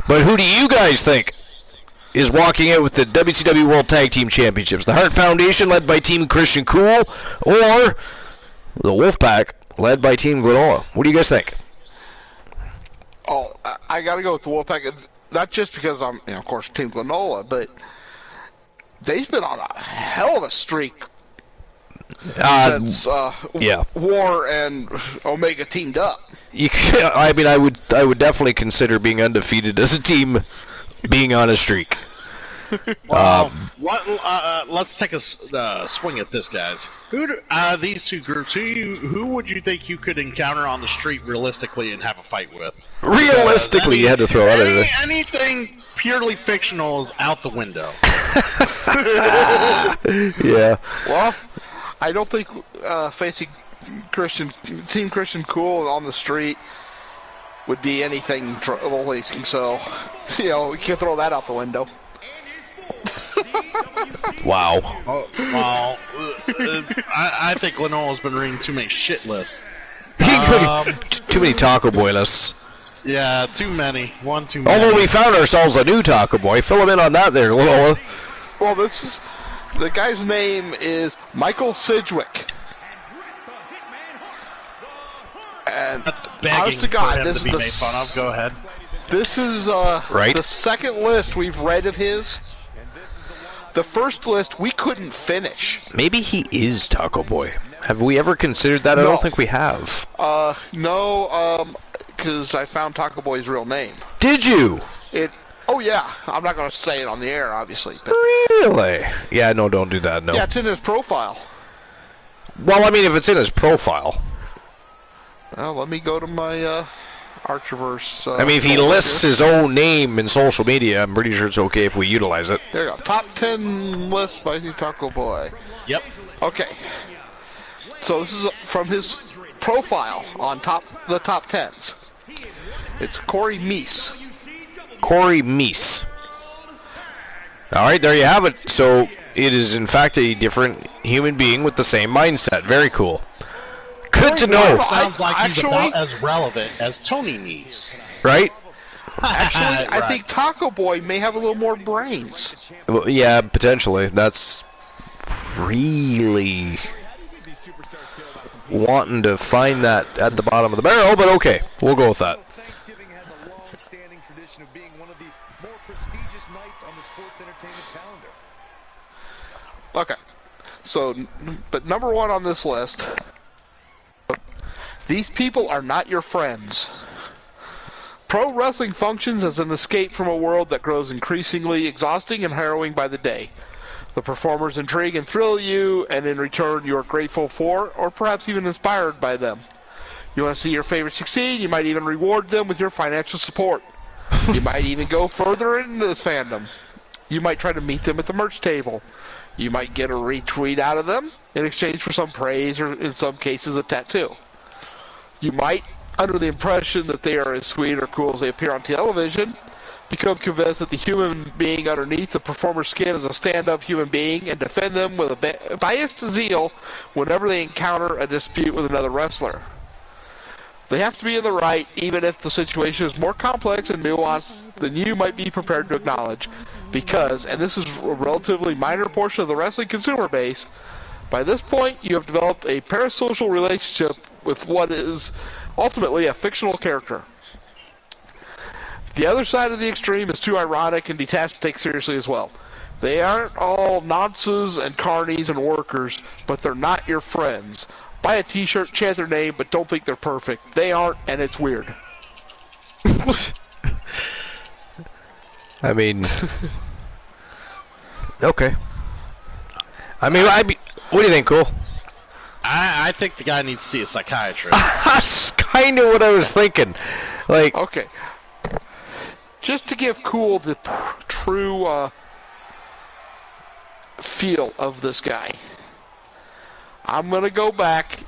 But who do you guys think is walking out with the WCW World Tag Team Championships? The Hart Foundation, led by Team Christian Cool, or the Wolfpack, led by Team Glenola? What do you guys think? Oh, I gotta go with the Wolfpack. Not just because I'm, of course, Team Glenola, but they've been on a hell of a streak since yeah. War and Omega teamed up. I mean, I would definitely consider being undefeated as a team being on a streak. Let's take a swing at this, guys. These two groups, who would you think you could encounter on the street realistically and have a fight with? Realistically, you had to throw out of it. Anything purely fictional is out the window. Yeah. Well, I don't think facing Team Christian Cool on the street would be anything trouble-lacing, so, we can throw that out the window. Wow. Oh, well, I think Lenole's been reading too many shit lists. Too many Taco Boy lists. Yeah, too many. One too many. Although we found ourselves a new Taco Boy. Fill him in on that there, Lola. Well, the guy's name is Michael Sidgwick. And That's honest begging to God, for him this to be is made fun of. Go ahead. This is Right. the second list we've read of his. The first list we couldn't finish. Maybe he is Taco Boy. Have we ever considered that? I No. don't think we have. No, because I found Taco Boy's real name. Did you? Oh yeah, I'm not going to say it on the air, obviously. But Really? Yeah, no, don't do that, no. yeah, it's in his profile. Well, I mean, if it's in his profile. Well, let me go to my Archerverse. I mean, if he lists his own name in social media, I'm pretty sure it's okay if we utilize it. There you go. Top 10 list by Taco Boy. Yep. Okay. So this is from his profile on the top 10s. It's Corey Meese. Corey Meese. Alright, there you have it. So, it is in fact a different human being with the same mindset. Very cool. Good to know. Well, Sounds like he's actually- about as relevant as Tony Nese. Right? Actually, I Right. think Taco Boy may have a little more brains. Well, yeah, potentially. That's really wanting to find that at the bottom of the barrel, but okay, we'll go with that. Thanksgiving has a long-standing tradition of being one of the more prestigious nights on the sports entertainment calendar. Okay. So, but number one on this list, these people are not your friends. Pro wrestling functions as an escape from a world that grows increasingly exhausting and harrowing by the day. The performers intrigue and thrill you, and in return you are grateful for, or perhaps even inspired by them. You want to see your favorite succeed, you might even reward them with your financial support. You might even go further into this fandom. You might try to meet them at the merch table. You might get a retweet out of them in exchange for some praise or, in some cases, a tattoo. You might, under the impression that they are as sweet or cool as they appear on television, become convinced that the human being underneath the performer's skin is a stand-up human being and defend them with a biased zeal whenever they encounter a dispute with another wrestler. They have to be in the right, even if the situation is more complex and nuanced than you might be prepared to acknowledge, because, and this is a relatively minor portion of the wrestling consumer base, by this point you have developed a parasocial relationship with what is ultimately a fictional character. The other side of the extreme is too ironic and detached to take seriously as well. They aren't all nonces and carnies and workers, but they're not your friends. Buy a t-shirt, chant their name, but don't think they're perfect. They aren't, and it's weird. I mean... okay. I mean, what do you think, Cole? I think the guy needs to see a psychiatrist. That's kind of what I was thinking. Like, Okay. Just to give Cool the true feel of this guy, I'm going to go back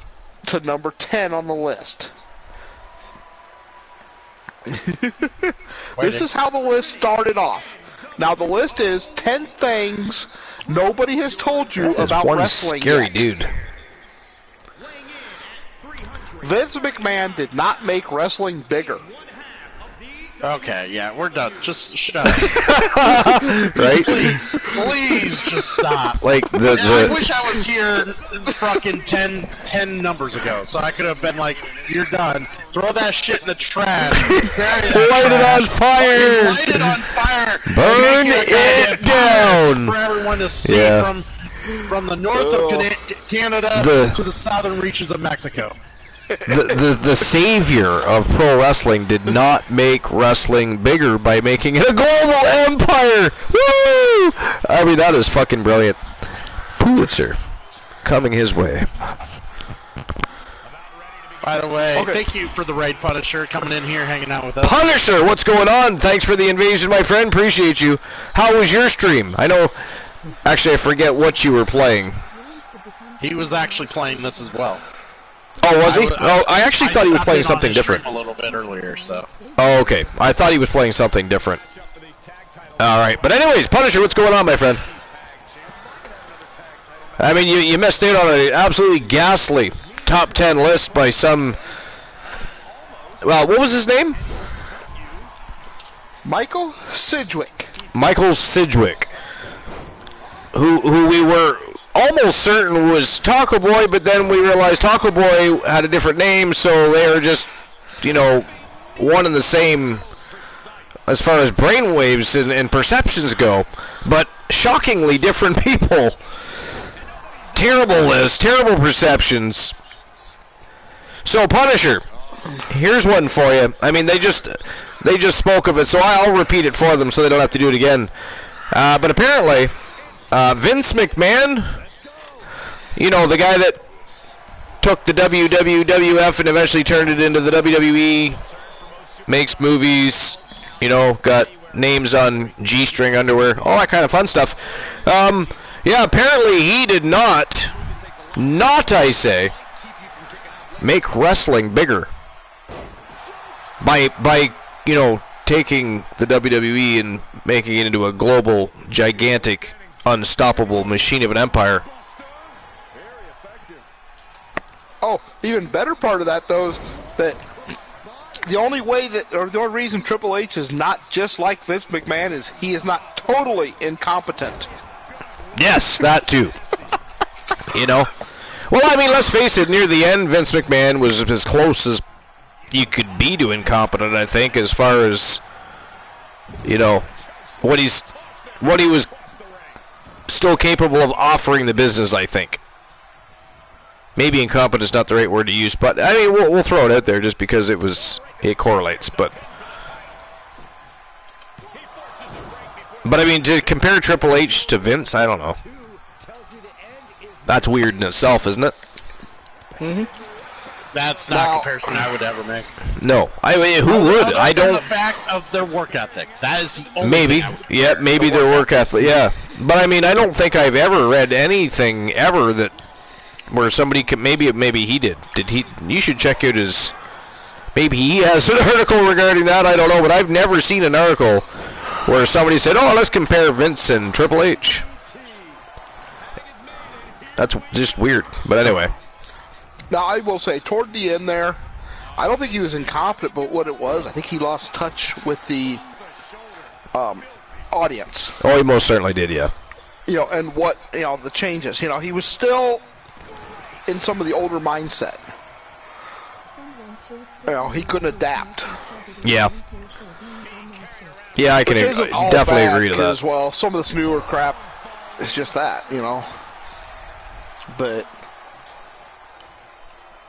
to number 10 on the list. This is how the list started off. Now, the list is 10 things nobody has told you that's about one wrestling scary yet. dude. Vince McMahon did not make wrestling bigger. Okay, yeah, we're done. Just shut up. Right? Please just stop. Like, I wish I was here fucking 10 numbers ago, so I could have been like, you're done. Throw that shit in the trash. Bury that Light it trash. on fire! Light it on fire! Burn And make a it goddamn fire down! For everyone to see Yeah. from the north of Canada to the southern reaches of Mexico. The savior of pro wrestling did not make wrestling bigger by making it a global empire. Woo! I mean, that is fucking brilliant. Pulitzer coming his way. By the way, Okay. thank you for the raid, Punisher, coming in here, hanging out with us. Punisher, what's going on? Thanks for the invasion, my friend. Appreciate you. How was your stream? I know. Actually, I forget what you were playing. He was actually playing this as well. Oh, was he? Oh, I actually thought he was stopped playing in on something his stream different. a little bit earlier, so. Oh, okay. I thought he was playing something different. All right. But anyways, Punisher, what's going on, my friend? I mean, you missed out on an absolutely ghastly top 10 list by some. Well, what was his name? Michael Sidgwick. Michael Sidgwick, who we were almost certain was Taco Boy, but then we realized Taco Boy had a different name, so they are just, one and the same as far as brainwaves and perceptions go, but shockingly different people. Terrible list, terrible perceptions. So Punisher, here's one for you. I mean, they just spoke of it, so I'll repeat it for them so they don't have to do it again. But apparently, Vince McMahon, the guy that took the WWF and eventually turned it into the WWE, makes movies, got names on G-string underwear, all that kind of fun stuff. Yeah, apparently he did not I say, make wrestling bigger by taking the WWE and making it into a global, gigantic, unstoppable machine of an empire. Oh, even better part of that, though, is that the only reason Triple H is not just like Vince McMahon is he is not totally incompetent. Yes, that too. Well, I mean, let's face it, near the end, Vince McMahon was as close as you could be to incompetent, I think, as far as, what he was still capable of offering the business, I think. Maybe incompetent is not the right word to use, but, I mean, we'll throw it out there just because it correlates, but I mean, to compare Triple H to Vince, I don't know. That's weird in itself, isn't it? Mm-hmm. That's not a comparison I would ever make. No. I mean, who would? I don't. The fact of their work ethic. That is the only maybe. Yeah, maybe their work ethic. Yeah. But I mean, I don't think I've ever read anything ever that where somebody could, maybe he did. Did he? You should check out his. Maybe he has an article regarding that. I don't know, but I've never seen an article where somebody said, "Oh, let's compare Vince and Triple H." That's just weird. But anyway. Now, I will say, toward the end there, I don't think he was incompetent, but what it was, I think he lost touch with the audience. Oh, he most certainly did, yeah. And what, the changes. He was still in some of the older mindset. He couldn't adapt. Yeah. Yeah, I can definitely agree to that. As well, some of this newer crap is just that, But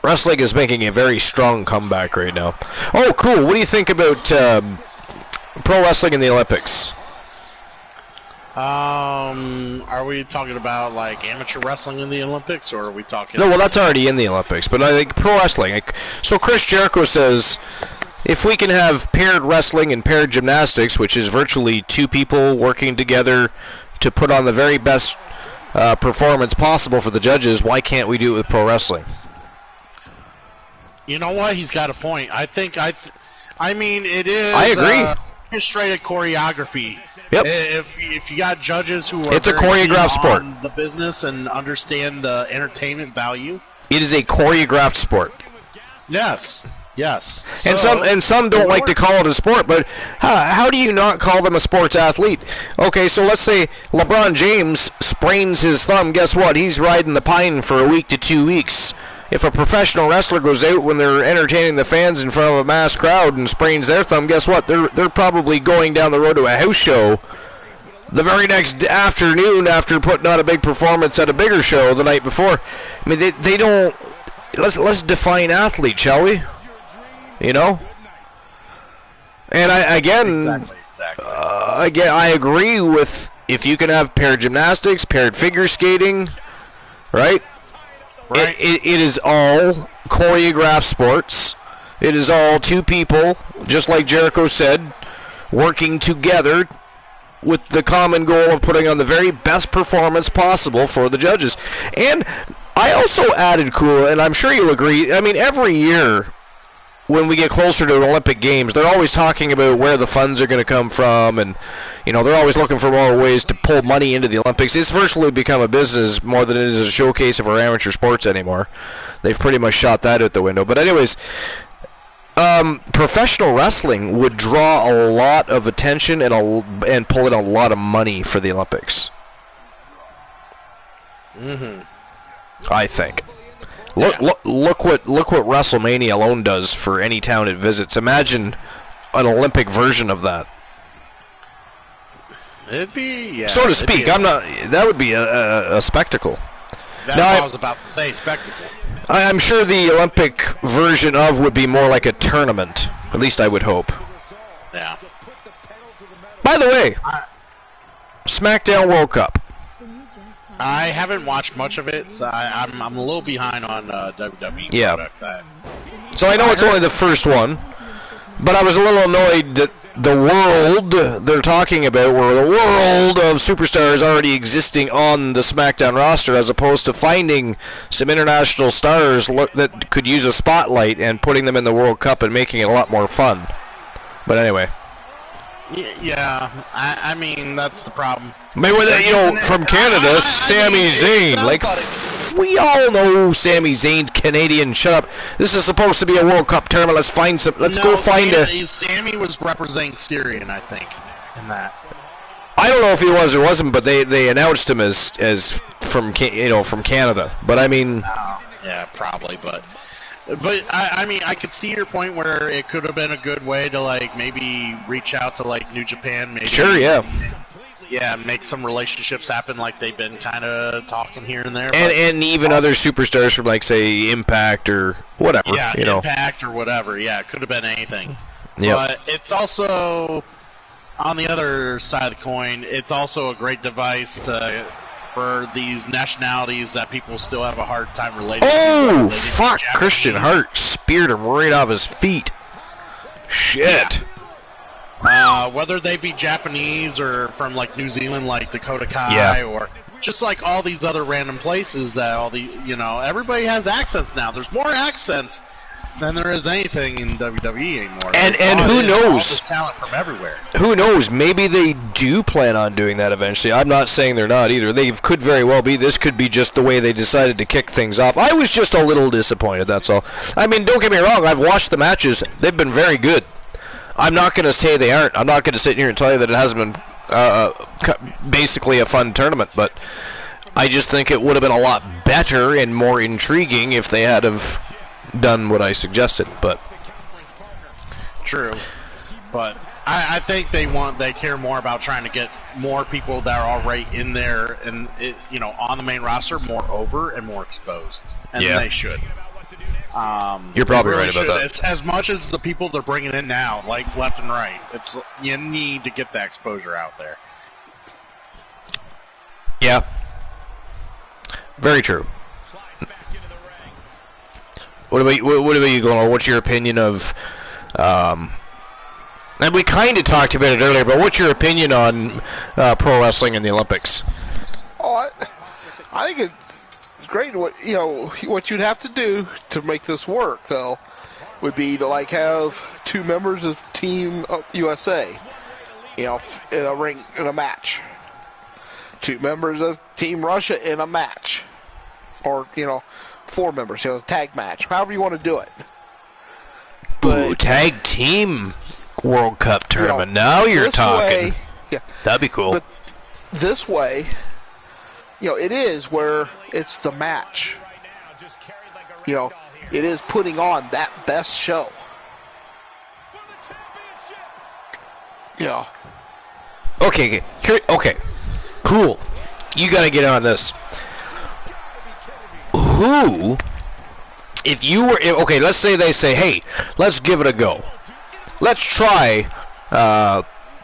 wrestling is making a very strong comeback right now. Oh, cool. What do you think about pro wrestling in the Olympics? Are we talking about like amateur wrestling in the Olympics, or are we talking? No, well, that's already in the Olympics, but I think pro wrestling. So Chris Jericho says, if we can have paired wrestling and paired gymnastics, which is virtually two people working together to put on the very best performance possible for the judges, why can't we do it with pro wrestling? You know what? He's got a point. I mean, it is. I agree. Orchestrated choreography. Yep. If you got judges who are it's a choreographed sport. On the business and understand the entertainment value. It is a choreographed sport. Yes. Yes. And some don't like to call it a sport, but how do you not call them a sports athlete? Okay, so let's say LeBron James sprains his thumb. Guess what? He's riding the pine for a week to 2 weeks. If a professional wrestler goes out when they're entertaining the fans in front of a mass crowd and sprains their thumb, guess what? They're probably going down the road to a house show the very next afternoon after putting on a big performance at a bigger show the night before. I mean, they don't. Let's define athlete, shall we? And Exactly. I agree with if you can have paired gymnastics, paired figure skating, right? Right. It is all choreographed sports. It is all two people, just like Jericho said, working together with the common goal of putting on the very best performance possible for the judges. And I also added, cool, and I'm sure you'll agree, I mean, every year when we get closer to the Olympic Games, they're always talking about where the funds are going to come from, and they're always looking for more ways to pull money into the Olympics. It's virtually become a business more than it is a showcase of our amateur sports anymore. They've pretty much shot that out the window. But anyways, professional wrestling would draw a lot of attention and pull in a lot of money for the Olympics. I think. Look what WrestleMania alone does for any town it visits. Imagine an Olympic version of that. It'd be, so to speak. That would be a spectacle. That's what I was about to say, spectacle. I'm sure the Olympic version of would be more like a tournament. At least I would hope. Yeah. By the way, SmackDown World Cup. I haven't watched much of it, so I'm a little behind on WWE. Yeah. So I know it's only the first one, but I was a little annoyed that the world they're talking about were the world of superstars already existing on the SmackDown roster, as opposed to finding some international stars that could use a spotlight and putting them in the World Cup and making it a lot more fun. But anyway. Yeah, I mean, that's the problem. Maybe from Canada, Sami Zayn. Like, we all know Sami Zayn's Canadian. Shut up. This is supposed to be a World Cup tournament. Let's go find a... Sami was representing Syrian, I think, in that. I don't know if he was or wasn't, but they announced him as from Canada. But I mean... yeah, probably, but I mean, I could see your point where it could have been a good way to, like, maybe reach out to, like, New Japan, maybe. Sure, yeah. Yeah, make some relationships happen like they've been kind of talking here and there. And even other superstars from, like, say, Impact or whatever. Yeah, Impact or whatever. Yeah, it could have been anything. Yep. But it's also, on the other side of the coin, it's also a great device for these nationalities that people still have a hard time relating to. Oh, fuck! Christian Hart speared him right off his feet. Shit. Yeah. Whether they be Japanese or from, like, New Zealand, like Dakota Kai, or just like all these other random places that everybody has accents now. There's more accents than there is anything in WWE anymore. And who knows? All this talent from everywhere. Who knows? Maybe they do plan on doing that eventually. I'm not saying they're not either. They could very well be. This could be just the way they decided to kick things off. I was just a little disappointed, that's all. I mean, don't get me wrong. I've watched the matches. They've been very good. I'm not going to say they aren't. I'm not going to sit here and tell you that it hasn't been basically a fun tournament, but I just think it would have been a lot better and more intriguing if they had have done what I suggested. But true, but I think they care more about trying to get more people that are already in there and on the main roster more over and more exposed, and they should. You're probably right about that. It's as much as the people they're bringing in now, like left and right. You need to get that exposure out there. Yeah, very true. What about you, Gunnar? What's your opinion of? And we kind of talked about it earlier, but what's your opinion on pro wrestling in the Olympics? Oh, I think it's great. What you'd have to do to make this work, though, would be to have two members of Team USA, in a ring in a match. Two members of Team Russia in a match, or 4 members, tag match, however you want to do it. But, ooh, tag team World Cup tournament. Now you're talking. That'd be cool. But this way, it is where it's the match. It is putting on that best show. Okay. Cool. You got to get on this. Who, if you were, okay, let's say they say, hey, let's give it a go. Let's try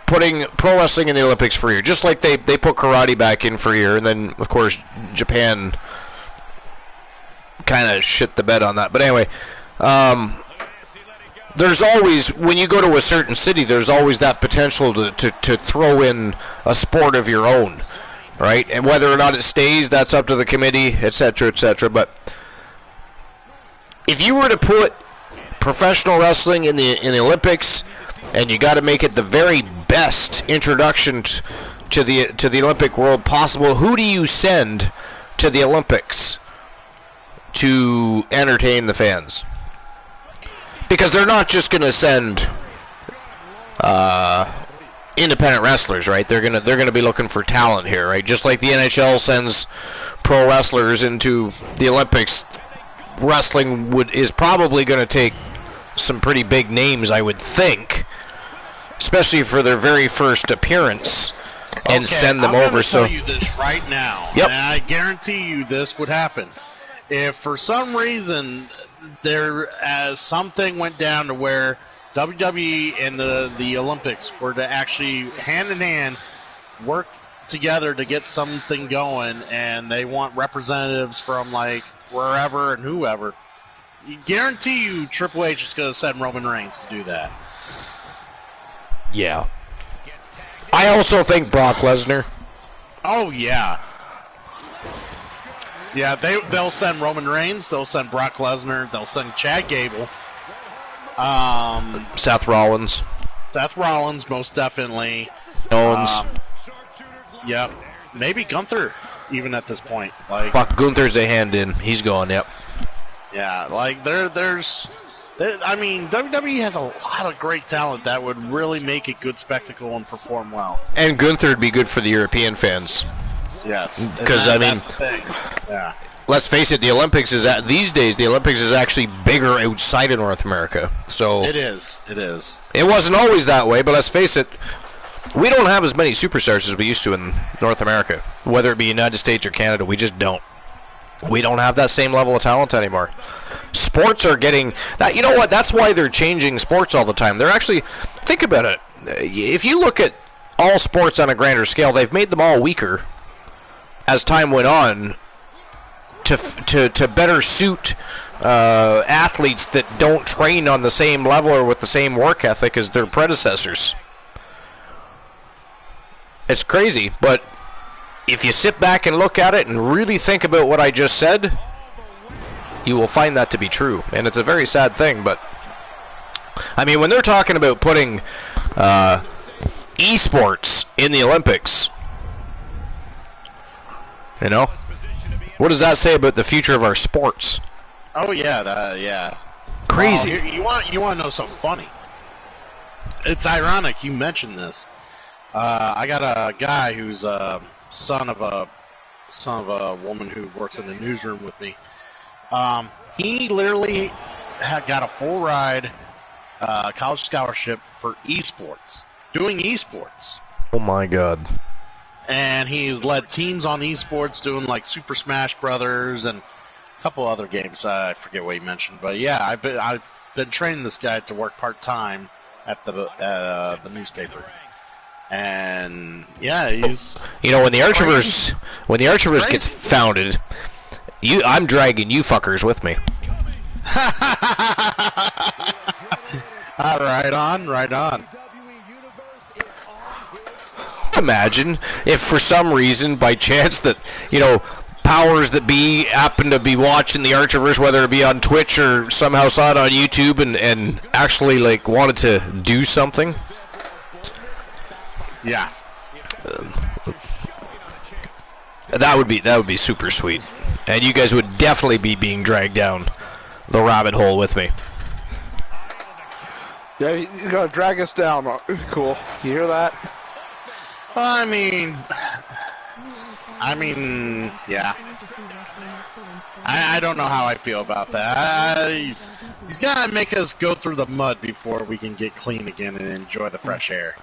putting pro wrestling in the Olympics for a year, just like they put karate back in for a year, and then, of course, Japan kind of shit the bed on that. But anyway, there's always, when you go to a certain city, there's always that potential to throw in a sport of your own. Right, and whether or not it stays, that's up to the committee, etc., etc. But if you were to put professional wrestling in the Olympics, and you got to make it the very best introduction to the Olympic world possible. Who do you send to the Olympics to entertain the fans? Because they're not just going to send independent wrestlers, right? They're gonna be looking for talent here, right? Just like the NHL sends pro wrestlers into the Olympics, wrestling is probably going to take some pretty big names, I would think, especially for their very first appearance, and send them over. So I'm going to tell you this right now, yep. And I guarantee you this would happen. If for some reason something went down to where WWE and the Olympics were to actually hand in hand work together to get something going, and they want representatives from like wherever and whoever, you guarantee you Triple H is going to send Roman Reigns to do that. Yeah. I also think Brock Lesnar. Oh yeah. Yeah, they'll send Roman Reigns, they'll send Brock Lesnar, they'll send Chad Gable. Seth Rollins. Seth Rollins, most definitely. Owens. Yep. Maybe Gunther, even at this point. Like, Fuck, Gunther's a hand in. He's gone, yep. Yeah, like, I mean, WWE has a lot of great talent that would really make a good spectacle and perform well. And Gunther would be good for the European fans. Yes. Because, I mean, that's the thing. Yeah. Let's face it, the Olympics these days, the Olympics is actually bigger outside of North America. So It is. It wasn't always that way, but let's face it, we don't have as many superstars as we used to in North America, whether it be United States or Canada. We just don't. We don't have that same level of talent anymore. Sports are getting that. You know what? That's why they're changing sports all the time. They're actually, think about it. If you look at all sports on a grander scale, they've made them all weaker as time went on to better suit athletes that don't train on the same level or with the same work ethic as their predecessors. It's crazy, but if you sit back and look at it and really think about what I just said, you will find that to be true. And it's a very sad thing, but I mean, when they're talking about putting esports in the Olympics, you know, what does that say about the future of our sports? Oh yeah, yeah. Crazy. You want to know something funny? It's ironic you mentioned this. I got a guy who's son of a woman who works in the newsroom with me. He literally got a full ride college scholarship for esports, doing esports. Oh my God. And he's led teams on esports, doing like Super Smash Brothers and a couple other games. I forget what he mentioned, but yeah, I've been training this guy to work part time at the newspaper. And yeah, he's when the Archiverse gets founded, I'm dragging you fuckers with me. Right on. Imagine if for some reason, by chance, that powers that be happen to be watching the Archiverse, whether it be on Twitch or somehow saw it on YouTube and actually like wanted to do something. Yeah. That would be super sweet. And you guys would definitely be being dragged down the rabbit hole with me. Yeah, you're going to drag us down. Cool. You hear that? I mean, yeah. I don't know how I feel about that. He's got to make us go through the mud before we can get clean again and enjoy the fresh air.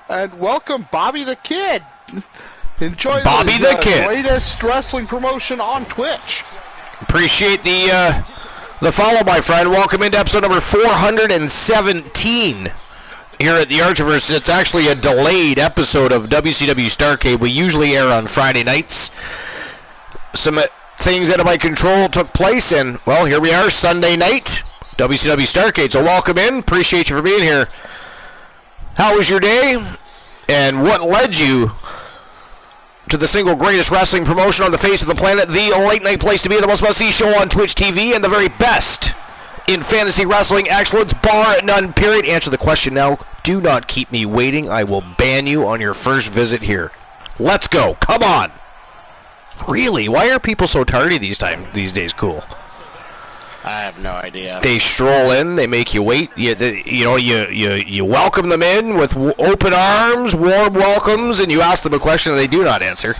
And welcome Bobby the Kid. Enjoy Bobby the Kid, greatest wrestling promotion on Twitch. Appreciate the follow, my friend. Welcome into episode number 417 here at the Archiverse. It's actually a delayed episode of WCW Starrcade. We usually air on Friday nights. Some things out of my control took place, and well, here we are, Sunday night, WCW Starrcade. So welcome in. Appreciate you for being here. How was your day? And what led you to the single greatest wrestling promotion on the face of the planet, the late night place to be, the most must-see show on Twitch TV, and the very best in fantasy wrestling excellence, bar none, period. Answer the question now. Do not keep me waiting. I will ban you on your first visit here. Let's go. Come on. Really? Why are people so tardy these days? Cool. I have no idea. They stroll in, they make you wait. You welcome them in with open arms, warm welcomes, and you ask them a question and they do not answer.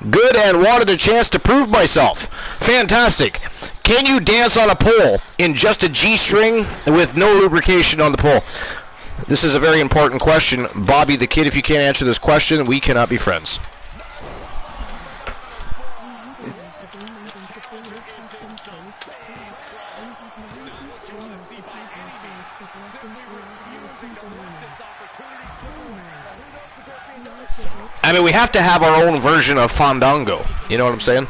Good, and wanted a chance to prove myself. Fantastic. Can you dance on a pole in just a G-string with no lubrication on the pole? This is a very important question. Bobby the Kid, if you can't answer this question, we cannot be friends. I mean, we have to have our own version of Fandango. You know what I'm saying?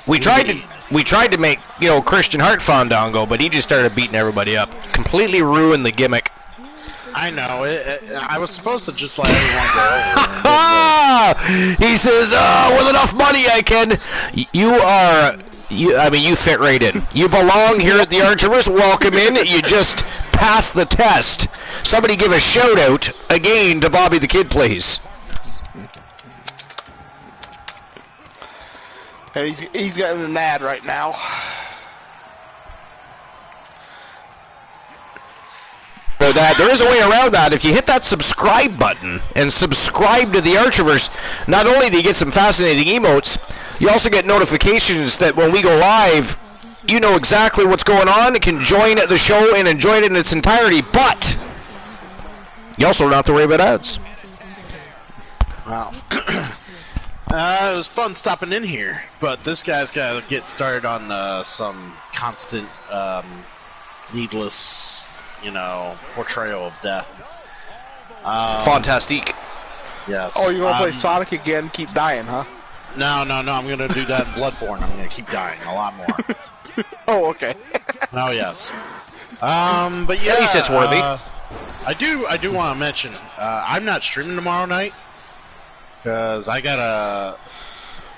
We tried to make, Christian Hart Fandango, but he just started beating everybody up. Completely ruined the gimmick. I know. I was supposed to just let everyone go over. He says, with enough money I can. You fit right in. You belong here at the Archiverse. Welcome in. You just passed the test. Somebody give a shout out again to Bobby the Kid, please. He's getting an ad right now. So there is a way around that. If you hit that subscribe button and subscribe to the Archiverse, not only do you get some fascinating emotes, you also get notifications that when we go live, you know exactly what's going on and can join the show and enjoy it in its entirety. But you also don't have to worry about ads. Wow. It was fun stopping in here, but this guy's got to get started on some constant, needless, portrayal of death. Fantastique. Yes. Oh, you're going to play Sonic again, keep dying, huh? No, I'm going to do that in Bloodborne. I'm going to keep dying a lot more. Oh, okay. Oh, yes. But yeah. At least it's worthy. I do want to mention, I'm not streaming tomorrow night, because I got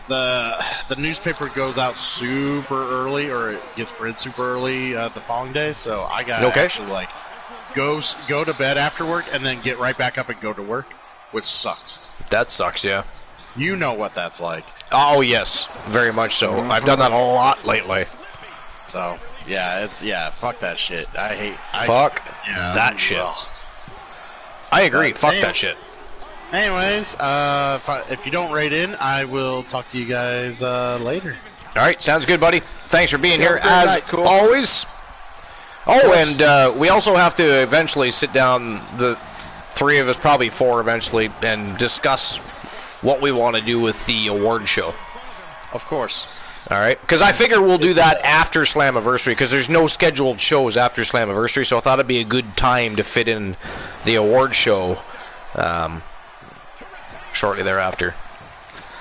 the newspaper goes out super early, or it gets printed super early the following day, so I got to actually go to bed after work and then get right back up and go to work, which sucks. That sucks, yeah. You know what that's like. Oh yes, very much so. I've done that a lot lately. So fuck that shit. Fuck that shit. I agree. Fuck that shit. Anyways, if you don't rate in, I will talk to you guys later. All right, sounds good, buddy. Thanks for being here, as always. Oh, and we also have to eventually sit down, the three of us, probably four eventually, and discuss what we want to do with the award show. Of course. All right, because I figure we'll do that after Slammiversary, because there's no scheduled shows after Slammiversary, so I thought it'd be a good time to fit in the award show shortly thereafter.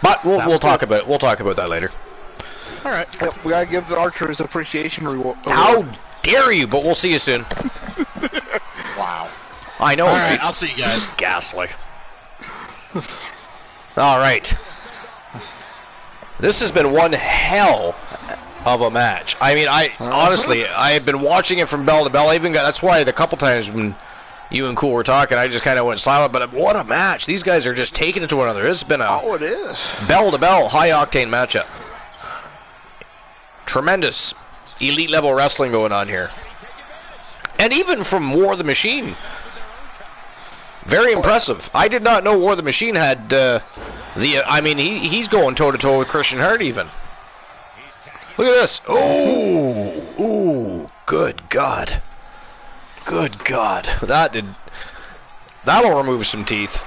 But we'll talk about that later. All right. Yep, we gotta give the Archers Appreciation Reward. How dare you? But we'll see you soon. Wow. I know. All right, I'll see you guys. Ghastly. All right. This has been one hell of a match. I mean, honestly, I have been watching it from bell to bell. That's why a couple times when you and Cool were talking, I just kind of went silent. But what a match! These guys are just taking it to one another. It's been it is bell to bell, high octane matchup. Tremendous elite level wrestling going on here, and even from War the Machine. Very impressive. I did not know War the Machine had he's going toe to toe with Christian Hart even. Look at this. Ooh, good God. Good God. That'll remove some teeth.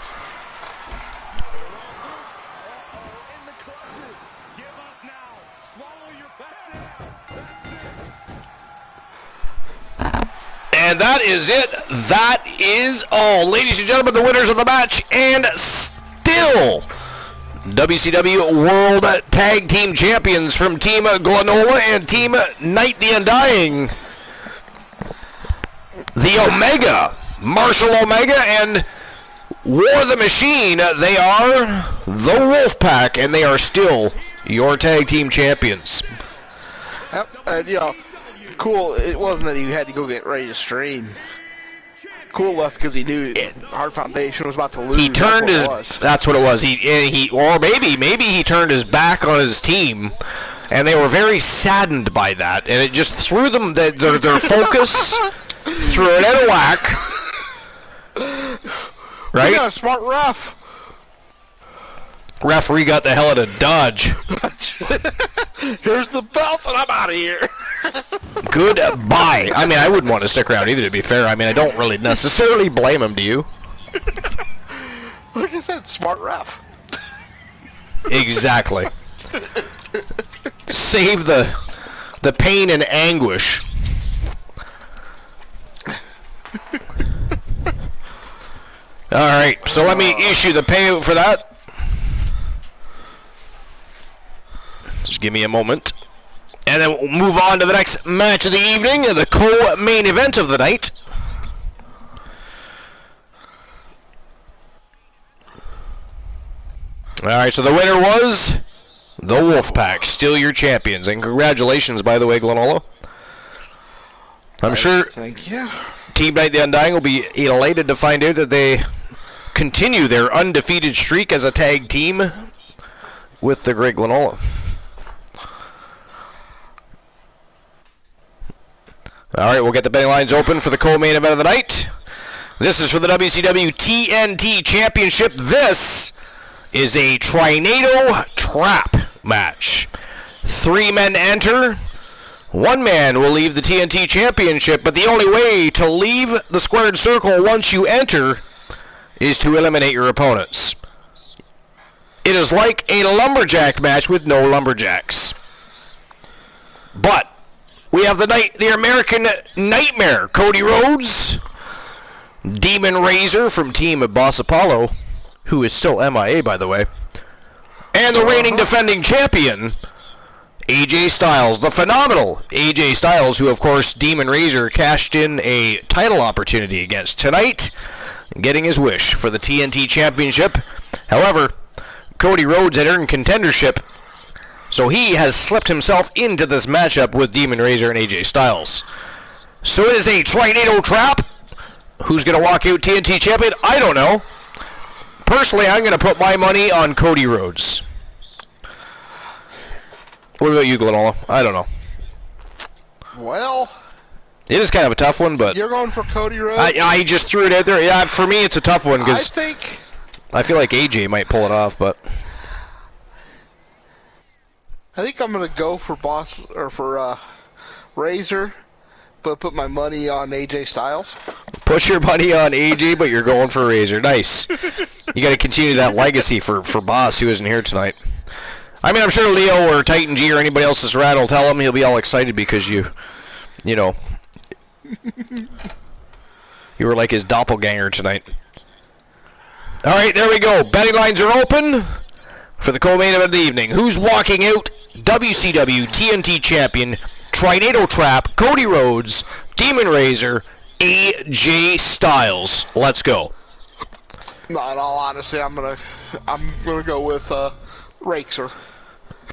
And that is it. That is all. Ladies and gentlemen, the winners of the match, and still WCW World Tag Team Champions from Team Glenola and Team Night the Undying, the Omega, Marshall Omega, and War the Machine. They are the Wolfpack, and they are still your Tag Team Champions. Yep, and cool. It wasn't that he had to go get ready to stream. Cool left because he knew Hard Foundation was about to lose. He turned his. Was. That's what it was. Or maybe he turned his back on his team, and they were very saddened by that, and it just threw them their focus, threw it out of whack. Right? Yeah, smart ref. Referee got the hell out of Dodge. Here's the belts, and I'm out of here. Goodbye. I mean, I wouldn't want to stick around either, to be fair. I mean, I don't really necessarily blame him, do you? Like I said, smart ref. Exactly. Save the pain and anguish. All right, so let me issue the payout for that. Just give me a moment. And then we'll move on to the next match of the evening, the co-main event of the night. Alright, so the winner was the Wolfpack, still your champions. And congratulations, by the way, Glenola. I'm sure Thank you. Team Night the Undying will be elated to find out that they continue their undefeated streak as a tag team with the great Glenola. Alright, we'll get the betting lines open for the co-main event of the night. This is for the WCW TNT Championship. This is a Tornado Trap match. 3 men enter. 1 man will leave the TNT Championship, but the only way to leave the squared circle once you enter is to eliminate your opponents. It is like a lumberjack match with no lumberjacks. But we have the American Nightmare, Cody Rhodes, Demon Razor from Team Boss Apollo, who is still MIA, by the way, and the reigning defending champion, AJ Styles, the phenomenal AJ Styles, who, of course, Demon Razor cashed in a title opportunity against tonight, getting his wish for the TNT Championship. However, Cody Rhodes had earned contendership, so he has slipped himself into this matchup with Demon Razor and AJ Styles. So it is a Tornado Trap. Who's going to walk out TNT champion? I don't know. Personally, I'm going to put my money on Cody Rhodes. What about you, Glenola? I don't know. Well, it is kind of a tough one, but you're going for Cody Rhodes? I just threw it out there. Yeah, for me, it's a tough one because I feel like AJ might pull it off, but I think I'm gonna go for Razor, but put my money on AJ Styles. Put your money on AJ, but you're going for Razor. Nice. You got to continue that legacy for Boss, who isn't here tonight. I mean, I'm sure Leo or Titan G or anybody else that's around will tell him. He'll be all excited because you know, you were like his doppelganger tonight. All right, there we go. Betting lines are open for the co-main event of the evening. Who's walking out? WCW TNT champion, Tornado Trap, Cody Rhodes, Demon Razor, AJ Styles. Let's go. No, in all honesty, I'm gonna go with Razor.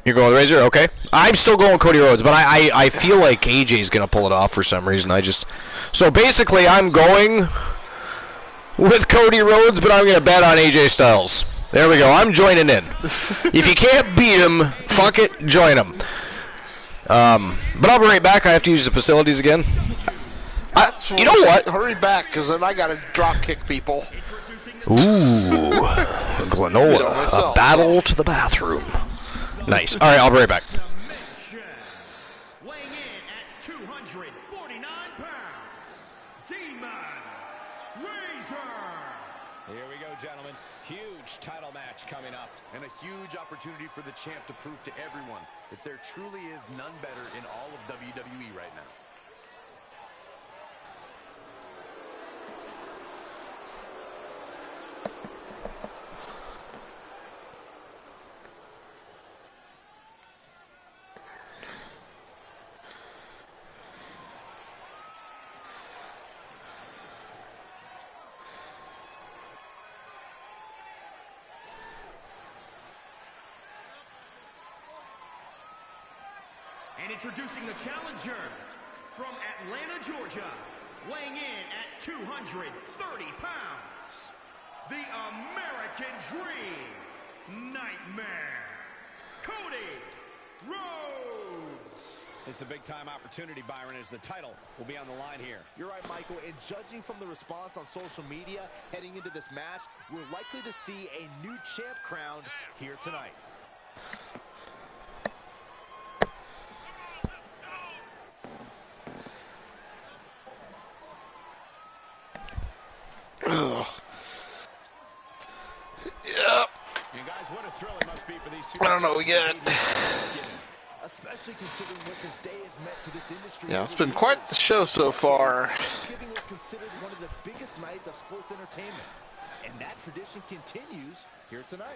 You're going with Razor? Okay. I'm still going Cody Rhodes, but I feel like AJ's gonna pull it off for some reason. So basically, I'm going with Cody Rhodes, but I'm gonna bet on AJ Styles. There we go. I'm joining in. If you can't beat him, fuck it, join him. But I'll be right back. I have to use the facilities again. You know what? Hurry back, because then I gotta drop kick people. Ooh, Glenola, a battle to the bathroom. Nice. All right, I'll be right back. Weighing in at 249 pounds, Demon Razor. Here we go, gentlemen. Huge title match coming up. And a huge opportunity for the champ to prove to everyone that there truly is none better in all of WWE right now. And introducing the challenger from Atlanta, Georgia, weighing in at 230 pounds, the American Dream, Nightmare, Cody Rhodes. It's a big-time opportunity, Byron, as the title will be on the line here. You're right, Michael, and judging from the response on social media heading into this match, we're likely to see a new champ crowned here tonight. Ugh. Yep. And guys, what a thrill it must be for these I don't know, we got... Especially considering what this day has meant to this industry. Yeah, it's been quite the show so far. Thanksgiving was considered one of the biggest nights of sports entertainment, and that tradition continues here tonight.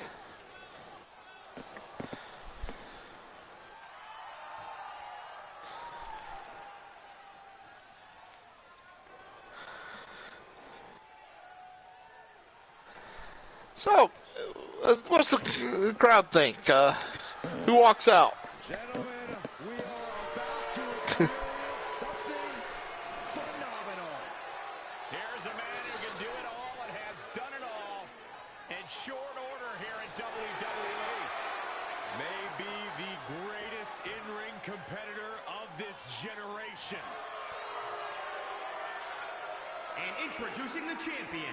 So, what's the crowd think? Who walks out? Gentlemen, we are about to experience something phenomenal. Here's a man who can do it all and has done it all in short order here at WWE. Maybe the greatest in-ring competitor of this generation. And introducing the champion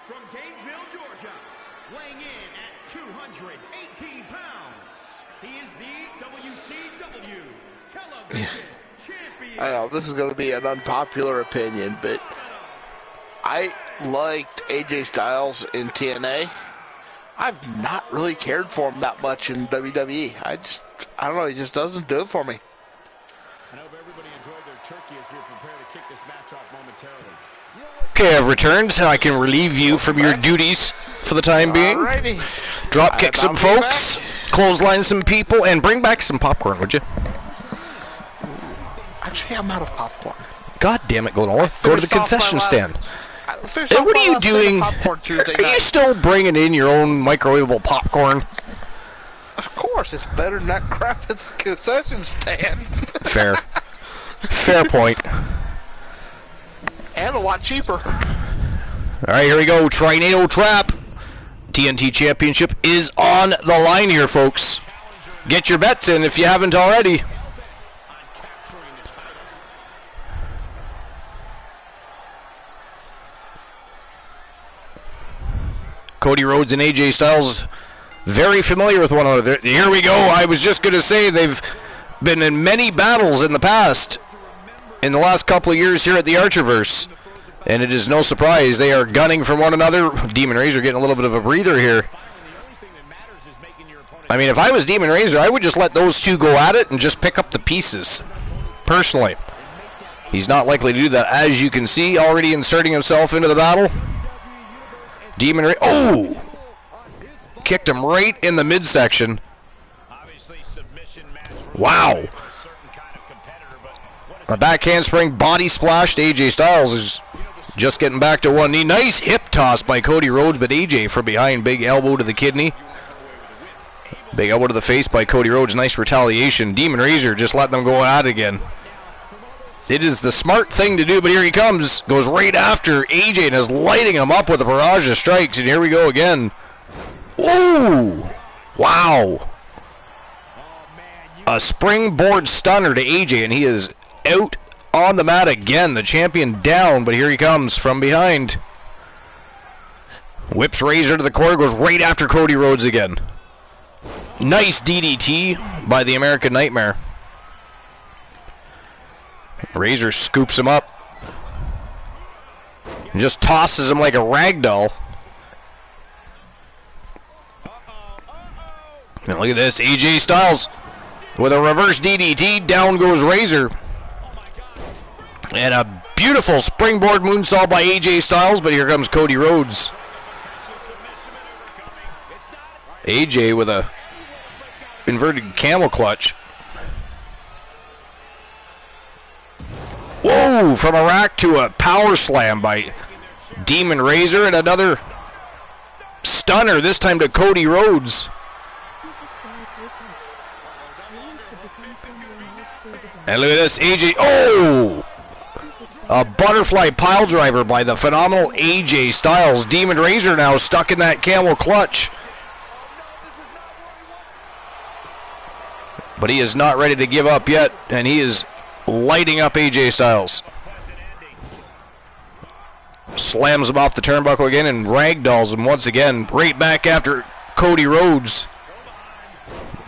from Gainesville, Georgia, weighing in at 218 pounds. He is the WCW Television Champion. I know, this is going to be an unpopular opinion, but I liked AJ Styles in TNA. I've not really cared for him that much in WWE. I don't know, he just doesn't do it for me. I hope everybody enjoyed their turkey as we prepare to kick this match off momentarily. Okay, I've returned, so I can relieve you from your duties for the time being. Alrighty. Drop kick some I'll be folks, back. clothesline some people, and bring back some popcorn, would you? Actually, I'm out of popcorn. God damn it, Glenora. Go to the concession stand. Hey, what are you doing? Are you still bringing in your own microwavable popcorn? Of course, it's better than that crap at the concession stand. Fair. Fair point. And a lot cheaper. All right, here we go. Tornado Trap. TNT Championship is on the line here, folks. Get your bets in if you haven't already. Cody Rhodes and AJ Styles very familiar with one another. Here we go. I was just going to say they've been in many battles in the past, in the last couple of years here at the Archerverse. And it is no surprise they are gunning for one another. Demon Razor getting a little bit of a breather here. I mean, if I was Demon Razor, I would just let those two go at it and just pick up the pieces, personally. He's not likely to do that, as you can see, already inserting himself into the battle. Demon Razor, oh! Kicked him right in the midsection. Wow. A back handspring body splash to AJ Styles is just getting back to one knee. Nice hip toss by Cody Rhodes, but AJ from behind, big elbow to the kidney. Big elbow to the face by Cody Rhodes. Nice retaliation. Demon Razor just letting them go at it again. It is the smart thing to do, but here he comes. Goes right after AJ and is lighting him up with a barrage of strikes. And here we go again. Ooh! Wow. A springboard stunner to AJ, and he is out on the mat again. The champion down, but here he comes from behind. Whips Razor to the corner, goes right after Cody Rhodes again. Nice DDT by the American Nightmare. Razor scoops him up and just tosses him like a rag doll. And look at this, AJ Styles with a reverse DDT. Down goes Razor. And a beautiful springboard moonsault by AJ Styles, but here comes Cody Rhodes. AJ with a inverted camel clutch. Whoa, from a rack to a power slam by Demon Razor, and another stunner, this time to Cody Rhodes. Superstars return. Reigns to become someone else through And look at this, AJ. Oh! A butterfly pile driver by the phenomenal AJ Styles. Demon Razor now stuck in that camel clutch. But he is not ready to give up yet, and he is lighting up AJ Styles. Slams him off the turnbuckle again and ragdolls him once again. Right back after Cody Rhodes.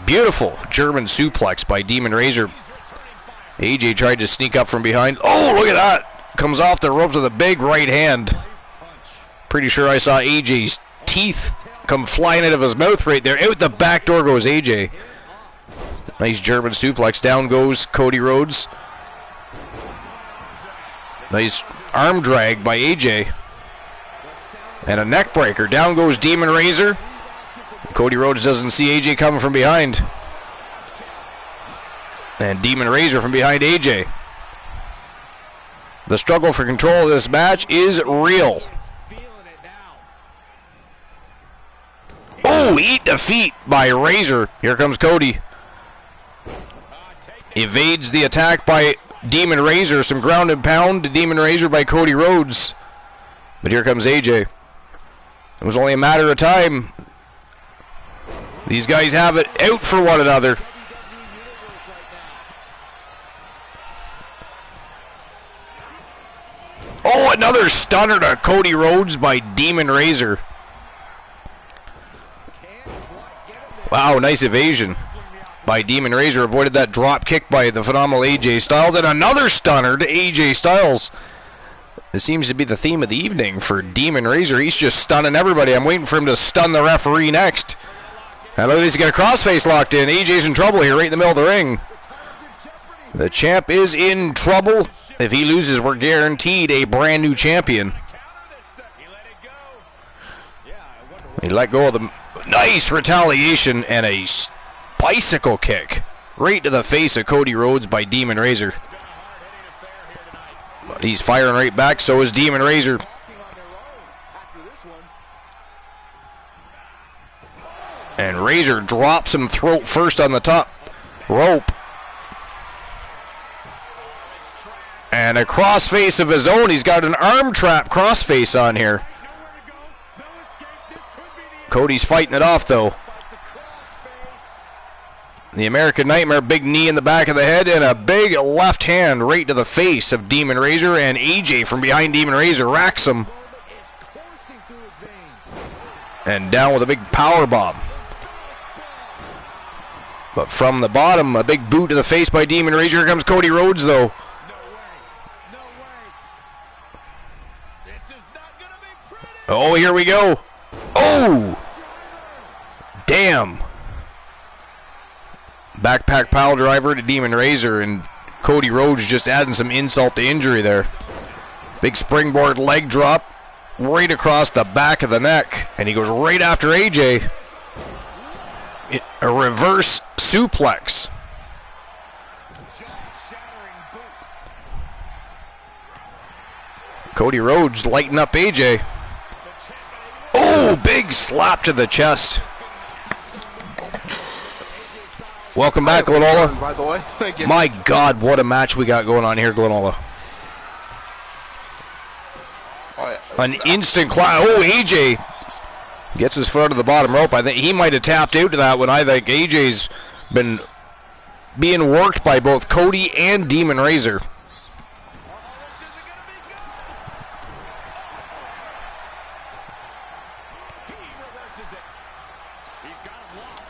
Beautiful German suplex by Demon Razor. AJ tried to sneak up from behind. Oh, look at that. Comes off the ropes with a big right hand. Pretty sure I saw AJ's teeth come flying out of his mouth right there. Out the back door goes AJ. Nice German suplex. Down goes Cody Rhodes. Nice arm drag by AJ. And a neck breaker. Down goes Demon Razor. Cody Rhodes doesn't see AJ coming from behind. And Demon Razor from behind AJ. The struggle for control of this match is real. Oh, eat defeat by Razor. Here comes Cody. Evades the attack by Demon Razor. Some ground and pound to Demon Razor by Cody Rhodes. But here comes AJ. It was only a matter of time. These guys have it out for one another. Oh, another stunner to Cody Rhodes by Demon Razor. Wow, nice evasion by Demon Razor. Avoided that drop kick by the phenomenal AJ Styles. And another stunner to AJ Styles. This seems to be the theme of the evening for Demon Razor. He's just stunning everybody. I'm waiting for him to stun the referee next. And look at this, he's got a crossface locked in. AJ's in trouble here, right in the middle of the ring. The champ is in trouble. If he loses, we're guaranteed a brand new champion. He let go of the nice retaliation and a bicycle kick right to the face of Cody Rhodes by Demon Razor. But he's firing right back, so is Demon Razor. And Razor drops him throat first on the top rope. And a crossface of his own. He's got an arm trap crossface on here. Cody's fighting it off, though. The American Nightmare, big knee in the back of the head, and a big left hand right to the face of Demon Razor. And AJ from behind Demon Razor racks him. And down with a big power bomb. But from the bottom, a big boot to the face by Demon Razor. Here comes Cody Rhodes, though. Oh, here we go. Oh! Damn. Backpack pile driver to Demon Razor, and Cody Rhodes just adding some insult to injury there. Big springboard leg drop right across the back of the neck, and he goes right after AJ. A reverse suplex. Cody Rhodes lighting up AJ. Oh, big slap to the chest. Welcome back, Glenola. By the way, thank you. My God, what a match we got going on here, Glenola. An instant clap. Oh, AJ gets his foot to the bottom rope. I think he might have tapped out to that one. I think AJ's been being worked by both Cody and Demon Razor.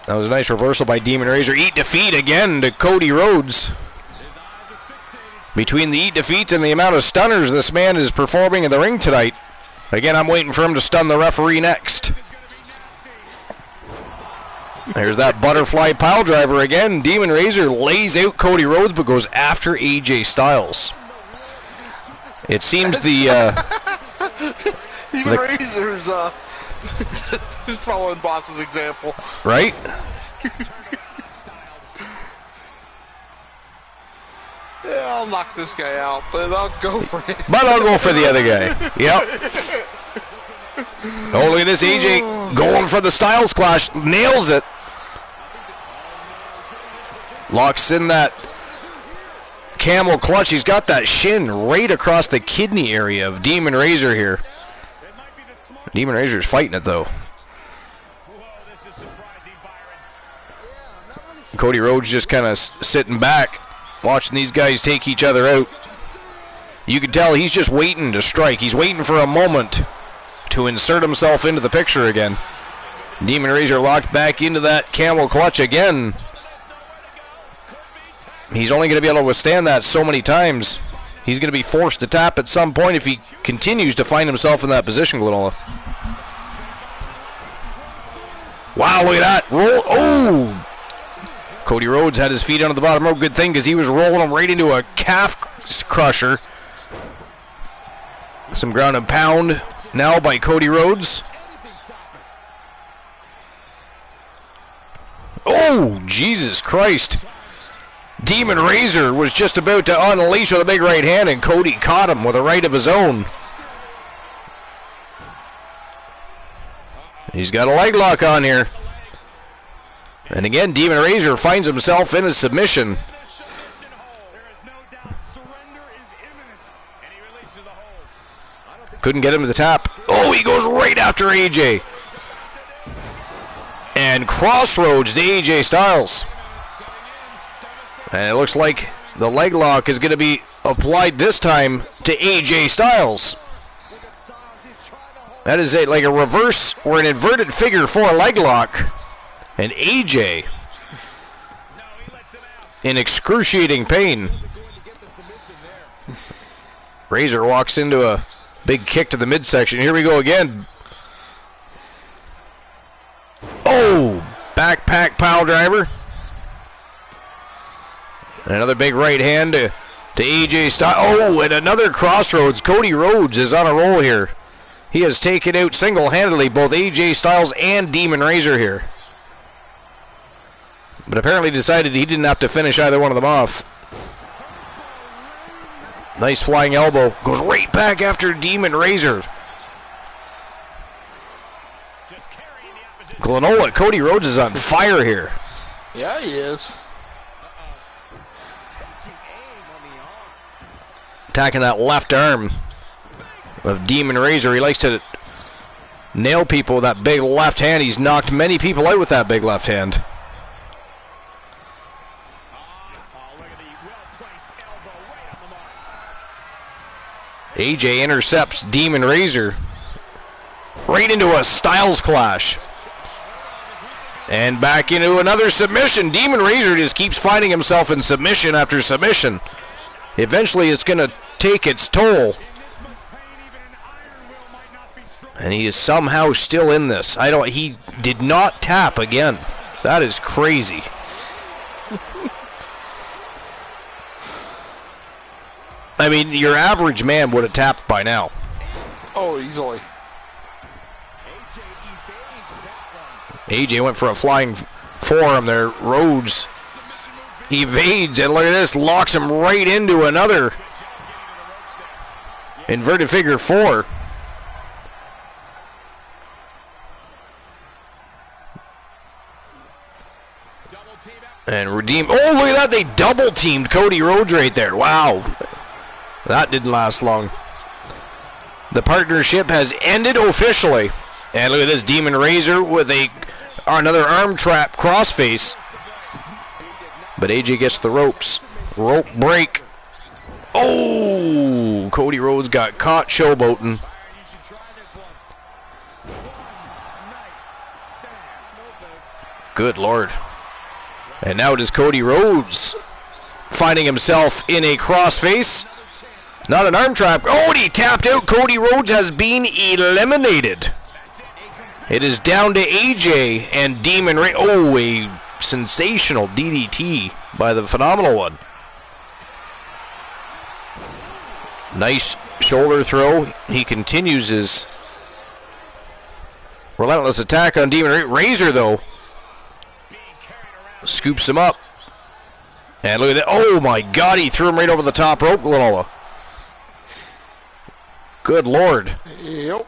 That was a nice reversal by Demon Razor. Eat defeat again to Cody Rhodes. Between the eat defeats and the amount of stunners this man is performing in the ring tonight. Again, I'm waiting for him to stun the referee next. There's that butterfly pile driver again. Demon Razor lays out Cody Rhodes but goes after AJ Styles. It seems the Demon Razor's following Boss's example. Right? Yeah, I'll knock this guy out, but I'll go for it. But I'll go for the other guy. Yep. Oh, look at this, AJ going for the Styles Clash. Nails it. Locks in that camel clutch. He's got that shin right across the kidney area of Demon Razor here. Demon Razor's fighting it, though. Cody Rhodes just kind of sitting back, watching these guys take each other out. You can tell he's just waiting to strike. He's waiting for a moment to insert himself into the picture again. Demon Razor locked back into that camel clutch again. He's only going to be able to withstand that so many times. He's going to be forced to tap at some point if he continues to find himself in that position, Glenola. Wow, look at that. Roll. Oh! Cody Rhodes had his feet under the bottom rope. Good thing, because he was rolling him right into a calf crusher. Some ground and pound now by Cody Rhodes. Oh, Jesus Christ. Demon Razor was just about to unleash with a big right hand, and Cody caught him with a right of his own. He's got a leg lock on here. And again, Demon Razor finds himself in a submission. Couldn't get him to the tap. Oh, he goes right after AJ. And crossroads to AJ Styles. And it looks like the leg lock is going to be applied this time to AJ Styles. That is like a reverse or an inverted figure 4 leg lock. And AJ in excruciating pain. Razor walks into a big kick to the midsection. Here we go again. Oh, backpack pile driver. And another big right hand to AJ Styles. Oh, and another crossroads. Cody Rhodes is on a roll here. He has taken out single-handedly both AJ Styles and Demon Razor here. But apparently decided he didn't have to finish either one of them off. Nice flying elbow. Goes right back after Demon Razor. Glenola, Cody Rhodes is on fire here. Yeah, he is. Attacking that left arm of Demon Razor. He likes to nail people with that big left hand. He's knocked many people out with that big left hand. AJ intercepts Demon Razor right into a Styles clash. And back into another submission. Demon Razor just keeps finding himself in submission after submission. Eventually it's going to take its toll. And he is somehow still in this. He did not tap again. That is crazy. I mean, your average man would have tapped by now. Oh, easily. AJ went for a flying forearm there. Rhodes evades, and look at this, locks him right into another inverted figure 4. And redeem. Oh, look at that. They double teamed Cody Rhodes right there. Wow. That didn't last long. The partnership has ended officially. And look at this, Demon Razor with another arm trap crossface. But AJ gets the ropes. Rope break. Oh, Cody Rhodes got caught showboating. Good Lord. And now it is Cody Rhodes finding himself in a crossface. Not an arm trap. Oh, and he tapped out. Cody Rhodes has been eliminated. It is down to AJ and Demon Razor. Oh, a sensational DDT by the Phenomenal One. Nice shoulder throw. He continues his relentless attack on Demon Razor, though. Scoops him up. And look at that. Oh, my God. He threw him right over the top rope, Glenola. Good Lord. Yep.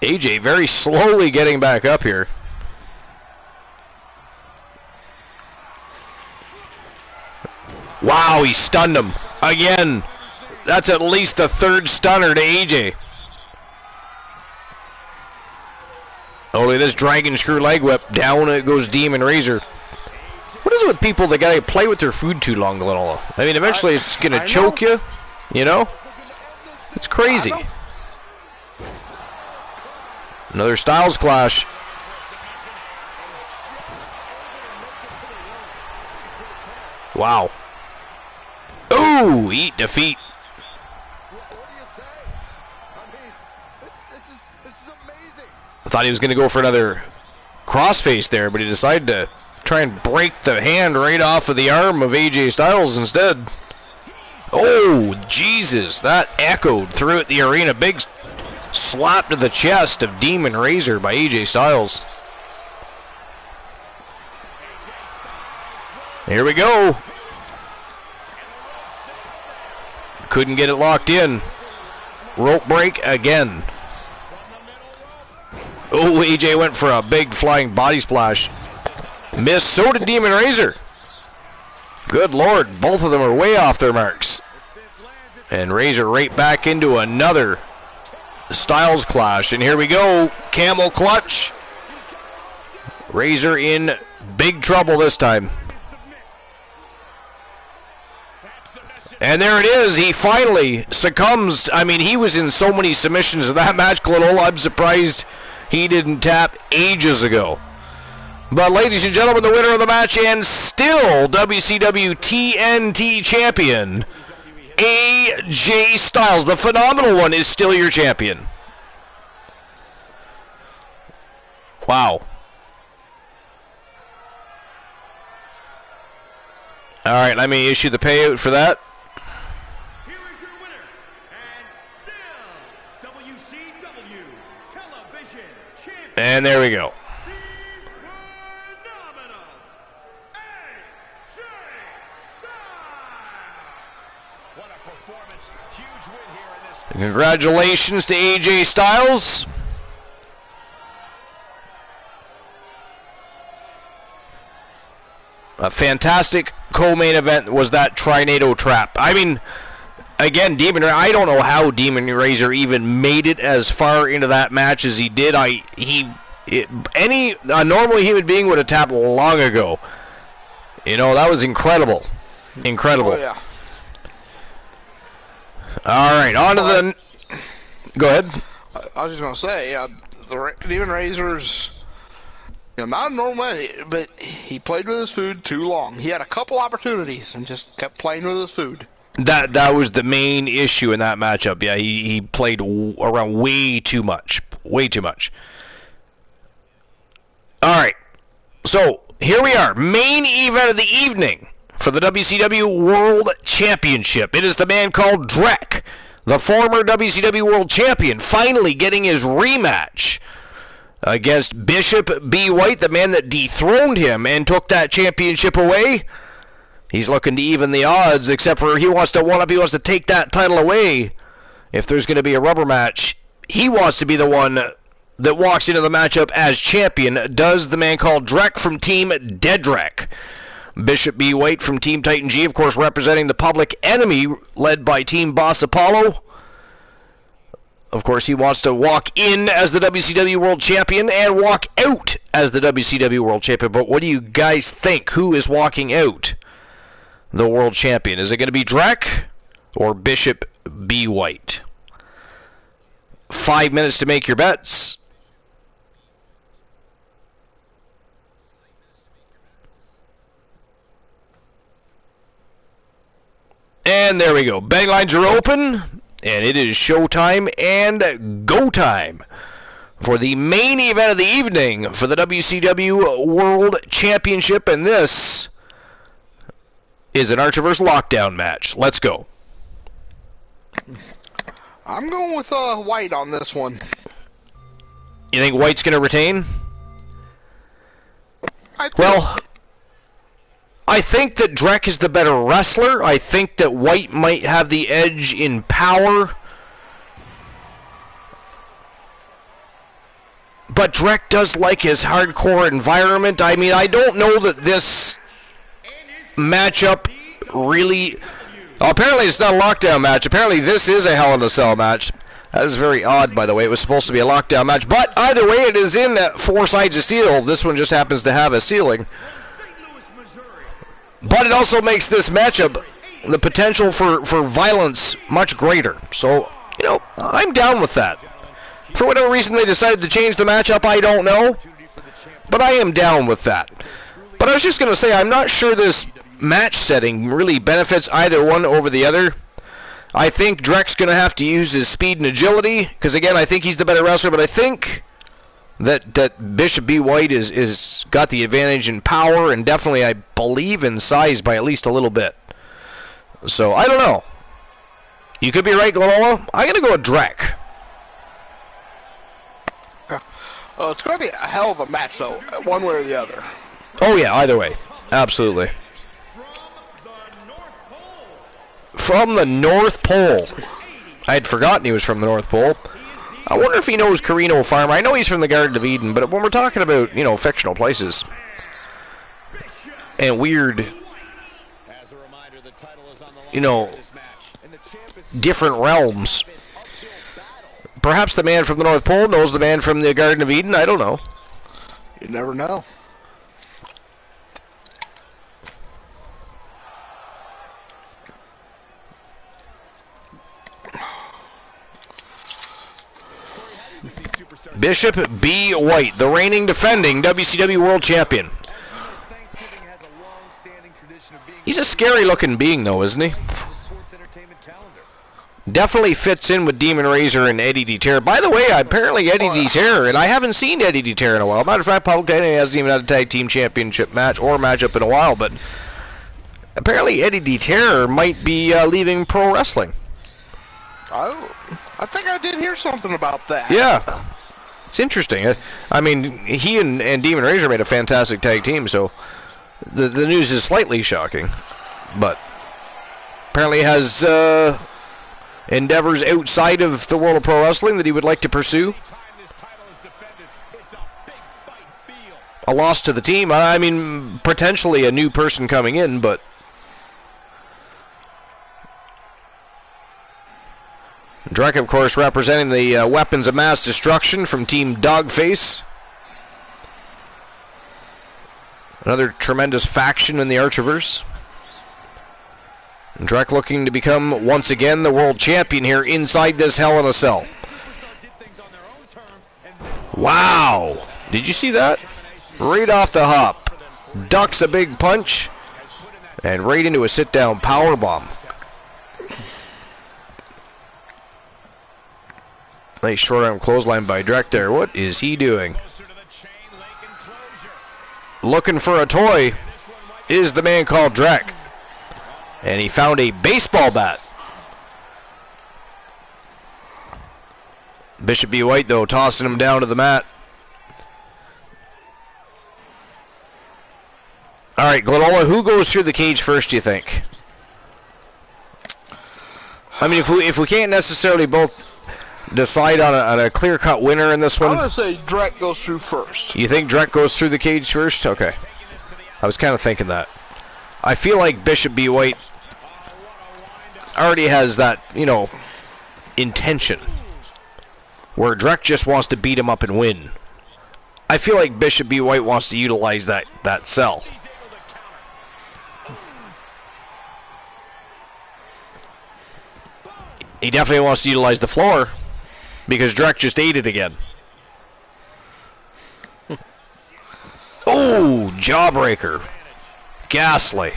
AJ very slowly getting back up here. Oh, he stunned him. Again. That's at least the third stunner to AJ. Oh, look at this dragon screw leg whip. Down it goes Demon Razor. What is it with people that gotta play with their food too long, Lanola? I mean, eventually it's gonna choke you, you know? It's crazy. Another Styles Clash. Wow. Ooh, eat defeat. I thought he was going to go for another crossface there, but he decided to try and break the hand right off of the arm of AJ Styles instead. Oh, Jesus, that echoed throughout the arena. Big slap to the chest of Demon Razor by AJ Styles. Here we go. Couldn't get it locked in. Rope break again. Oh, AJ went for a big flying body splash. Missed, so did Demon Razor. Good Lord, both of them are way off their marks. And Razor right back into another Styles Clash. And here we go, camel clutch. Razor in big trouble this time. And there it is, he finally succumbs. I mean, he was in so many submissions in that match, Claudola. I'm surprised he didn't tap ages ago. But ladies and gentlemen, the winner of the match and still WCW TNT champion, AJ Styles. The phenomenal one is still your champion. Wow. All right, let me issue the payout for that. Here is your winner, and still WCW Television Champion. And there we go. Phenomenal AJ Styles. What a performance. Huge win here in this. Congratulations to AJ Styles. A fantastic co-main event was that Trinado trap. I mean, again, I don't know how Demon Razor even made it as far into that match as he did. A normal human being would have tapped long ago. You know, that was incredible. Incredible. Oh, yeah. All right, on to the... Go ahead. I was just going to say, the Demon Razor's, not a normal man, but he played with his food too long. He had a couple opportunities and just kept playing with his food. That was the main issue in that matchup. Yeah, he played around way too much. Way too much. All right. So, here we are. Main event of the evening for the WCW World Championship. It is the man called Drek, the former WCW World Champion, finally getting his rematch against Bishop B. White, the man that dethroned him and took that championship away. He's looking to even the odds, except for he wants to take that title away. If there's going to be a rubber match, he wants to be the one that walks into the matchup as champion. Does the man called Drek from Team Dedrek. Bishop B. White from Team Titan G, of course, representing the Public Enemy, led by Team Boss Apollo. Of course, he wants to walk in as the WCW World Champion and walk out as the WCW World Champion. But what do you guys think? Who is walking out the World Champion? Is it going to be Drek or Bishop B. White? 5 minutes to make your bets. And there we go. Betting lines are open, and it is showtime and go time for the main event of the evening for the WCW World Championship, and this is an Archerverse Lockdown match. Let's go. I'm going with White on this one. You think White's going to retain? I think that Drek is the better wrestler. I think that White might have the edge in power. But Drek does like his hardcore environment. I mean, I don't know that this matchup really Oh, apparently it's not a lockdown match. Apparently this is a Hell in a Cell match. That is very odd, by the way. It was supposed to be a lockdown match. But either way, it is in 4 sides of steel. This one just happens to have a ceiling. But it also makes this matchup, the potential for violence, much greater. So, you know, I'm down with that. For whatever reason they decided to change the matchup, I don't know. But I am down with that. But I was just going to say, I'm not sure this match setting really benefits either one over the other. I think Drek's going to have to use his speed and agility, because again, I think he's the better wrestler, but I think that Bishop B. White is got the advantage in power, and definitely, I believe, in size by at least a little bit. So, I don't know. You could be right, Glanola. I'm going to go with Drek. It's going to be a hell of a match, though, one way or the other. Oh, yeah, either way. Absolutely. From the North Pole. I had forgotten he was from the North Pole. I wonder if he knows Carino Farmer. I know he's from the Garden of Eden, but when we're talking about, you know, fictional places and weird, you know, different realms, perhaps the man from the North Pole knows the man from the Garden of Eden. I don't know. You never know. Bishop B. White, the reigning defending WCW World Champion. He's a scary-looking being, though, isn't he? Definitely fits in with Demon Razor and Eddie D. Terror. By the way, apparently Eddie D. Terror, and I haven't seen Eddie D. Terror in a while. Matter of fact, Public Enemy hasn't even had a tag team championship match or matchup in a while, but apparently Eddie D. Terror might be leaving pro wrestling. Oh, I think I did hear something about that. Yeah. It's interesting. I mean, he and Demon Razor made a fantastic tag team, so the news is slightly shocking. But apparently has endeavors outside of the world of pro wrestling that he would like to pursue. A loss to the team. I mean, potentially a new person coming in, but Drek, of course, representing the weapons of mass destruction from Team Dogface. Another tremendous faction in the Archerverse. Drek looking to become, once again, the world champion here inside this Hell in a Cell. Wow! Did you see that? Right off the hop. Ducks a big punch, and right into a sit-down powerbomb. Nice short arm clothesline by Drek there. What is he doing? Looking for a toy is the man called Drek. And he found a baseball bat. Bishop B. White, though, tossing him down to the mat. All right, Glanola, who goes through the cage first, do you think? I mean, if we can't necessarily both decide on a clear-cut winner in this one, I'm going to say Drek goes through first. You think Drek goes through the cage first? Okay. I was kind of thinking that. I feel like Bishop B. White already has that, you know, intention, where Drek just wants to beat him up and win. I feel like Bishop B. White wants to utilize that cell. He definitely wants to utilize the floor, because Drek just ate it again. Oh, jawbreaker. Ghastly.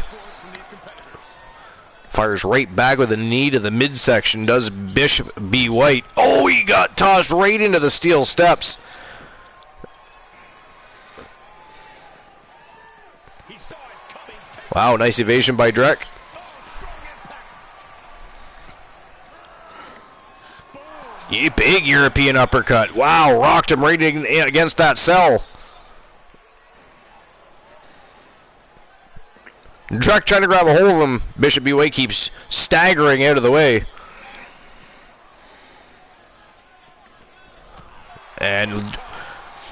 Fires right back with a knee to the midsection, does Bishop B. White. Oh, he got tossed right into the steel steps. Wow, nice evasion by Drek. Big European uppercut. Wow, rocked him right against that cell. Drek trying to grab a hold of him. Bishop B. White keeps staggering out of the way. And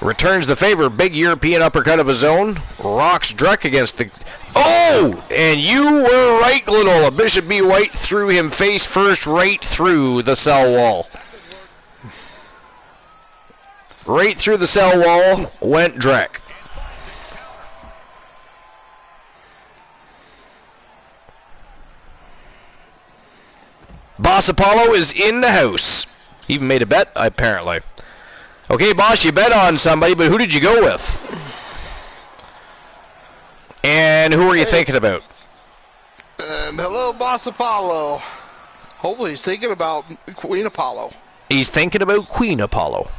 Returns the favor. Big European uppercut of his own. Rocks Drek against the... Oh! And you were right, Glenola. Bishop B. White threw him face first right through the cell wall. Right through the cell wall went Drek. Boss Apollo is in the house. Even made a bet, apparently. Okay, boss, you bet on somebody, but who did you go with? And who are you thinking about? Hello, Boss Apollo. Hopefully he's thinking about Queen Apollo. He's thinking about Queen Apollo.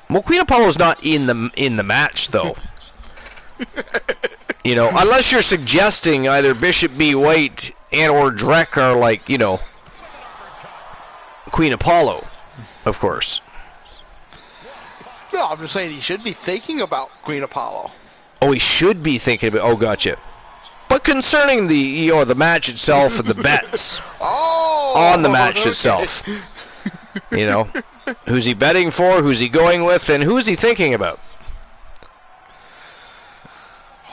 Well, Queen Apollo's not in the match, though. You know, unless you're suggesting either Bishop B. White and or Drek are like, you know, Queen Apollo, of course. No, I'm just saying he should be thinking about Queen Apollo. Oh, he should be thinking about. Oh, gotcha. But concerning the, you know, the match itself and the bets on the match itself, you know, who's he betting for? Who's he going with? And who's he thinking about?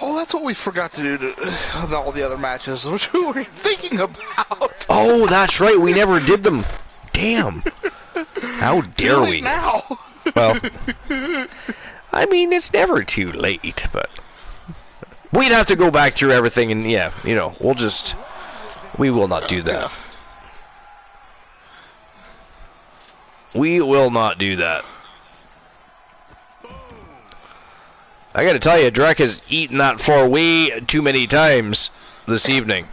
Oh, that's what we forgot to do in all the other matches. Who were you thinking about? Oh, that's right. We never did them. Damn. How dare we? Now. Well, I mean, it's never too late, but we'd have to go back through everything, and yeah, you know, we will not do that. We will not do that. I gotta tell you, Drek has eaten that for way too many times this evening.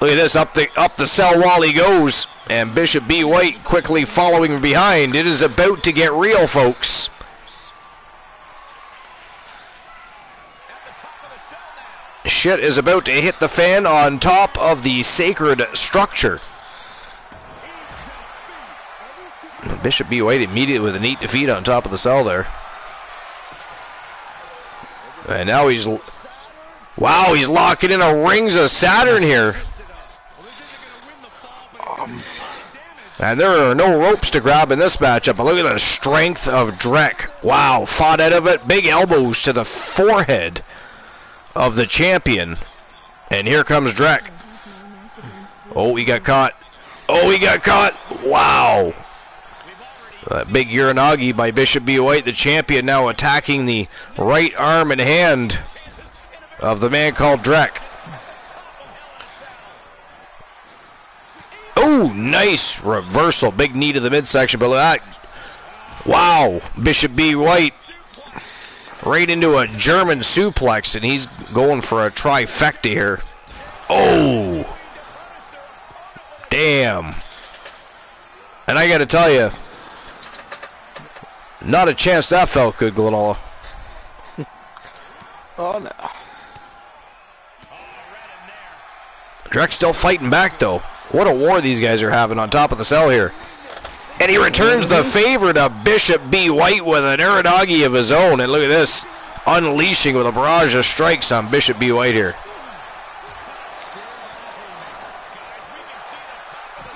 Look at this, up the cell wall he goes, and Bishop B. White quickly following behind. It is about to get real, folks. Shit is about to hit the fan on top of the sacred structure. Bishop B. White immediately with a neat defeat on top of the cell there. And now he's... Wow, he's locking in a Rings of Saturn here. And there are no ropes to grab in this matchup, but look at the strength of Drek. Wow, fought out of it. Big elbows to the forehead of the champion. And here comes Drek. Oh, he got caught. Oh, he got caught. Wow. Big Uranagi by Bishop B. White, the champion, now attacking the right arm and hand of the man called Drek. Oh, nice reversal. Big knee to the midsection, but look at that. Wow, Bishop B. White right into a German suplex, and he's going for a trifecta here. Oh, damn. And I got to tell you, not a chance that felt good, Glenola. Oh, no. Drek's still fighting back, though. What a war these guys are having on top of the cell here. And he returns the favor to Bishop B. White with an Uranagi of his own. And look at this. Unleashing with a barrage of strikes on Bishop B. White here.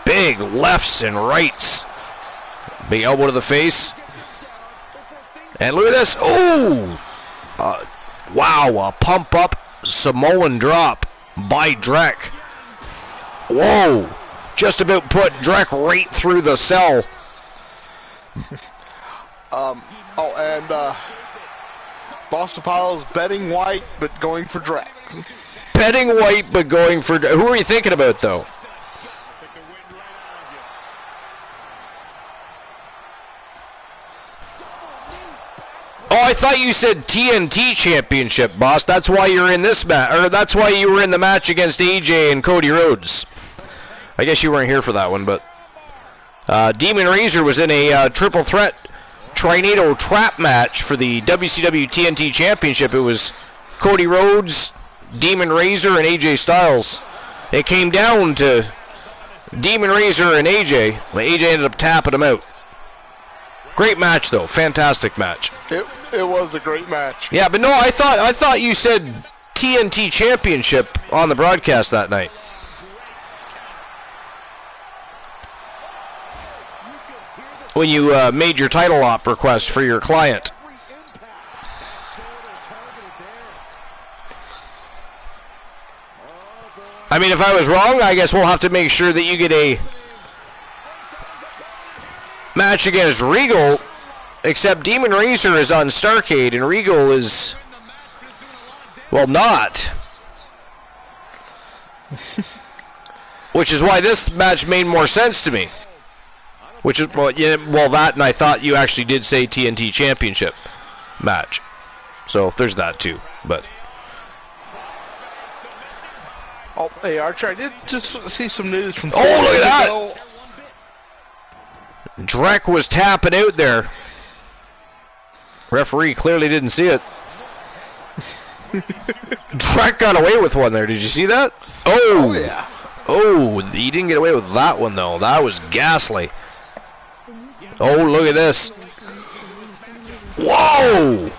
Big lefts and rights. Big elbow to the face. And look at this. Oh! Wow, a pump up Samoan drop by Drek. Whoa! Just about put Drek right through the cell. Boss Apollo's betting White, but going for Drek. Betting White, but going for... Who are you thinking about, though? Oh, I thought you said TNT Championship, boss. That's why you're in this match, or that's why you were in the match against AJ and Cody Rhodes. I guess you weren't here for that one, but Demon Razor was in a triple threat Trinado trap match for the WCW TNT Championship. It was Cody Rhodes, Demon Razor, and AJ Styles. It came down to Demon Razor and AJ. But AJ ended up tapping him out. Great match, though. Fantastic match. It was a great match. Yeah, but no, I thought you said TNT Championship on the broadcast that night. when you made your title op request for your client. I mean, if I was wrong, I guess we'll have to make sure that you get a match against Regal, except Demon Racer is on Starrcade, and Regal is, well, not. Which is why this match made more sense to me. Which is, well, yeah, well, that, and I thought you actually did say TNT Championship match. So there's that too, but... Oh, hey, Archer, I did just see some news from... Oh, look at that! Drek was tapping out there. Referee clearly didn't see it. Drek got away with one there. Did you see that? Oh, yeah. Oh, he didn't get away with that one, though. That was ghastly. Oh, look at this. Whoa!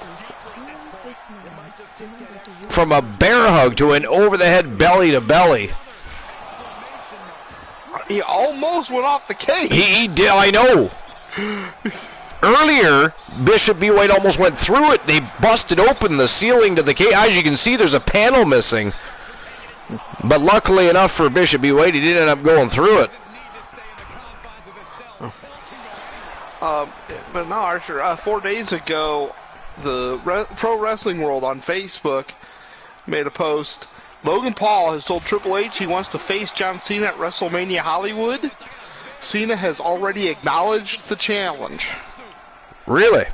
From a bear hug to an over-the-head belly-to-belly. He almost went off the cage. He did, I know. Earlier, Bishop B. White almost went through it. They busted open the ceiling to the cage. As you can see, there's a panel missing. But luckily enough for Bishop B. White, he didn't end up going through it. But no, Archer, 4 days ago, the Pro Wrestling World on Facebook made a post. Logan Paul has told Triple H he wants to face John Cena at WrestleMania Hollywood. Cena has already acknowledged the challenge. Really?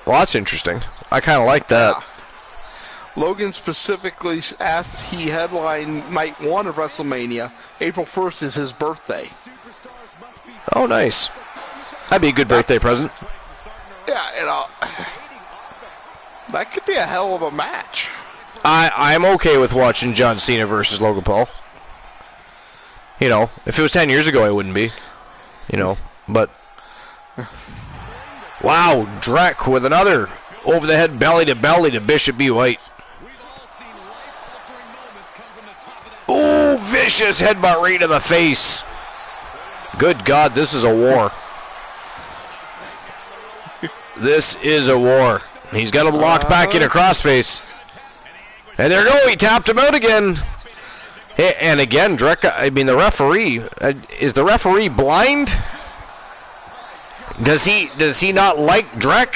Well, that's interesting. I kind of like that. Yeah. Logan specifically asked he headline night 1 of WrestleMania. April 1st is his birthday. Oh, nice. That'd be a good birthday present. Yeah, you know, that could be a hell of a match. I'm okay with watching John Cena versus Logan Paul. You know, if it was 10 years ago, I wouldn't be. You know, but... Wow, Drek with another over-the-head belly-to-belly to Bishop B. White. Ooh, vicious headbutt right in the face. Good God, this is a war. This is a war. He's got him locked back in a crossface. And there you go, he tapped him out again. Hey, and again, Drek, I mean, the referee, is the referee blind? Does he not like Drek?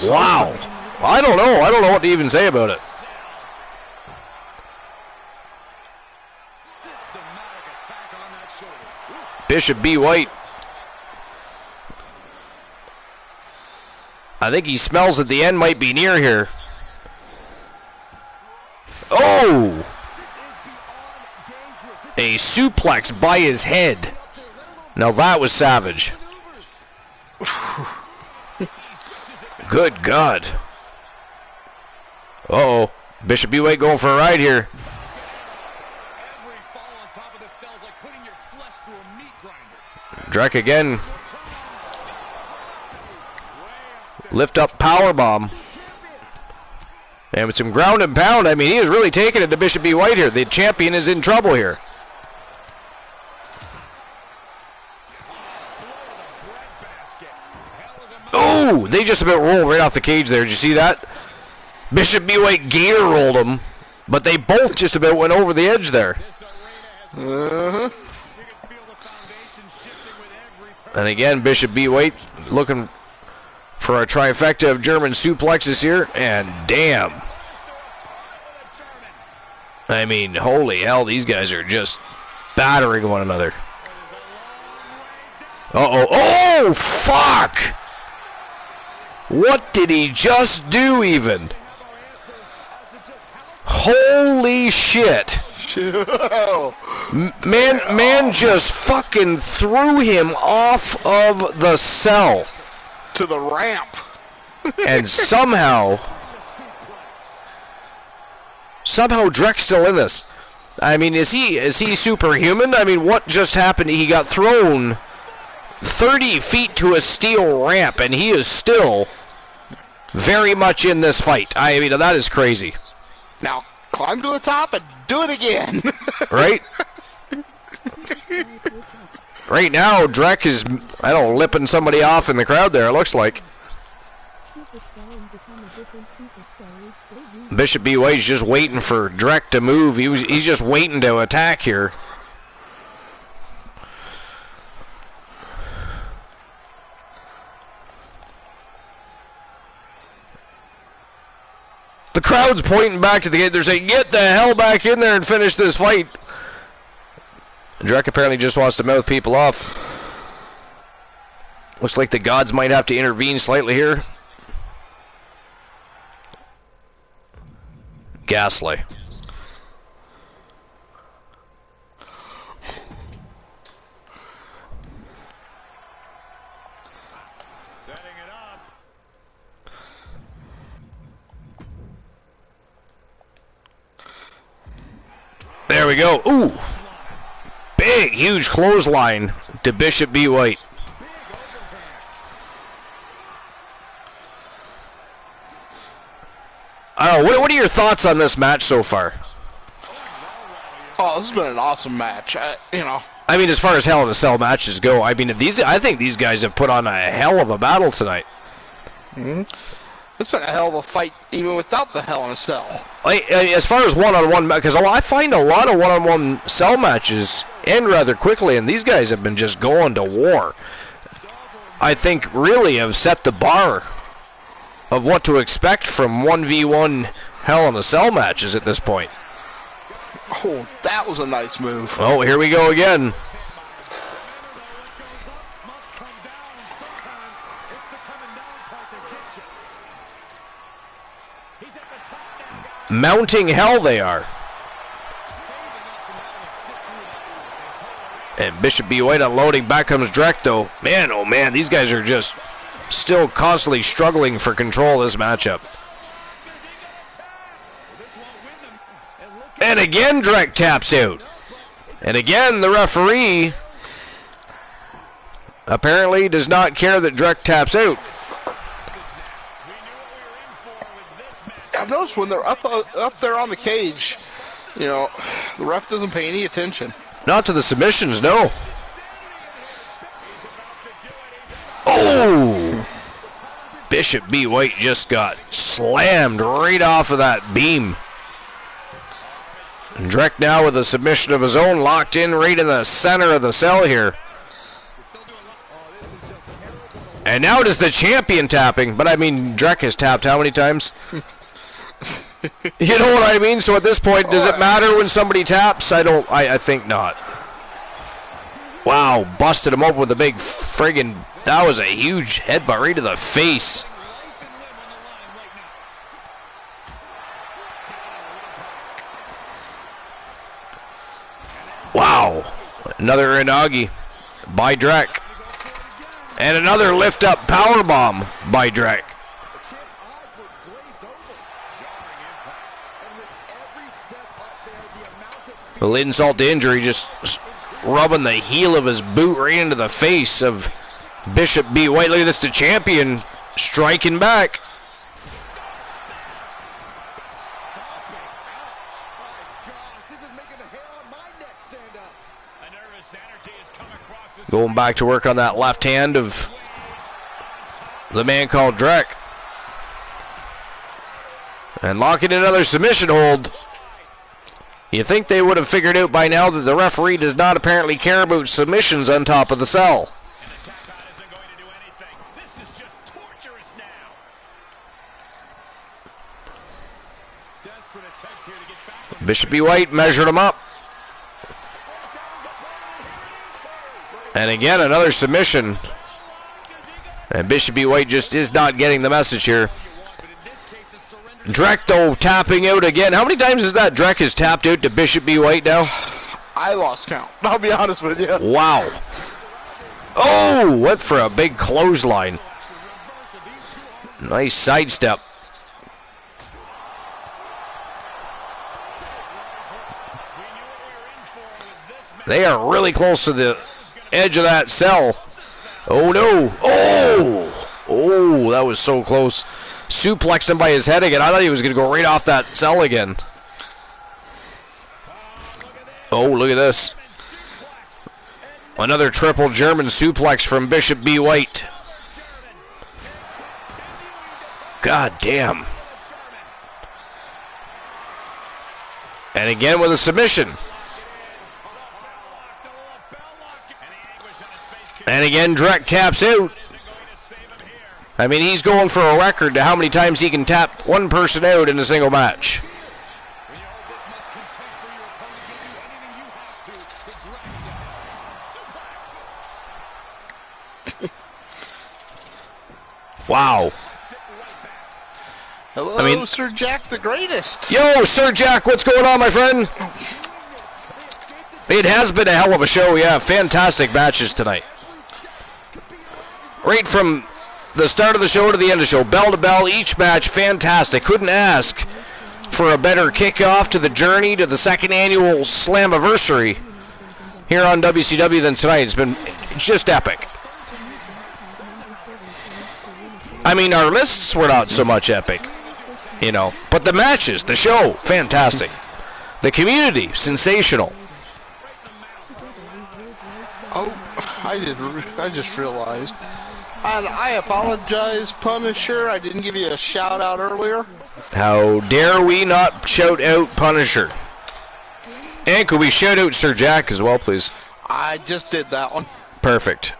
Wow. I don't know. I don't know what to even say about it. Bishop B. White. I think he smells that the end might be near here. Oh! A suplex by his head. Now that was savage. Good God. Uh-oh. Bishop B. White going for a ride here. Drek again. Lift up powerbomb. And with some ground and pound, I mean, he is really taking it to Bishop B. White here. The champion is in trouble here. Oh, they just about rolled right off the cage there. Did you see that? Bishop B. White gator rolled him, but they both just about went over the edge there. Uh-huh. And again, Bishop B. White looking for a trifecta of German suplexes here, and damn. I mean, holy hell, these guys are just battering one another. Uh-oh. Oh, fuck! What did he just do even? Holy shit. Man just fucking threw him off of the cell. To the ramp. And somehow Drek's still in this. I mean, is he superhuman? I mean, what just happened? He got thrown 30 feet to a steel ramp, and he is still very much in this fight. I mean, that is crazy. Now, climb to the top and do it again. Right? right now, Drek is, I don't know, lipping somebody off in the crowd there, it looks like. Superstar and become a different superstar each day. Bishop B. White's just waiting for Drek to move. He's just waiting to attack here. The crowd's pointing back to the gate. They're saying, get the hell back in there and finish this fight. Drek apparently just wants to mouth people off. Looks like the gods might have to intervene slightly here. Ghastly. Setting it up. There we go. Ooh. Big, huge clothesline to Bishop B. White. Oh, what are your thoughts on this match so far? Oh, this has been an awesome match. I mean, as far as Hell in a Cell matches go, I mean, I think these guys have put on a hell of a battle tonight. It's been a hell of a fight, even without the Hell in a Cell. As far as one-on-one, because I find a lot of one-on-one cell matches end rather quickly, and these guys have been just going to war. I think really have set the bar of what to expect from 1v1 Hell in a Cell matches at this point. Oh, that was a nice move. Oh, here we go again. Mounting hell they are. And Bishop B. White unloading. Back comes Drek, though. Man, oh man, these guys are just still constantly struggling for control of this matchup. And again, Drek taps out. And again, the referee apparently does not care that Drek taps out. I've noticed when they're up there on the cage, the ref doesn't pay any attention. Not to the submissions, no. Oh! Bishop B. White just got slammed right off of that beam. And Drek now with a submission of his own, locked in right in the center of the cell here. And now does the champion tapping, but I mean, Drek has tapped how many times? You know what I mean? So at this point, does it matter when somebody taps? I think not. Wow, busted him open with a big friggin', that was a huge headbutt right to the face. Wow, another Inagi by Drek. And another lift up powerbomb by Drek. Well, insult to injury, just rubbing the heel of his boot right into the face of Bishop B. White. Look at this, the champion striking back. Going back to work on that left hand of the man called Drek. And locking in another submission hold. You think they would have figured out by now that the referee does not apparently care about submissions on top of the cell. Bishop B. White measured him up. And again, another submission. And Bishop B. White just is not getting the message here. Drek, though, tapping out again. How many times is that Drek has tapped out to Bishop B. White now? I lost count. I'll be honest with you. Wow. Oh, went for a big clothesline. Nice sidestep. They are really close to the edge of that cell. Oh, no. Oh! Oh, that was so close. Suplexed him by his head again. I thought he was going to go right off that cell again. Oh, look at this. Another triple German suplex from Bishop B. White. God damn. And again with a submission. And again, Drek taps out. I mean, he's going for a record to how many times he can tap one person out in a single match. Wow. Hello, Sir Jack the Greatest. Yo, Sir Jack, what's going on, my friend? It has been a hell of a show, yeah. Fantastic matches tonight. Right from the start of the show to the end of the show, bell to bell, each match fantastic. Couldn't ask for a better kickoff to the journey to the second annual Slammiversary here on WCW than tonight. It's just epic. I mean, our lists were not so much epic, you know, but the matches, the show, fantastic. The community, sensational. Oh, I just realized. And I apologize, Punisher. I didn't give you a shout out earlier. How dare we not shout out Punisher? And could we shout out Sir Jack as well, please? I just did that one. Perfect.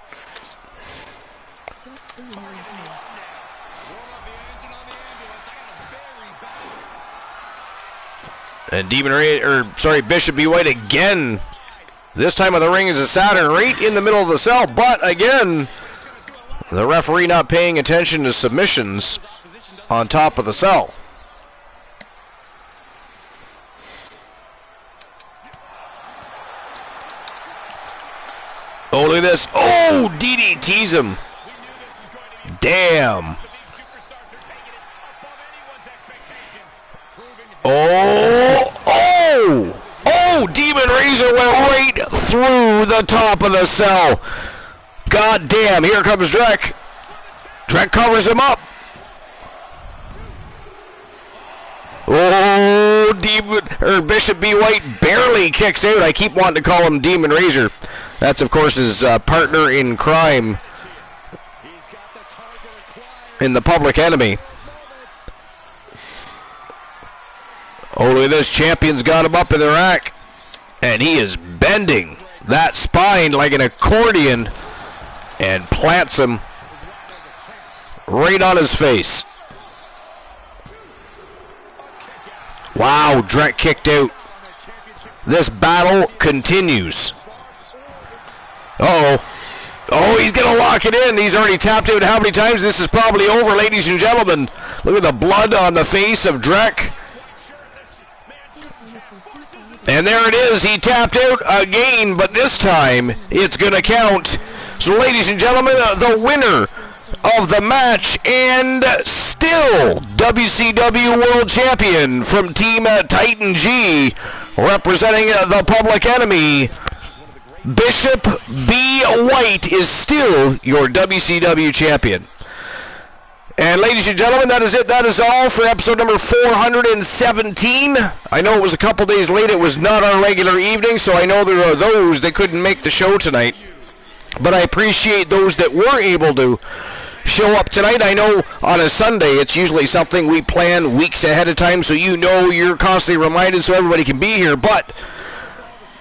And Bishop B. White again. This time of the ring is a Saturn right in the middle of the cell, but again, the referee not paying attention to submissions on top of the cell. Oh, look at this. Oh, DDTs him. Damn. Oh, Demon Razor went right through the top of the cell. God damn, here comes Drek. Drek covers him up. Oh, Bishop B. White barely kicks out. I keep wanting to call him Demon Razor. That's, of course, his partner in crime in the Public Enemy. Oh, look at this. Champion's got him up in the rack. And he is bending that spine like an accordion and plants him right on his face. Wow, Drek kicked out. This battle continues. Uh-oh. Oh, he's going to lock it in. He's already tapped out how many times? This is probably over, ladies and gentlemen. Look at the blood on the face of Drek. And there it is. He tapped out again, but this time it's going to count. So, ladies and gentlemen, the winner of the match and still WCW World Champion from Team Titan G, representing the Public Enemy, Bishop B. White is still your WCW Champion. And ladies and gentlemen, that is it. That is all for episode number 417. I know it was a couple days late. It was not our regular evening, so I know there are those that couldn't make the show tonight. But I appreciate those that were able to show up tonight. I know on a Sunday it's usually something we plan weeks ahead of time, so you know you're constantly reminded so everybody can be here. But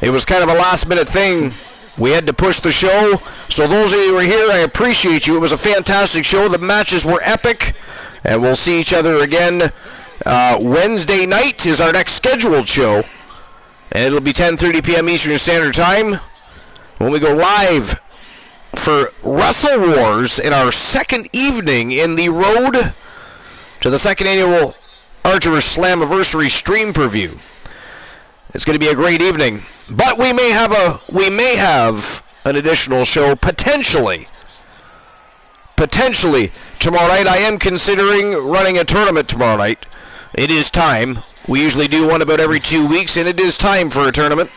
it was kind of a last-minute thing. We had to push the show. So those of you who are here, I appreciate you. It was a fantastic show. The matches were epic. And we'll see each other again. Wednesday night is our next scheduled show. And it'll be 10:30 p.m. Eastern Standard Time when we go live for Wrestle Wars in our second evening in the road to the second annual Archer's Slammiversary stream preview. It's going to be a great evening. But we may have an additional show potentially tomorrow night. I am considering running a tournament tomorrow night. It is time. We usually do one about every 2 weeks, and it is time for a tournament.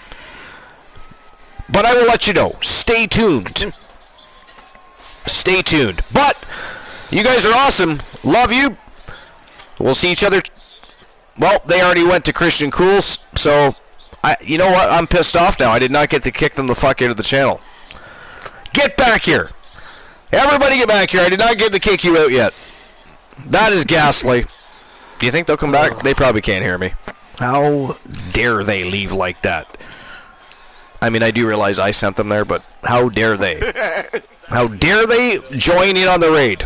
But I will let you know. Stay tuned. Stay tuned. But you guys are awesome. Love you. We'll see each other. Well, they already went to Christian Cools, so you know what? I'm pissed off now. I did not get to kick them the fuck out of the channel. Get back here. Everybody get back here. I did not get the kick you out yet. That is ghastly. Do you think they'll come back? They probably can't hear me. How dare they leave like that? I mean, I do realize I sent them there, but how dare they? How dare they join in on the raid?